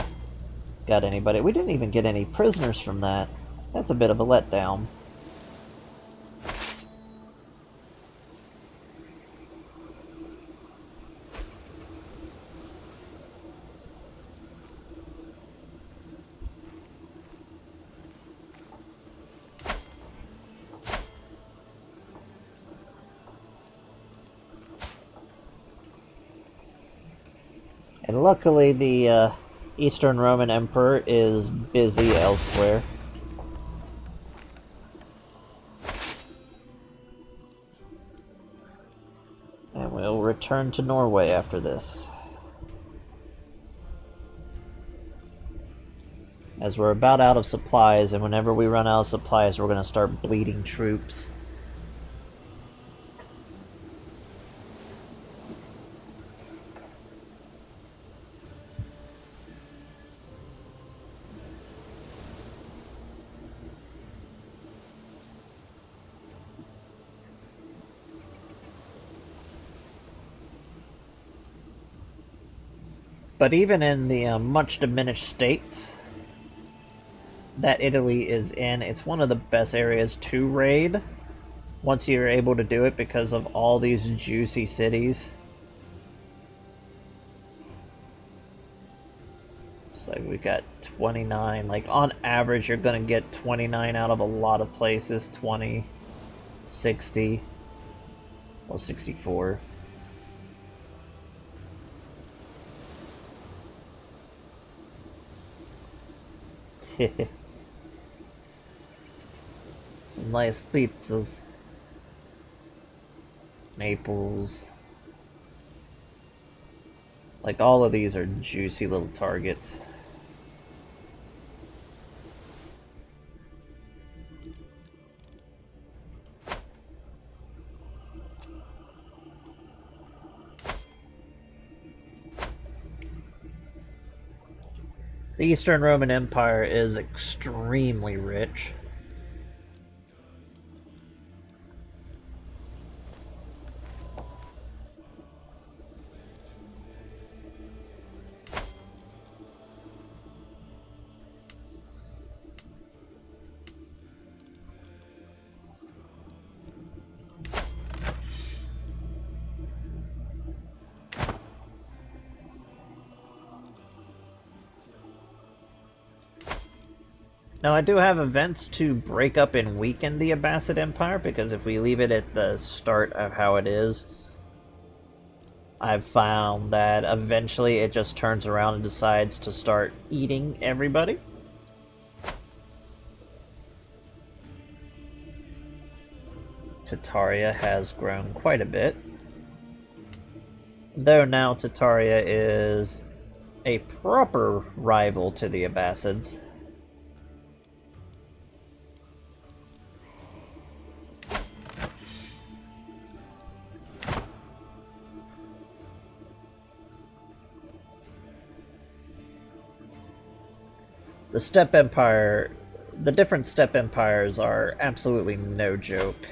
got anybody. We didn't even get any prisoners from that. That's a bit of a letdown. And luckily the Eastern Roman Emperor is busy elsewhere. And we'll return to Norway after this. As we're about out of supplies, and whenever we run out of supplies, we're going to start bleeding troops. But even in the much diminished state that Italy is in, it's one of the best areas to raid once you're able to do it because of all these juicy cities. Just like we got 29, like on average you're gonna get 29 out of a lot of places, 20, 60, well 64. Some nice pizzas. Naples. Like all of these are juicy little targets. The Eastern Roman Empire is extremely rich. Now, I do have events to break up and weaken the Abbasid Empire, because if we leave it at the start of how it is, I've found that eventually it just turns around and decides to start eating everybody. Tataria has grown quite a bit. Though now Tataria is a proper rival to the Abbasids. The Steppe Empire, the different Steppe Empires are absolutely no joke.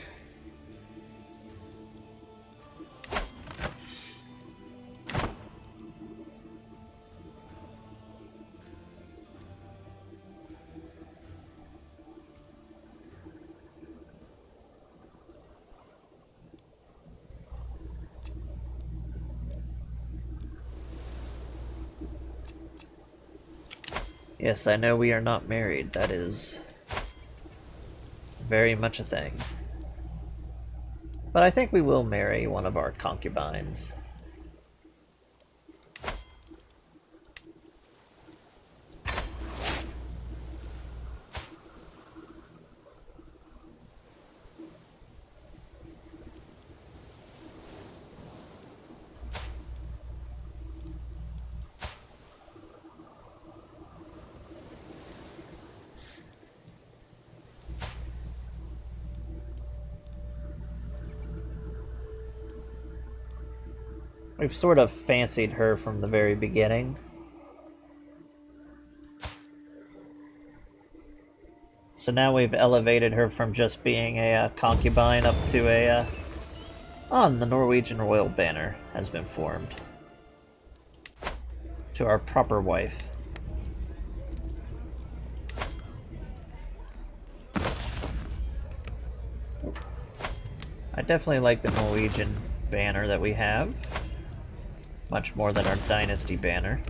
Yes, I know we are not married. That is very much a thing. But I think we will marry one of our concubines. We've sort of fancied her from the very beginning. So now we've elevated her from just being a concubine up to a... the Norwegian royal banner has been formed. To our proper wife. I definitely like the Norwegian banner that we have. Much more than our Dynasty banner.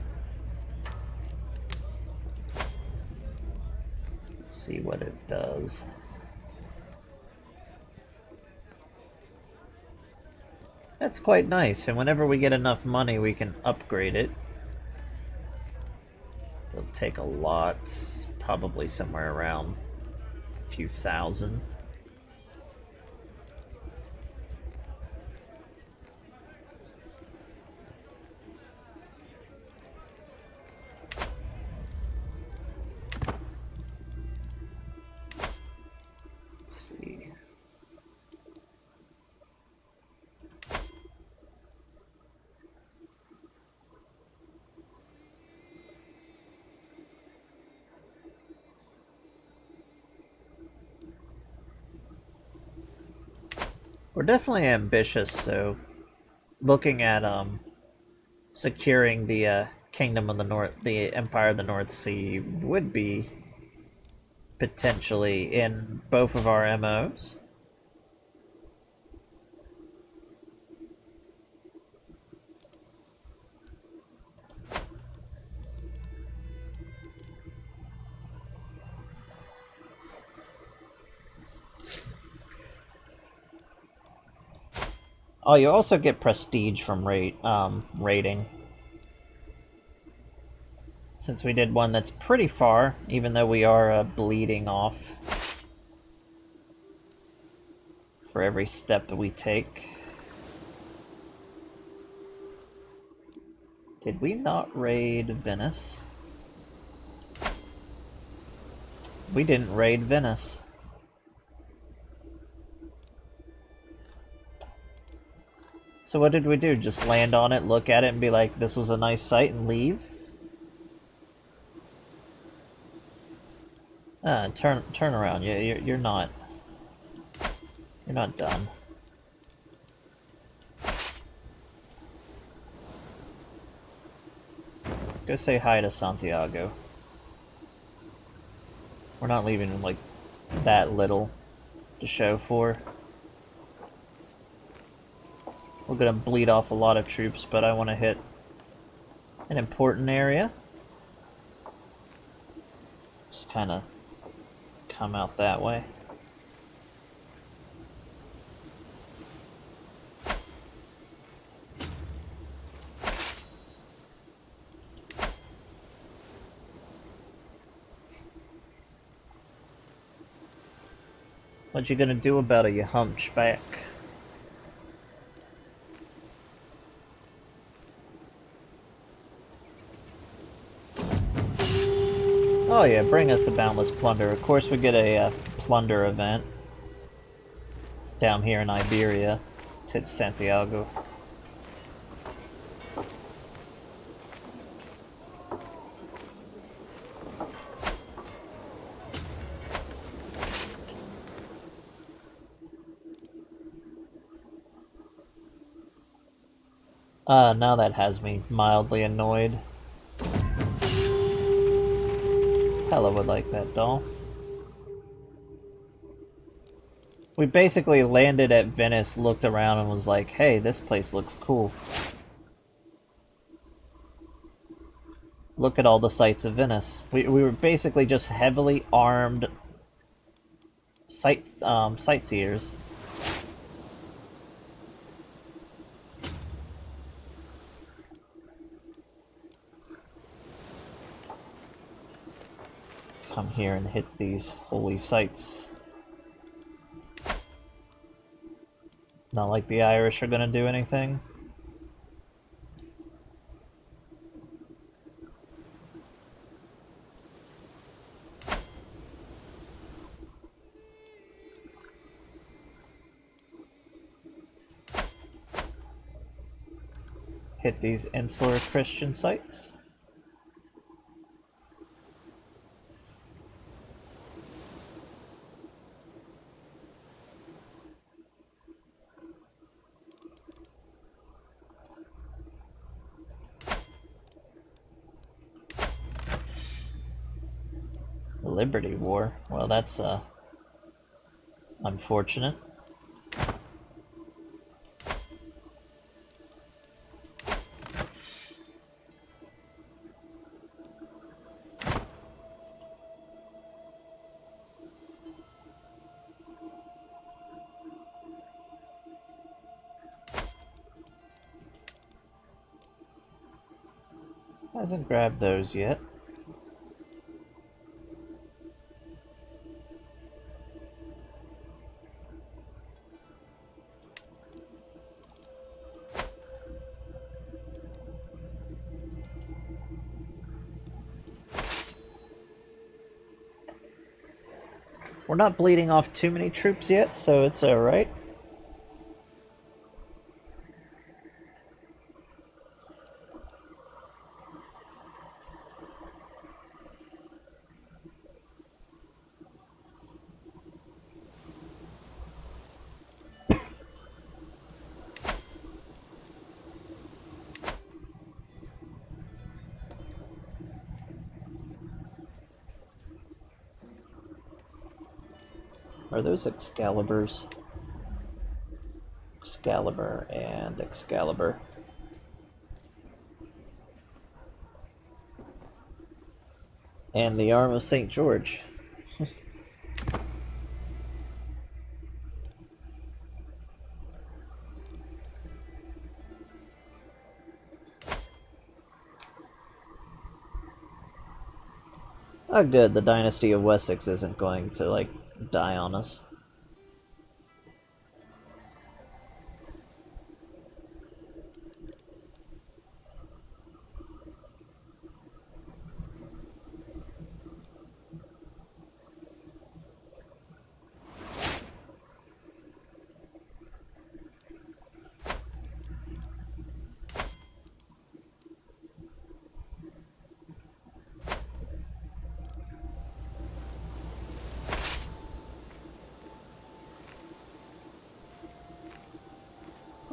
Let's see what it does. That's quite nice, and whenever we get enough money we can upgrade it. It'll take a lot, probably somewhere around a few thousand. We're definitely ambitious, so looking at securing the Kingdom of the North, the Empire of the North Sea would be potentially in both of our MOs. Oh, you also get prestige from rating. Since we did one that's pretty far, even though we are bleeding off for every step that we take. Did we not raid Venice? We didn't raid Venice. So what did we do? Just land on it, look at it, and be like, this was a nice site, and leave? Turn around. You're not done. Go say hi to Santiago. We're not leaving like that little to show for. We're gonna bleed off a lot of troops, but I want to hit an important area. Just kind of come out that way. What you gonna do about it, you hunchback? Oh yeah, bring us the Boundless Plunder. Of course we get a plunder event down here in Iberia. Let's hit Santiago. Now that has me mildly annoyed. Hella would like that doll. We basically landed at Venice, looked around, and was like, hey, this place looks cool. Look at all the sights of Venice. We were basically just heavily armed sightseers. Come here and hit these holy sites. Not like the Irish are gonna do anything. hit these insular Christian sites. Liberty War. Well, that's unfortunate. Hasn't grabbed those yet. We're not bleeding off too many troops yet, so it's alright. Are those Excaliburs? Excalibur and Excalibur. And the arm of St. George. Oh good, the Dynasty of Wessex isn't going to, like, die on us.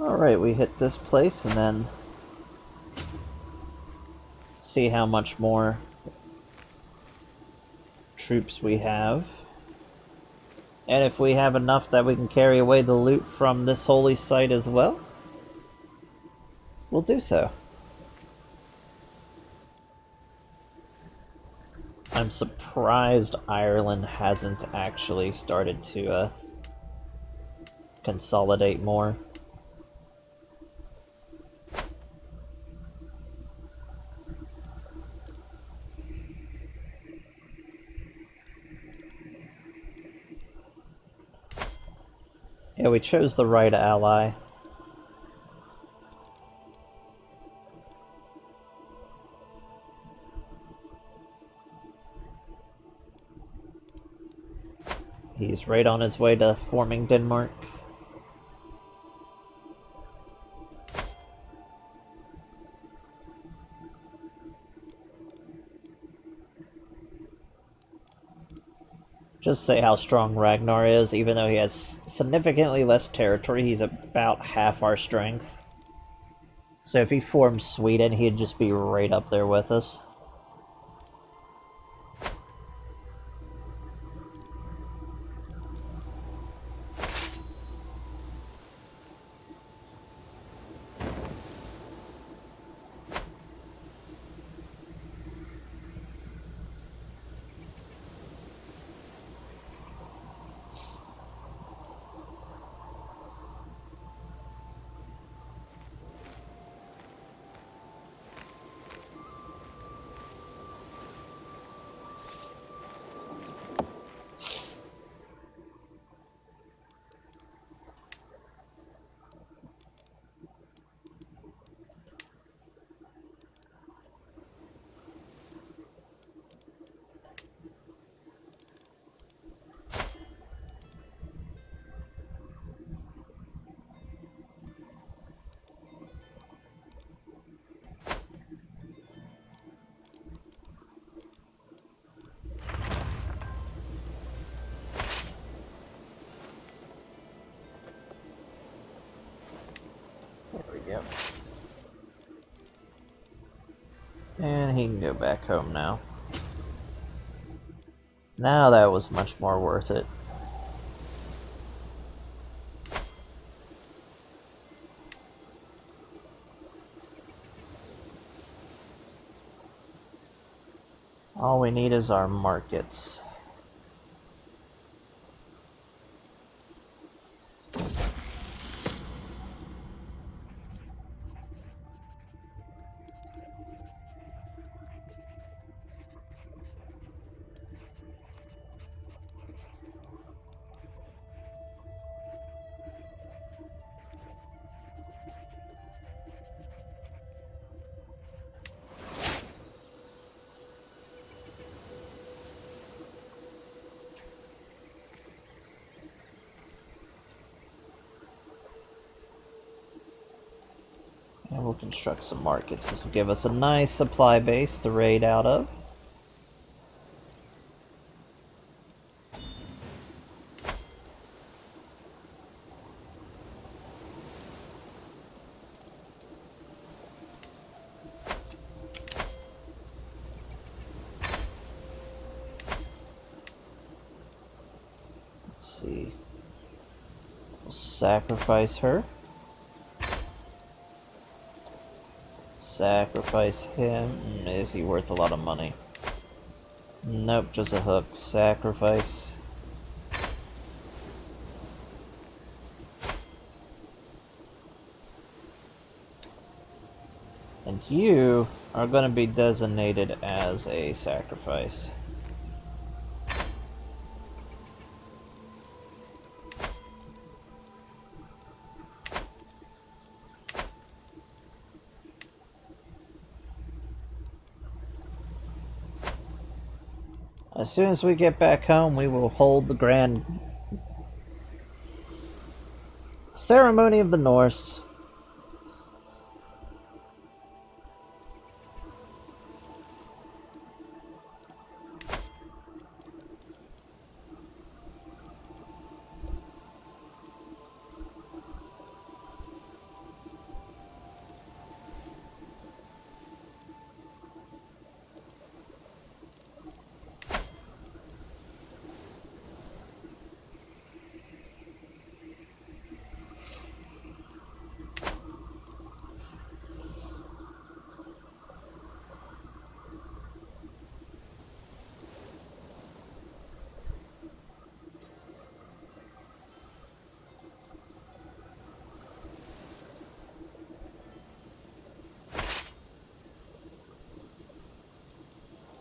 Alright, we hit this place and then see how much more troops we have. And if we have enough that we can carry away the loot from this holy site as well, we'll do so. I'm surprised Ireland hasn't actually started to consolidate more. Yeah, we chose the right ally. He's right on his way to forming Denmark. Just say how strong Ragnar is, even though he has significantly less territory, he's about half our strength. So if he formed Sweden, he'd just be right up there with us. And he can go back home now. Now that was much more worth it. All we need is our markets. And we'll construct some markets. This will give us a nice supply base to raid out of. Let's see. We'll sacrifice her. Sacrifice him. Is he worth a lot of money? Nope, just a hook. Sacrifice. And you are going to be designated as a sacrifice. As soon as we get back home, we will hold the grand ceremony of the Norse.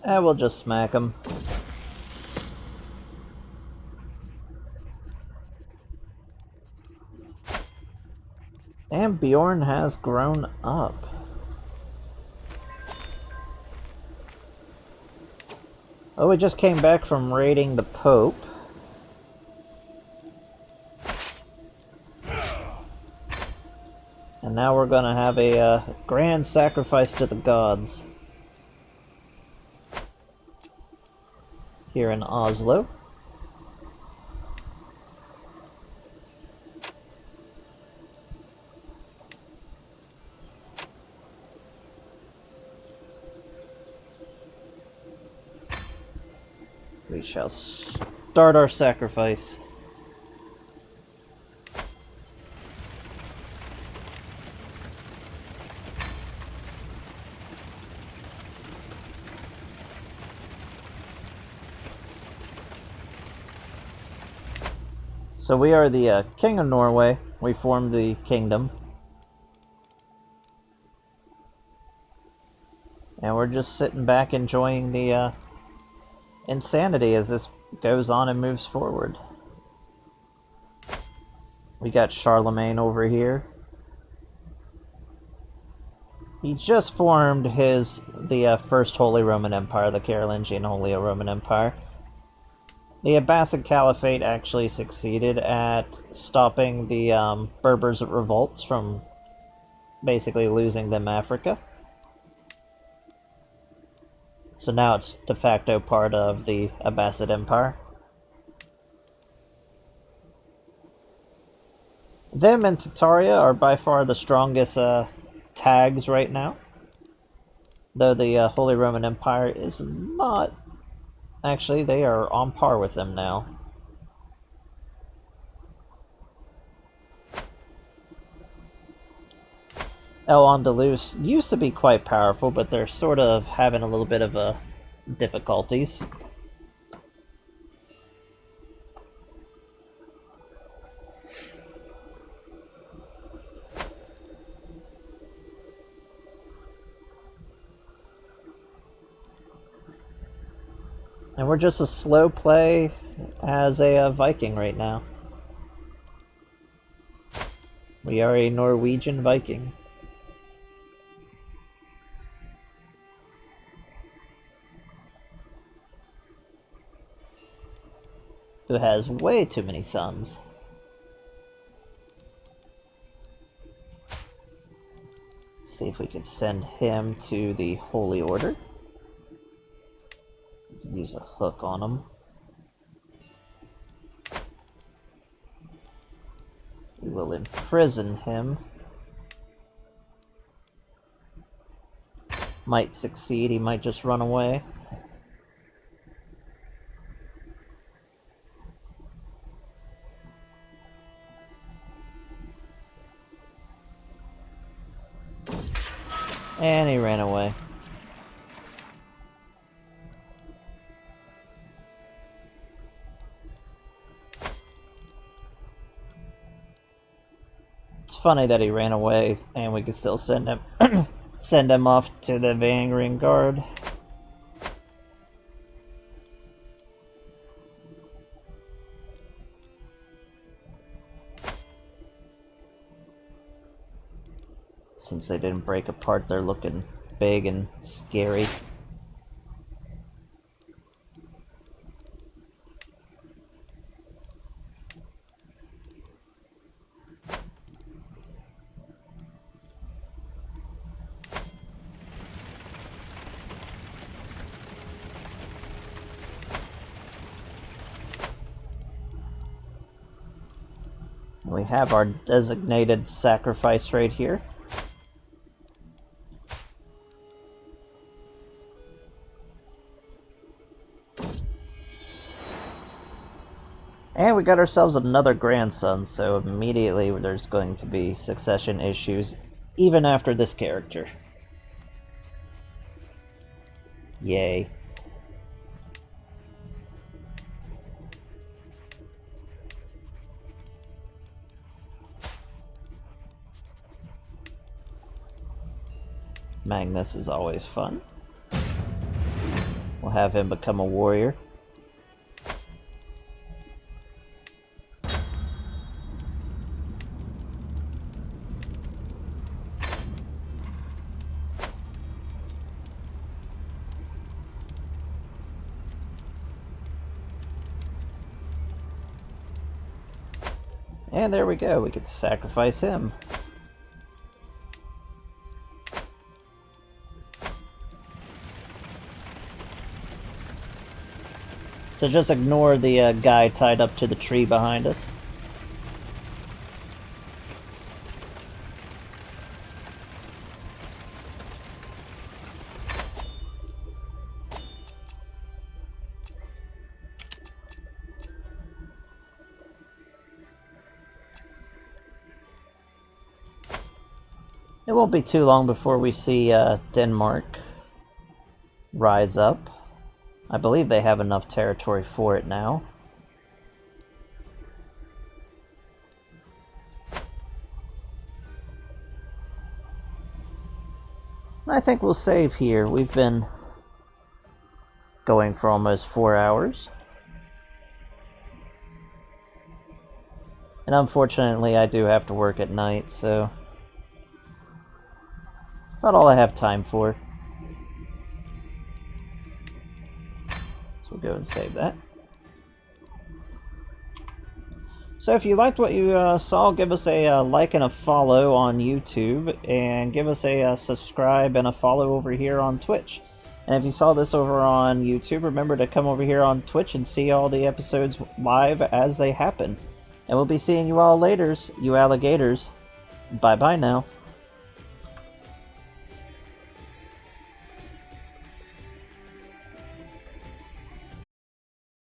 And we'll just smack him. And Bjorn has grown up. Oh, we just came back from raiding the Pope. And now we're gonna have a grand sacrifice to the gods. Here in Oslo. We shall start our sacrifice. So we are the King of Norway. We formed the kingdom. And we're just sitting back enjoying the insanity as this goes on and moves forward. We got Charlemagne over here. He just formed the First Holy Roman Empire, the Carolingian Holy Roman Empire. The Abbasid Caliphate actually succeeded at stopping the Berbers' revolts from basically losing them Africa. So now it's de facto part of the Abbasid Empire. Them and Tartaria are by far the strongest tags right now. Though the Holy Roman Empire is not... Actually, they are on par with them now. El-Andalus used to be quite powerful, but they're sort of having a little bit of difficulties. And we're just a slow play as a Viking right now. We are a Norwegian Viking. Who has way too many sons. Let's see if we can send him to the Holy Order. Use a hook on him. We will imprison him. Might succeed, he might just run away. And he ran away. It's funny that he ran away and we could still send him send him off to the Vanguard Guard. Since they didn't break apart, they're looking big and scary. We have our designated sacrifice right here. And we got ourselves another grandson, so immediately there's going to be succession issues, even after this character. Yay. Magnus is always fun. We'll have him become a warrior. And there we go, we get to sacrifice him. So just ignore the guy tied up to the tree behind us. It won't be too long before we see Denmark rise up. I believe they have enough territory for it now. I think we'll save here. We've been going for almost 4 hours. And unfortunately, I do have to work at night, so about all I have time for. So we'll go and save that. So if you liked what you saw, give us a like and a follow on YouTube, and give us a subscribe and a follow over here on Twitch. And if you saw this over on YouTube, remember to come over here on Twitch and see all the episodes live as they happen. And we'll be seeing you all later, you alligators. Bye-bye now.